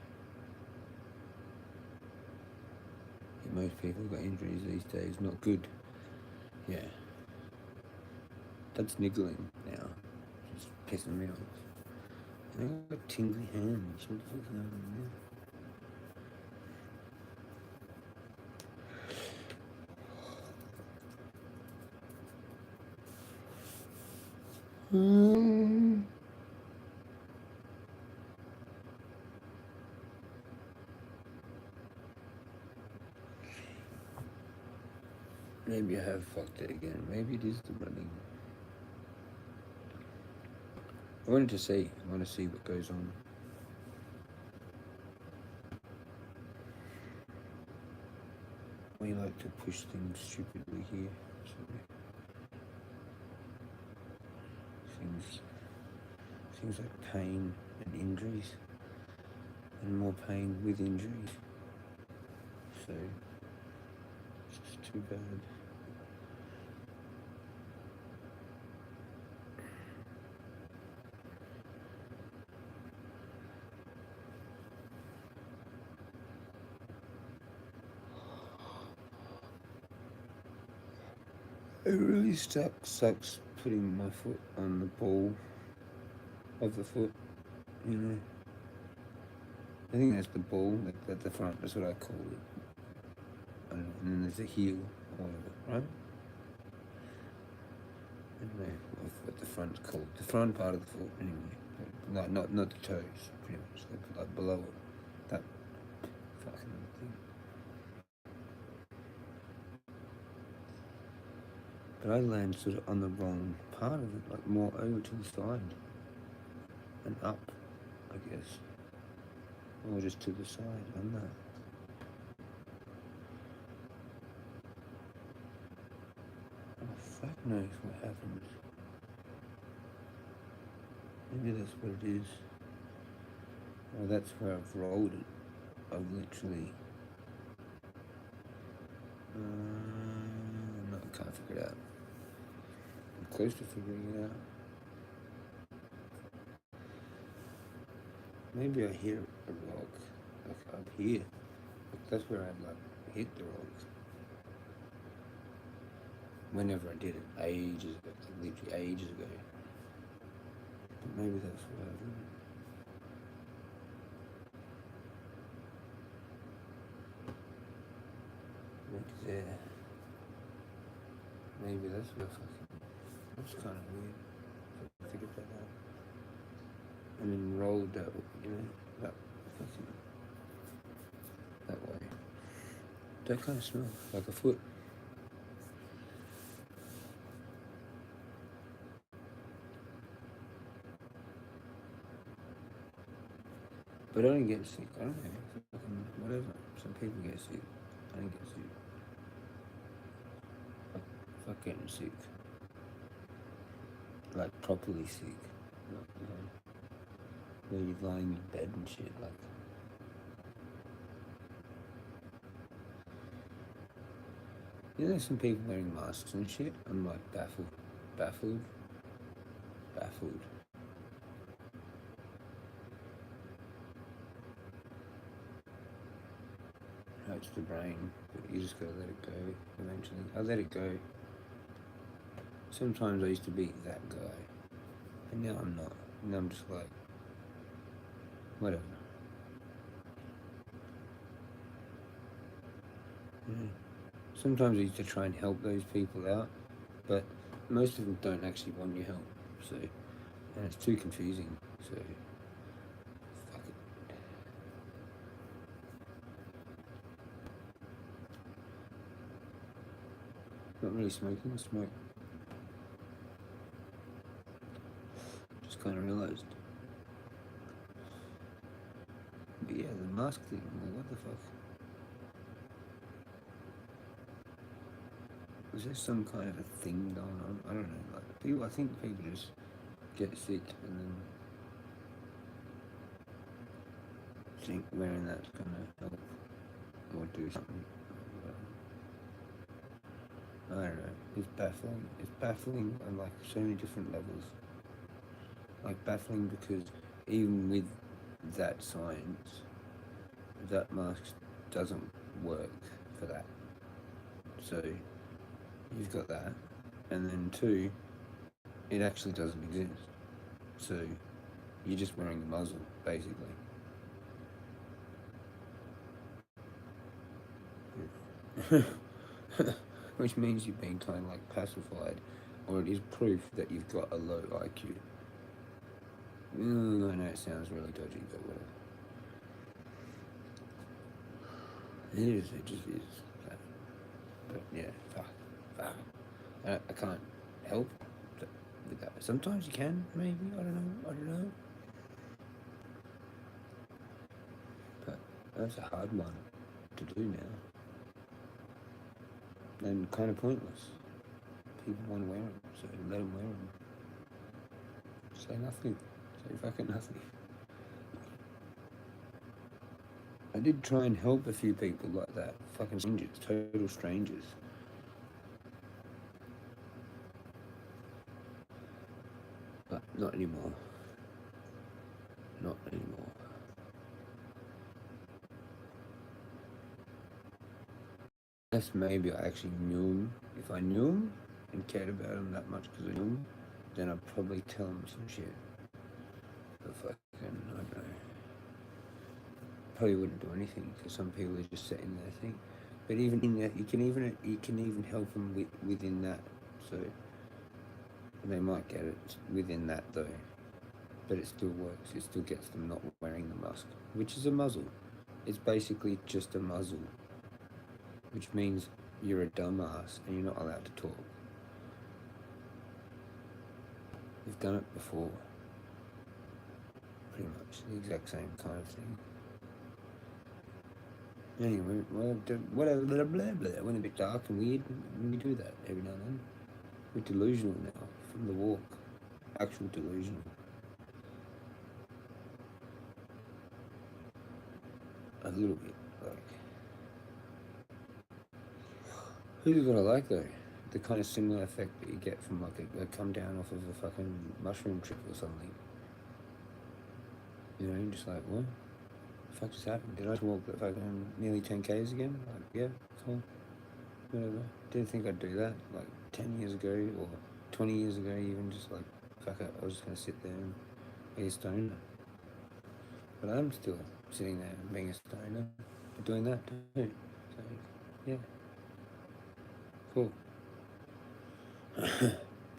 Yeah, most people got injuries these days. Not good. Yeah. That's niggling now. It's pissing me off. And I got tingly hands. What the fuck's going on there? Maybe I have fucked it again. Maybe it is the running. I want to see what goes on. We like to push things stupidly here. Things like pain and injuries, and more pain with injuries. So it's just too bad. It really sucks putting my foot on the ball of the foot, you know. I think that's the ball, like at the front, that's what I call it. I don't know, and then there's a heel or whatever, right? I don't know what the front's called. The front part of the foot, anyway. Not the toes, pretty much, like below it. That fucking thing. But I land sort of on the wrong part of it, like more over to the side and up, I guess. Or just to the side, I don't know. Oh, fuck knows what happens. Maybe that's what it is. Well, that's where I've rolled it. I've literally... no, I can't figure it out. I'm close to figuring it out. Maybe I hear a rock, like up here. Like that's where I like hit the rock. Whenever I did it, ages ago, like literally ages ago. But maybe that's what I did. Right there. Maybe that's what fucking. That's kind of weird. I figured that out. And then rolled that, you know, that fucking that way. That kind of smells like a foot. But I don't get sick. I don't know. Fucking whatever. Some people get sick. I don't get sick. Fuck getting sick. like properly sick, like, where you're lying in bed and shit, like. There's some people wearing masks and shit. I'm like baffled. Baffled. Hurts the brain, but you just gotta let it go eventually. I let it go. Sometimes I used to be that guy, and now I'm not. Now I'm just like, whatever. Yeah. Sometimes I used to try and help those people out, but most of them don't actually want your help, so, and it's too confusing, so, fuck it. Not really smoking, I smoke. Just kind of realised. But yeah, the mask thing, like, what the fuck? Was there some kind of a thing going on? I don't know, like, people, I think people just get sick and then think wearing that's gonna help or do something. I don't know. It's baffling. It's baffling on like so many different levels. Like baffling because even with that science, that mask doesn't work for that. So you've got that, and then two, it actually doesn't exist. So you're just wearing a muzzle, basically. Which means you've been kind of like pacified, or it is proof that you've got a low IQ. I know it sounds really dodgy, but whatever. It is, it just is. But yeah, fuck. I can't help with that. Sometimes you can, maybe, I don't know. But that's a hard one to do now. And kind of pointless. People want to wear them, so let them wear them. Say nothing. Say fucking nothing. I did try and help a few people like that. Fucking strangers, total strangers. But not anymore. Not anymore. Unless maybe I actually knew him. If I knew him and cared about him that much because I knew him, then I'd probably tell him some shit. But fucking, I don't know. Probably wouldn't do anything because some people are just sitting there thinking. But even in that, you can even help them within that. So they might get it within that though. But it still works. It still gets them not wearing the mask, which is a muzzle. It's basically just a muzzle, which means you're a dumbass and you're not allowed to talk. We've done it before. Pretty much the exact same kind of thing. Anyway, whatever, blah, blah, blah. It went a bit dark and weird when we do that every now and then. We're delusional now from the walk. Actual delusional. A little bit, like. Who's it gonna like though? The kind of similar effect that you get from like a come down off of a fucking mushroom trip or something. You know, you're just like, what? The fuck just happened? Did I just walk fucking nearly 10 Ks again? Like, yeah, cool. Whatever. Didn't think I'd do that like 10 years ago or 20 years ago even, just like, fuck it, I was just gonna sit there and be a stoner. But I'm still sitting there and being a stoner, doing that too. So, yeah. Cool.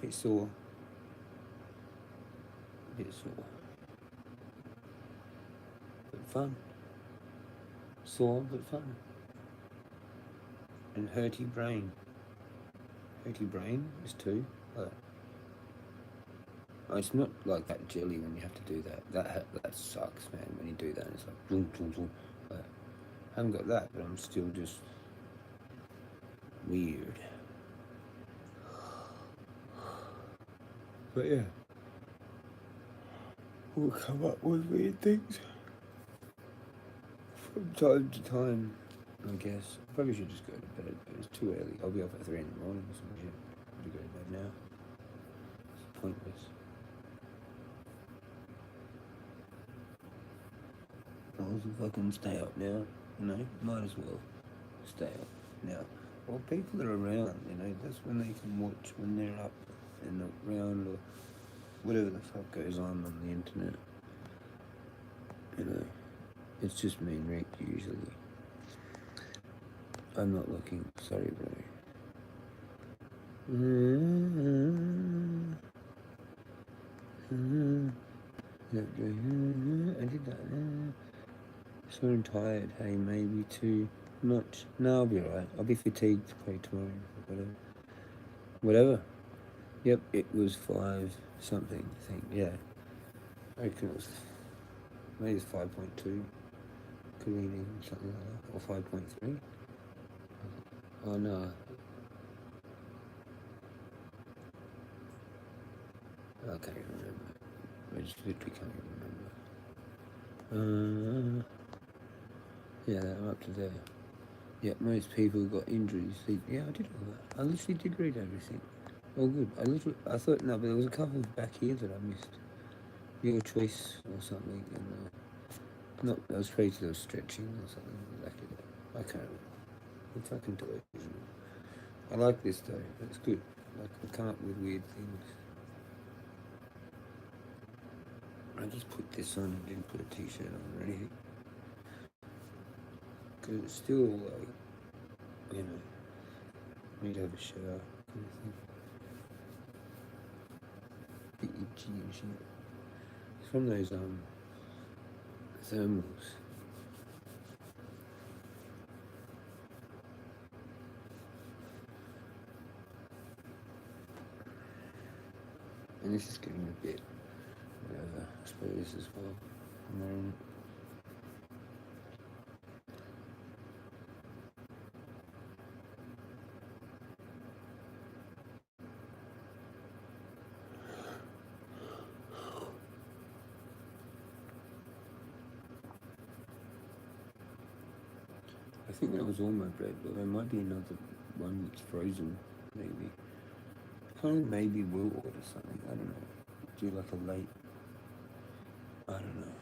Bit sore. Bit sore. But fun. Sore but fun. And hurty brain. Hurty brain is too. But it's not like that jelly when you have to do that. That sucks, man. When you do that, it's like boom, boom, boom. But I haven't got that, but I'm still just weird. But yeah, we'll come up with weird things from time to time, I guess. Probably should just go to bed, but it's too early. I'll be up at 3 in the morning or some shit. I have to go to bed now. It's pointless. I'll fucking stay up now, you know, might as well stay up now. Well, people are around, you know, that's when they can watch when they're up and around or whatever the fuck goes on the internet. You know, it's just me and Rick usually. I'm not looking, sorry bro. I did that. So I'm tired, hey, maybe too much. No, I'll be alright. I'll be fatigued probably tomorrow, whatever. Yep, it was 5 something, I think, yeah. I reckon it was, maybe it's 5.2, cleaning, something like that, or 5.3. Oh no. I can't remember. I just literally can't remember. Yeah, I'm up to there. Yeah, most people got injuries. Yeah, I did all that. I literally did read everything. All good. I thought, no, but there was a couple back here that I missed. Your choice or something. And, no, I was crazy, I was stretching or something. Back here. I can't remember. I'm fucking delusional. I like this though. It's good. Like, I come up with weird things. I just put this on and didn't put a t-shirt on or anything. Because it's still like, you know, need to have a shower kind of thing. Bit itchy and shit. It's from those thermals. And this is getting a bit whatever, I suppose as well. I think that was all my bread, but there might be another one that's frozen, maybe. Kind of maybe will order something, I don't know. Do like a late, I don't know.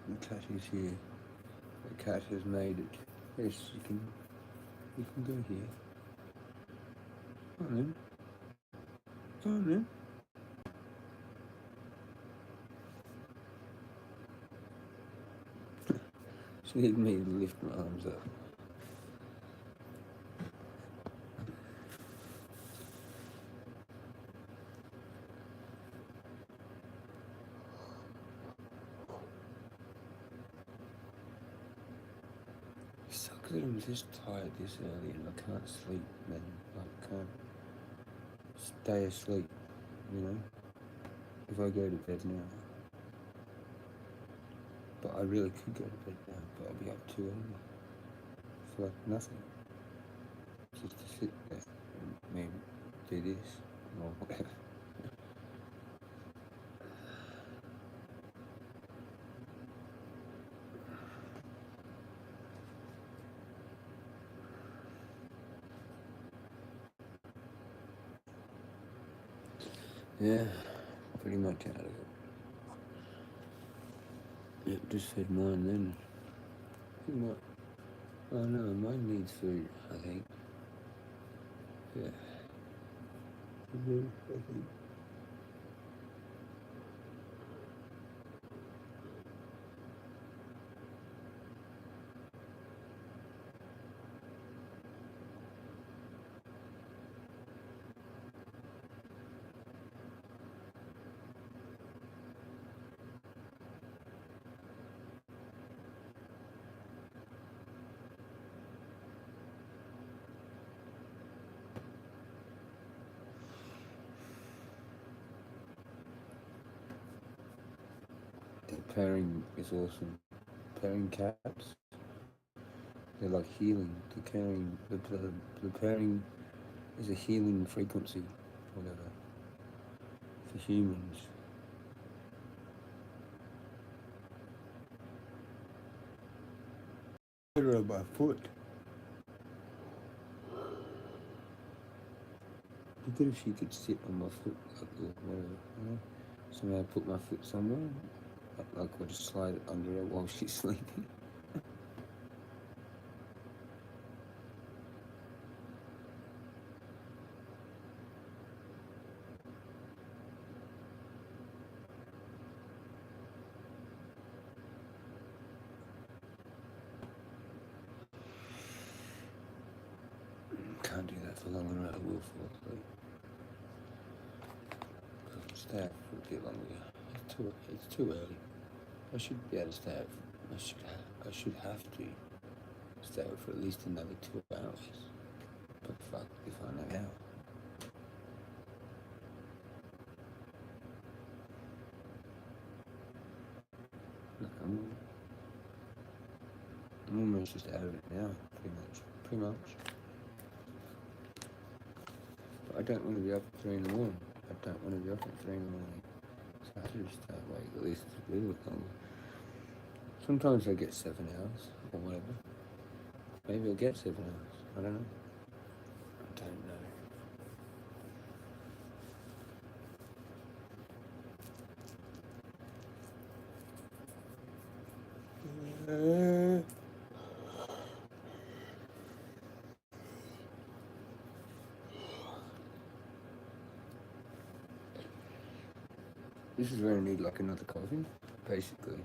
The cat is here. The cat has made it. Yes, you can go here. Come on then. Come on then. Just need me to lift my arms up. It sucks that I'm this tired this early and I can't sleep, man. I can't stay asleep, you know, if I go to bed now. But I really could go to bed now, but I'll be up too early for like nothing. Just to sit there and maybe do this or whatever. Yeah, pretty much out of it. Yep, just fed mine then. Oh no, mine needs food, I think. Yeah. I think. Pairing is awesome. Pairing cats, they're like healing. The pairing is a healing frequency, whatever, for humans. Put her on my foot. Be good if she could sit on my foot, like, or whatever, you know? Somehow put my foot somewhere, like I'll just slide it under her while she's sleeping. Can't do that for long, or I will fall asleep. I'll stay out for a bit longer. It's too early. I should be able to stay out. I should have to stay out for at least another 2 hours. But fuck if I know how. Look, I'm almost just out of it now, pretty much. But I don't want to be up at 3 in the morning. I don't want to be up at 3 in the morning. So I have to just stay awake at least a little bit longer. Sometimes I get 7 hours or whatever. Maybe I'll get 7 hours. I don't know. I don't know. This is where I need like another coffee, basically.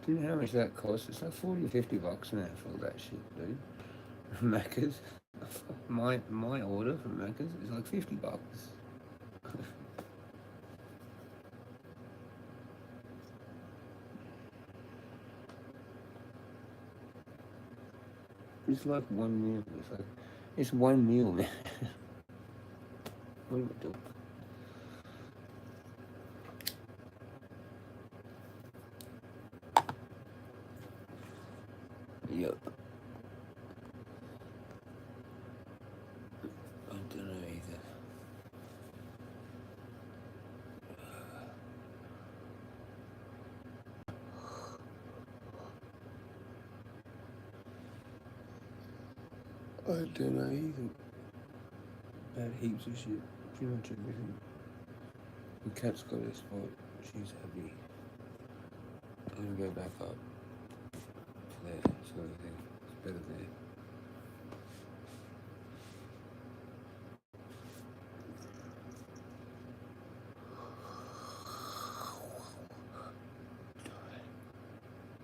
Do you know how much that costs? It's like 40 or 50 bucks now for all that shit, dude. Macca's. My order from Macca's is like 50 bucks. It's like one meal. It's one meal, man. What am I doing? Yep. I don't know either. I don't know either. About heaps of shit. Pretty much everything. The cat's got a spot. She's happy. I'm gonna go back up to there, sort of thing. It's better there.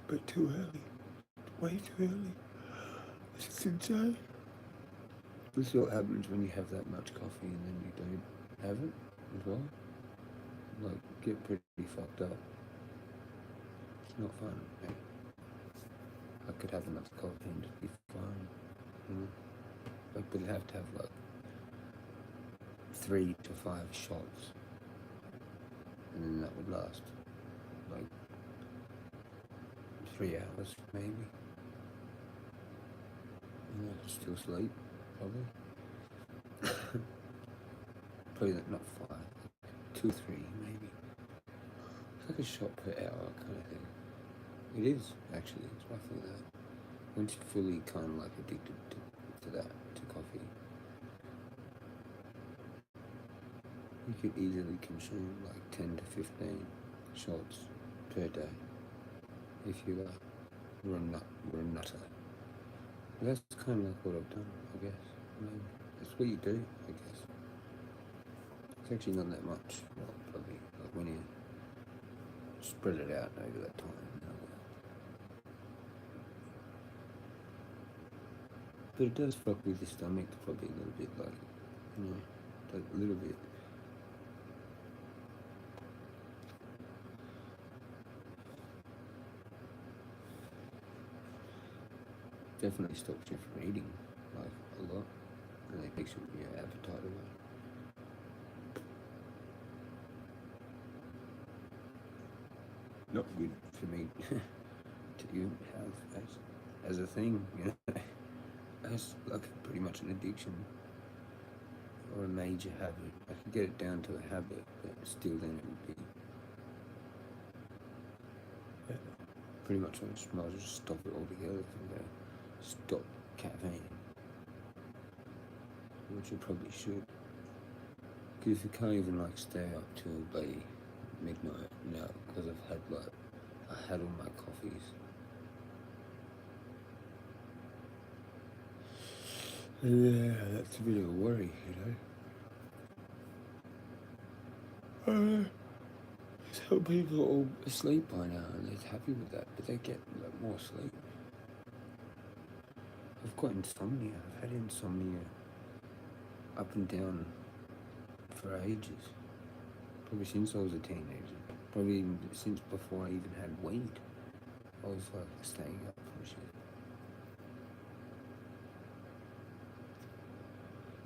But too early. Way too early. It's insane. This is what happens when you have that much coffee and then you don't have it as well. Like, get pretty fucked up. It's not fun, mate. I could have enough coffee and just be fine. You know? Like, but I'd have to have like 3 to 5 shots. And then that would last like 3 hours, maybe. And I could still sleep, probably. Probably not 5, 2, 3, maybe. It's like a shot per hour kind of thing. It is, actually. It's roughly that. Once you're fully kind of like addicted to that, to coffee, you could easily consume like 10 to 15 shots per day if you like were a nutter. But that's kind of like what I've done, I guess. Maybe. That's what you do, I guess. It's actually not that much, well, probably, like when you spread it out over that time. But it does fuck with your stomach probably a little bit, like, you know, like a little bit. Definitely stops you from eating, like, a lot. takes your appetite away. Not good for me to have as a thing, as like pretty much an addiction or a major habit. I could get it down to a habit, but still then it would be pretty much I might just stop it altogether and stop caffeine, which I probably should. Because if you can't even like stay up till late midnight, because I had all my coffees. Yeah, that's a bit of a worry, Some people are all asleep by now and they're happy with that, but they get like more sleep. I've got insomnia. I've had insomnia up and down for ages. Probably since I was a teenager. Probably even since before I even had weed. I was like staying up for shit.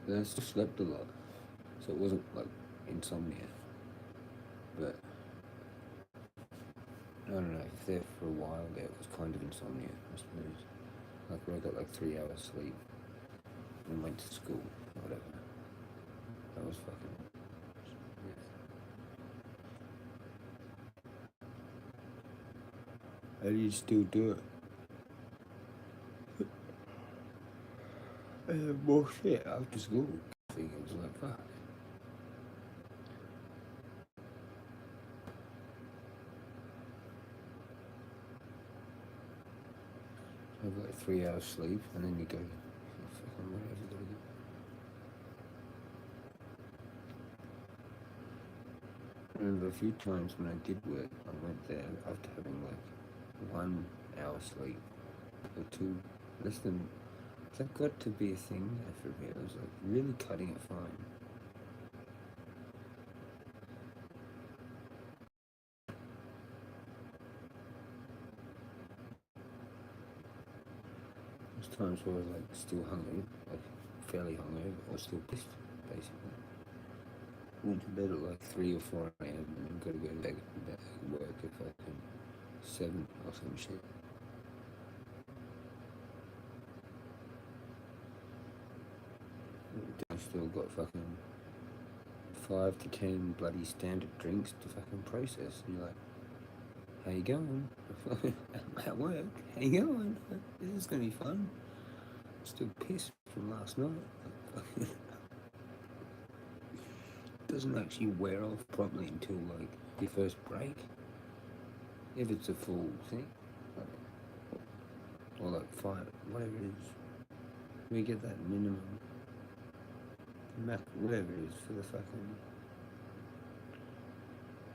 But I still slept a lot, so it wasn't like insomnia. But I don't know, if there for a while there it was kind of insomnia, I suppose. Like where I got like 3 hours sleep and went to school or whatever. That was fucking, How do you still do it? More shit after school. I think it was like, fuck. Have like 3 hours sleep and then you go, fucking whatever you gotta do. I remember a few times when I did work, I went there after having like 1 hour sleep or 2, less than. That got to be a thing after a bit. I was like really cutting it fine. There's times where I was like still hungry, like fairly hungover, or still pissed, basically. Went to bed at like 3 or 4 a.m. and got to go to bed work at fucking 7 or some shit. I still got fucking 5 to 10 bloody standard drinks to fucking process, and you're like, how you going? I'm at work. How you going? This is gonna be fun. Still pissed from last night. Doesn't actually wear off properly until like your first break, if it's a full thing, or like 5, whatever it is. We get that minimum, whatever it is for the fucking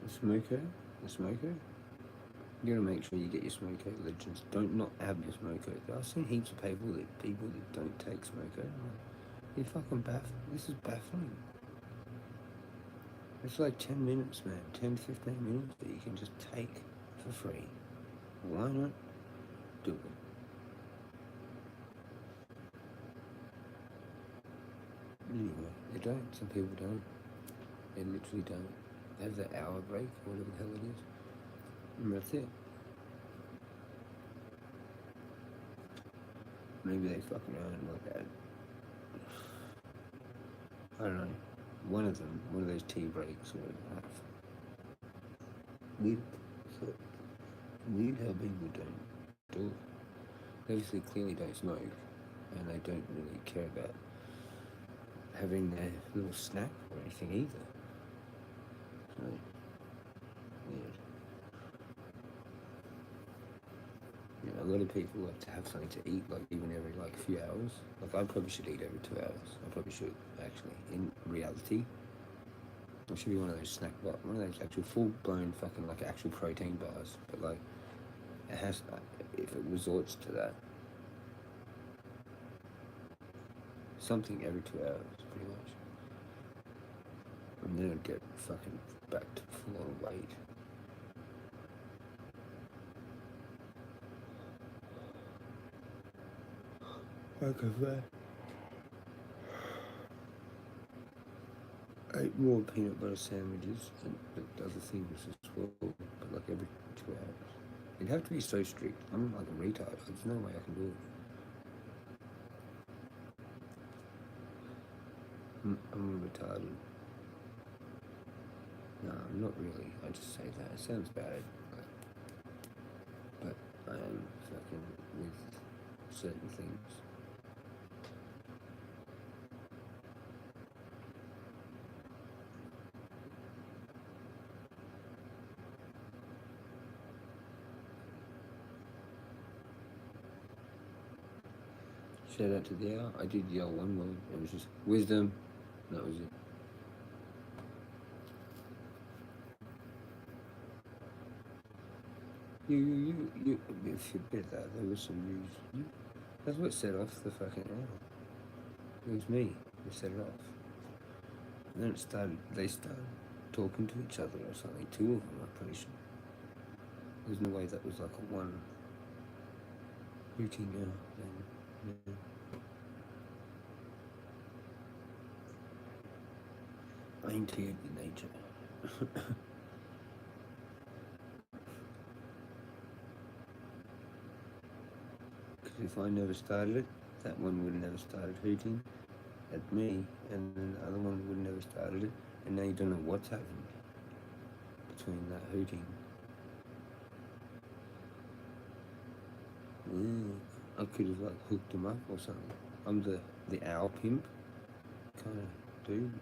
the smoker. You gotta make sure you get your smoker legends. Don't not have your smoker. I've seen heaps of people that don't take smoker. You're fucking this is baffling. It's like 10 minutes, man. 10 to 15 minutes that you can just take for free. Why not do it? Anyway, they don't. Some people don't. They literally don't. They have that hour break, or whatever the hell it is. And that's it. Maybe they fucking earn like that. I don't know. One of those tea breaks or whatever. Weird how people don't do it. They obviously clearly don't smoke, and they don't really care about having their little snack or anything either. So, weird. A lot of people like to have something to eat, like even every like few hours. Like I probably should eat every 2 hours. I probably should, actually. In reality, it should be one of those snack bars, one of those actual full-blown fucking like actual protein bars. But like, it has, if it resorts to that, something every 2 hours, pretty much. And then I'd get fucking back to full on weight. Okay, fair. ate more peanut butter sandwiches and other things as well, but like every 2 hours. You'd have to be so strict. I'm like a retard. There's no way I can do it. I'm retarded. No, I'm not really. I just say that. It sounds bad. But I am fucking with certain things. Shout out to the owl. I did yell one word. It was just wisdom. That was it. You. If you bet that, there was some news. That's what set off the fucking owl. It was me who set it off. And then they started talking to each other or something. Two of them, I'm pretty sure. There's no way that was like a one hooting owl thing. Yeah. I interfered with nature. Because if I never started it, that one would have never started hooting at me, and then the other one would have never started it, and now you don't know what's happened between that hooting. I could have like hooked him up or something. I'm the owl pimp kind of dude.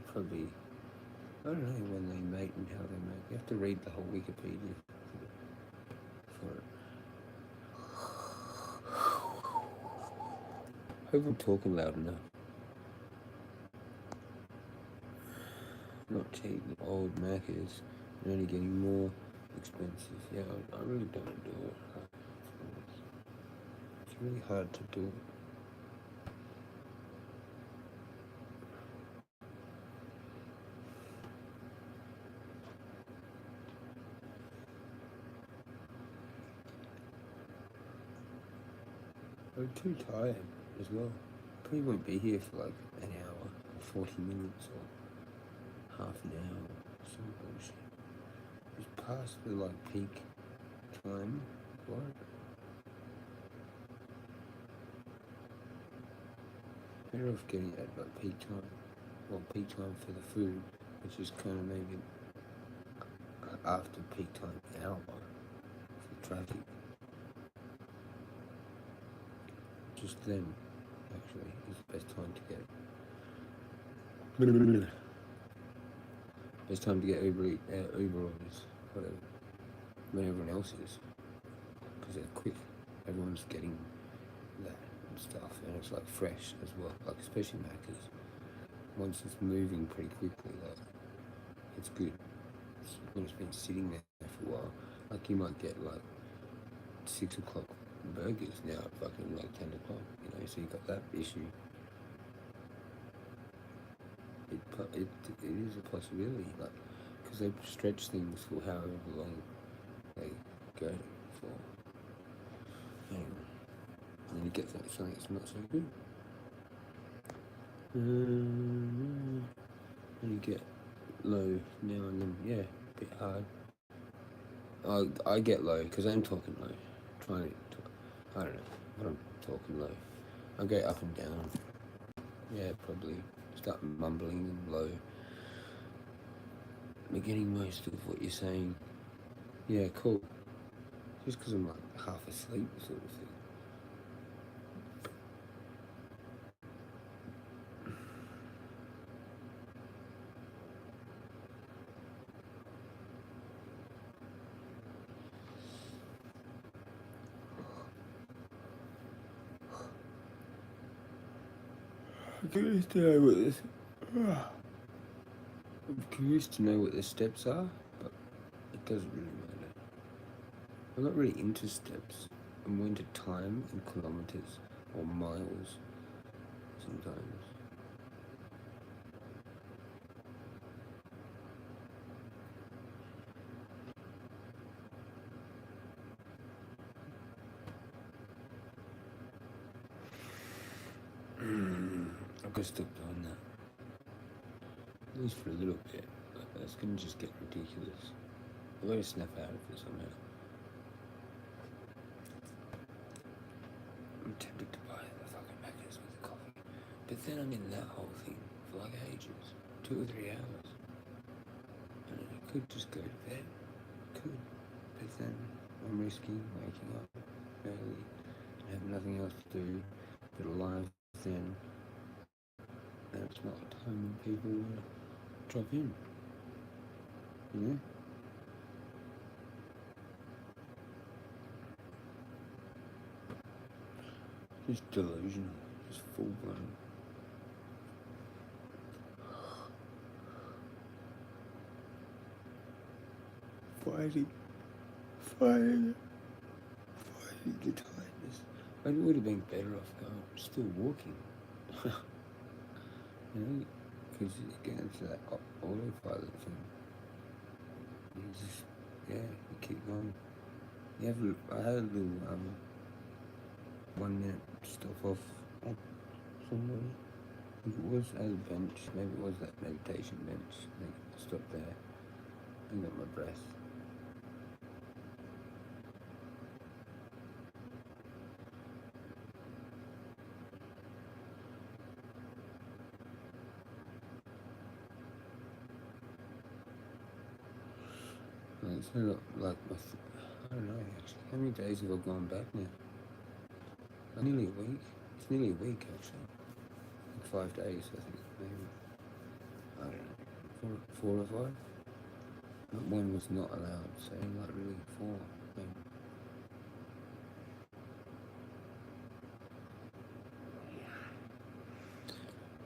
Probably, I don't know when they mate and how they mate. You have to read the whole Wikipedia for it. Hope I'm talking loud enough. Not cheap. Old Macca's and only getting more expensive. Yeah, I really don't do it. It's really hard to do it. I'm too tired as well. Probably won't be here for like an hour, 40 minutes or half an hour, some bullshit. It's past the like peak time. What? Better off getting it at like peak time. Well, peak time for the food, which is kind of maybe after peak time hour for traffic. Just then, actually, is the best time to get it. Best time to get Uber orders, whatever, when everyone else is, because they're quick. Everyone's getting that and stuff, and it's like fresh as well. Like especially Macca's, once it's moving pretty quickly, like it's good. When it's been sitting there for a while, like you might get like 6 o'clock burgers now at fucking like 10 o'clock, you know, so you got that issue. It is a possibility, like, because they stretch things for however long they go for. Anyway, and then you get something that's not so good. And you get low now and then, yeah, a bit hard. I get low because I'm talking low, trying to talk, I don't know, but I'm talking low. I go up and down. Yeah, probably start mumbling and low. I'm getting most of what you're saying. Yeah, cool. Just because I'm like half asleep, sort of thing. I'm curious to know what this. I'm curious to know what the steps are, but it doesn't really matter. I'm not really into steps. I'm more into time and kilometers or miles sometimes. I've got to stop doing that. At least for a little bit. But it's going to just get ridiculous. I've got to snap out of it somehow. I'm tempted to buy the fucking packets with the coffee. But then I'm in that whole thing for like ages. 2 or 3 hours. And I could just go to bed. Could. But then I'm risking waking up early and have nothing else to do but alive then. And it's not a time when people want to drop in. You know? Just delusional. Just full blown. Fighting the tiredness. I would have been better off going, still walking. You know, because you get into that autopilot thing. You just, yeah, you keep going. I had a little 1 minute stop off at somewhere. I think it was at a bench, maybe it was that meditation bench. I stopped there and got my breath. It's not like I don't know actually. How many days have I gone back now? Nearly a week. It's nearly a week actually. Like 5 days I think maybe. I don't know. 4 or 5. But 1 was not allowed, so not really 4 maybe.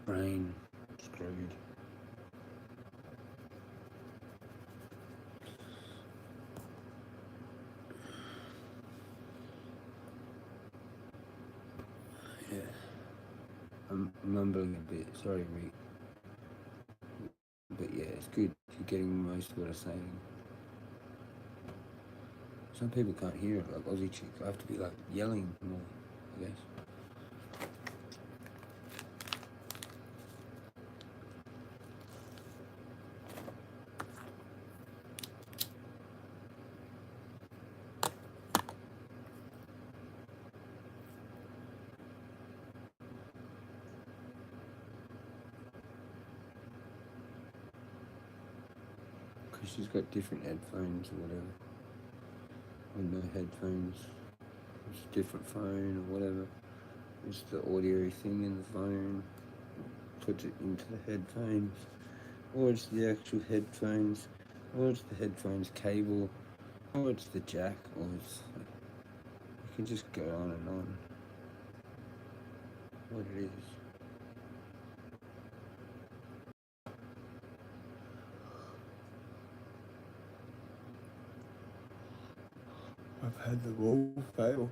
Brain screwed. Yeah. I'm mumbling a bit, sorry Rick. But yeah, it's good. You're getting most of what I'm saying. Some people can't hear it, like Aussie chicks. I have to be like yelling more, I guess. Because she's got different headphones or whatever. Or no headphones. It's a different phone or whatever. It's the audio thing in the phone. Puts it into the headphones. Or it's the actual headphones. Or it's the headphones cable. Or it's the jack. Or it's... You can just go on and on. What it is. I've had them all fail.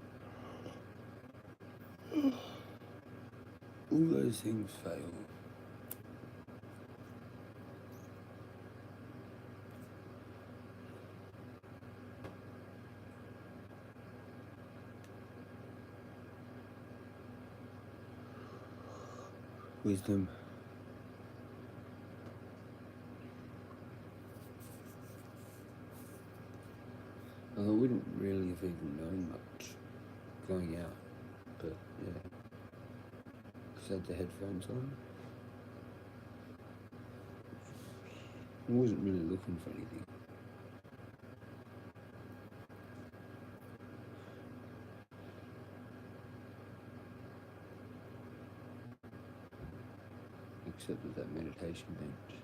All those things fail. Wisdom. Well, I wouldn't really have even known much going out, but yeah. Just had the headphones on. I wasn't really looking for anything. Except with that meditation bench.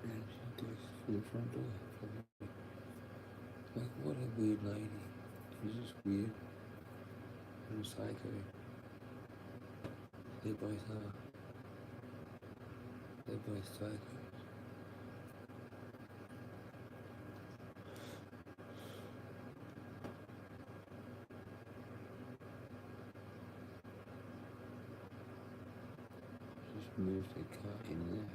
And she goes through the front door, probably. Like, what a weird lady. She's just weird. And psycho. They both are. They're both psychos. Just moved the car in there.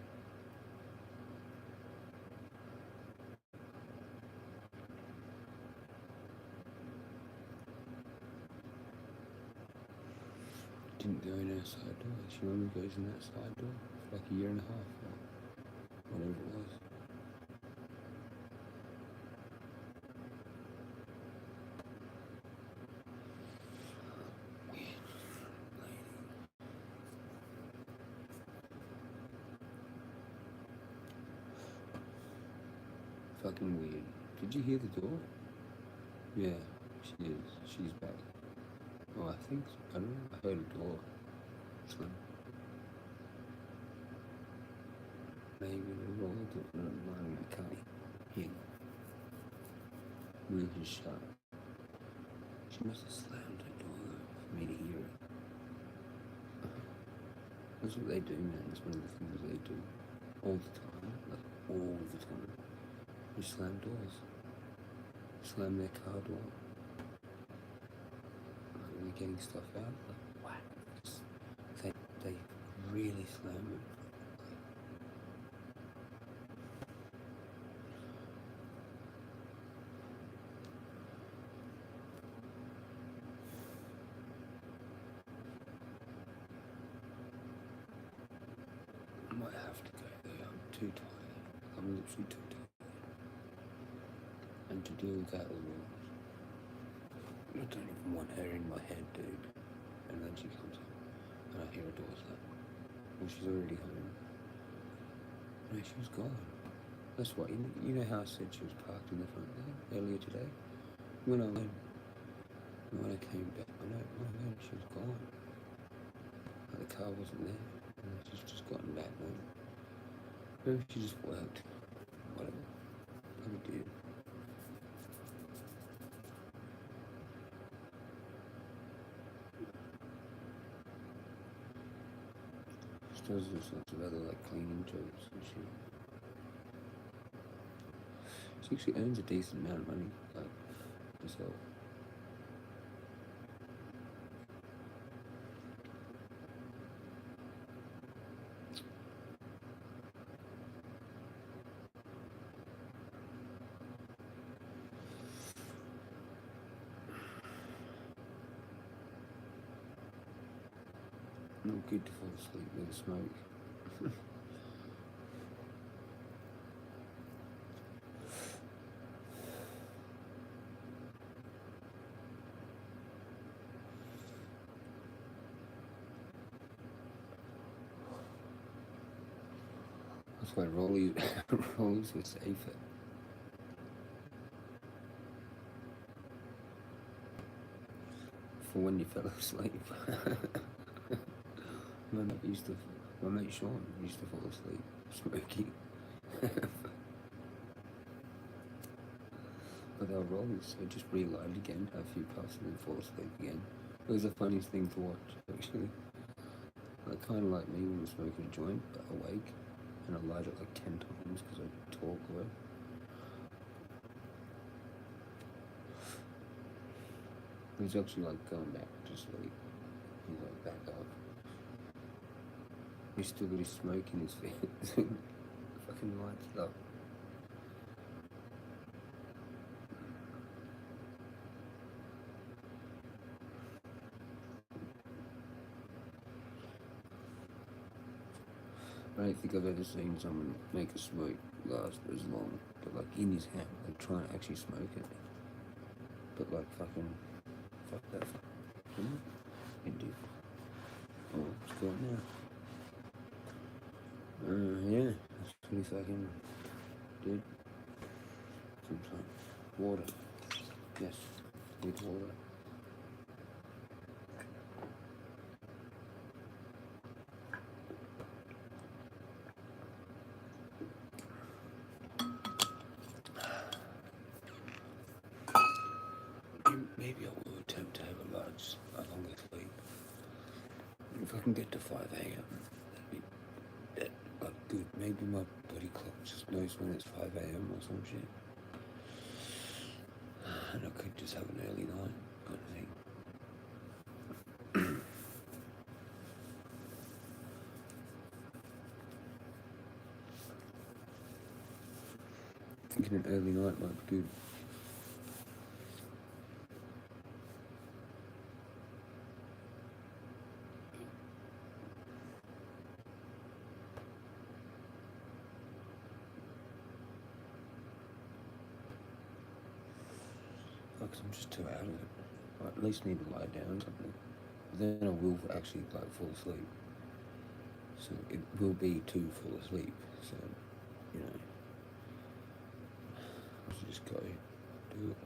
Didn't go in her side door. She only goes in that side door for like a year and a half or whatever it was. Weird lady. Fucking weird. Did you hear the door? Yeah, she is. She's back. Oh, I think so. I don't know. I heard a door slam. Maybe the roller door. No, I can't hear that. Really shut. She must have slammed her door for me to hear it. That's what they do, man. That's one of the things they do all the time. Like all the time. They slam doors. Slam their car door. Like when they're getting stuff out. Like whack. They really slam it. I might have to go there. I'm too tired. I'm literally too tired. And to deal with that as well. I don't even want her in my head, dude. And then she comes up and I hear a door slam. Well, she's already home. No, she was gone. That's what, you know how I said she was parked in the front there earlier today? When I went, when I came back, when I went, she was gone. Like the car wasn't there. And she's just gotten back then. Maybe she just worked. Whatever. Probably did. She does all sorts of other like cleaning jobs and shit. She actually earns a decent amount of money, like herself. Not good to fall asleep with a smoke. That's why rollies were safer. For when you fell asleep. My mate Sean used to fall asleep smoking. But they were rollies, so just reload again, have a few puffs and then fall asleep again. It was the funniest thing to watch, actually. Like, kind of like me when I'm smoking a joint, but awake, and I light it like 10 times because I talk a lot. He's actually like going back to sleep. He's like back up. He's still got his smoke in his feet. Fucking lights it up. I don't think I've ever seen someone make a smoke last as long, but like in his hand, like trying to actually smoke it. But like fucking, fuck that. Indeed. Oh, what's going on now? Yeah, that's pretty fucking good. Some water. Yes, need water. Maybe I will attempt to have a longer sleep. If I can get to 5 a.m., that'd be like good. Maybe my body clock just knows when it's 5 a.m. or some shit. And I could just have an early night kind of thing. Thinking an early night might be good. Because I'm just too out of it. I at least need to lie down something. Then I will actually like fall asleep. So it will be to fall asleep. So, you know, I should just go do it.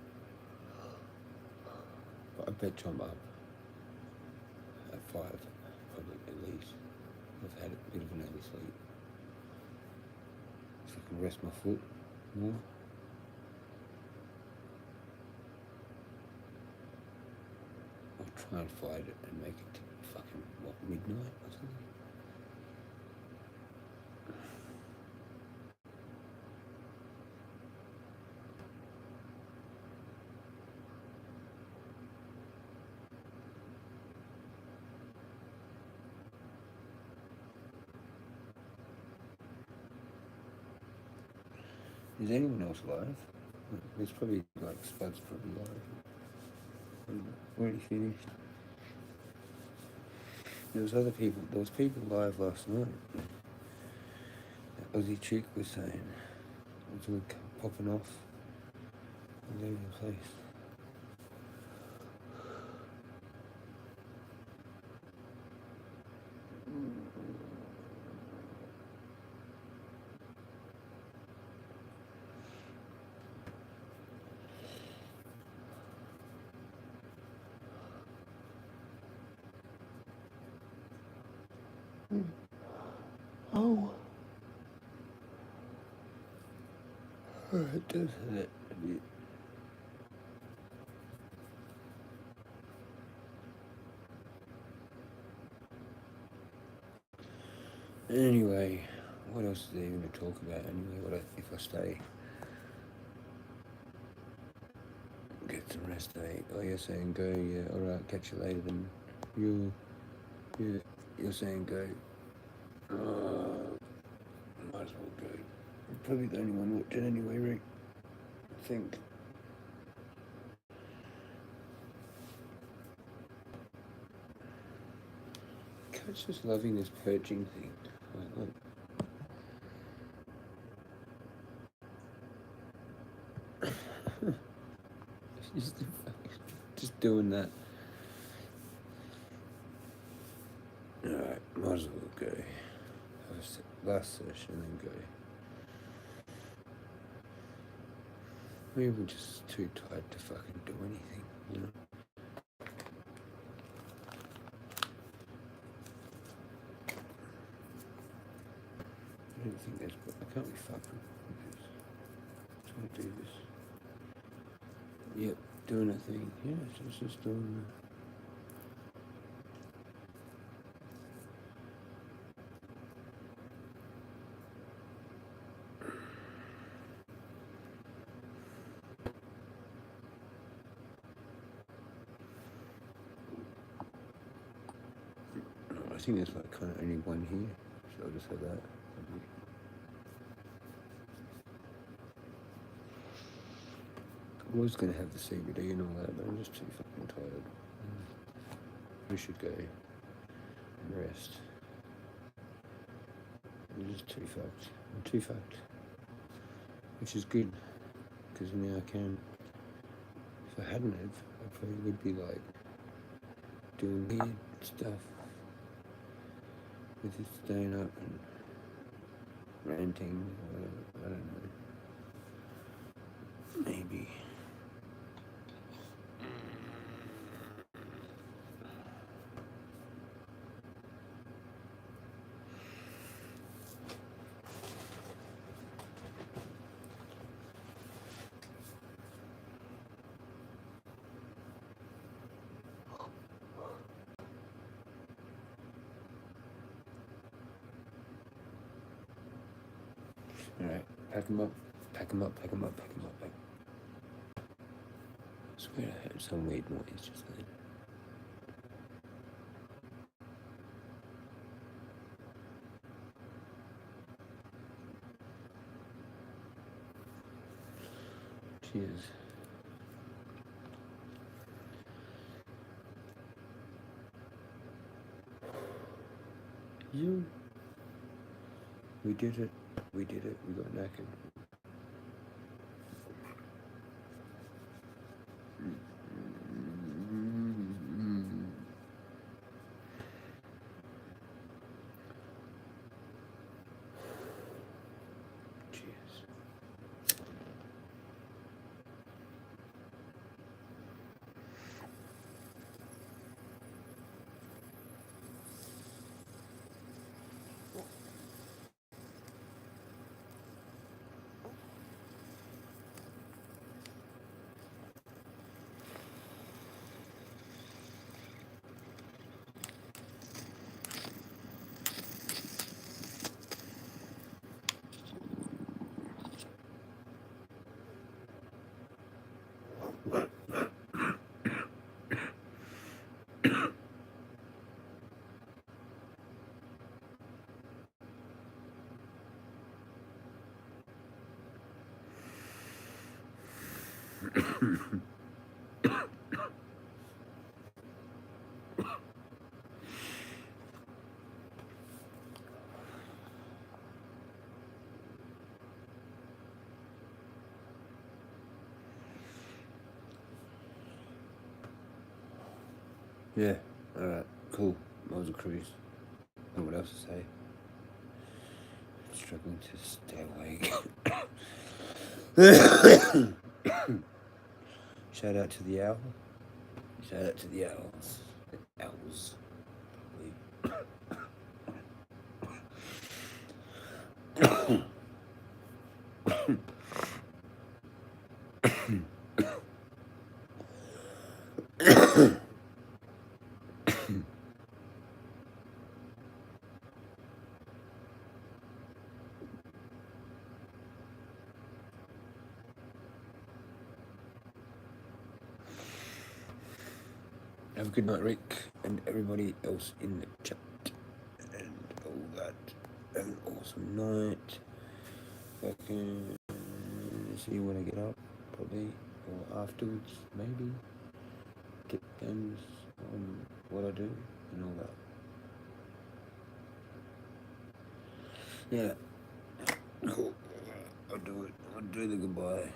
But I bet you I'm up at 5, probably at least. I've had a bit of an early sleep. So I can rest my foot more. I'll try and fight it and make it to fucking, what, midnight or something? Is anyone else live? There's probably like Spud's probably live. Already finished. There was people live last night. That Aussie chick was saying it was popping off and leaving the place. Oh. It does hurt a bit. Anyway, what else is there even to talk about anyway? If I stay? Get some rest, eh? Oh, you're saying go, yeah, alright, catch you later then. You're saying go. Might as well go. I'm probably the only one watching anyway, Rick. I think. Cat's just loving this perching thing. Like, just doing that. Alright, might as well go. Have a last session and then go. Maybe we're just too tired to fucking do anything, you know? I don't think I can't be fucked with this. Just want to do this. Yep, doing a thing. Yeah, it's just doing that. I think there's like kind of only one here, so I'll just have that. I was going to have the CBD and all that, but I'm just too fucking tired. We should go and rest. I'm just too fucked. I'm too fucked. Which is good, because now I can. If I hadn't I probably would be like doing weird stuff. With it staying up and ranting or whatever, I don't know. Maybe. Alright, pack them up. Pack them up, pack them up, pack them up. I swear I heard some weird noise just then. Cheers. You. We did it. We did it. We got knackered. Cheers. Yeah, alright, cool. That was a cruise. I don't know what else to say. Struggling to stay awake. Shout out to the owl. Shout out to the owls. The owls. Have a good night, Rick, and everybody else in the chat, and all that. Have an awesome night. I can see you when I get up, probably, or afterwards, maybe. Depends on what I do and all that. Yeah. Cool. I'll do it. I'll do the goodbye.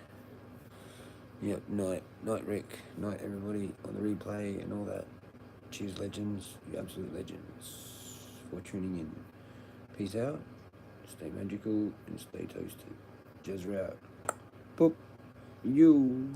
Yep, night, Rick, night everybody on the replay and all that. Cheers, legends, you absolute legends, for tuning in. Peace out, stay magical and stay toasted. Jezza out. Boop. You.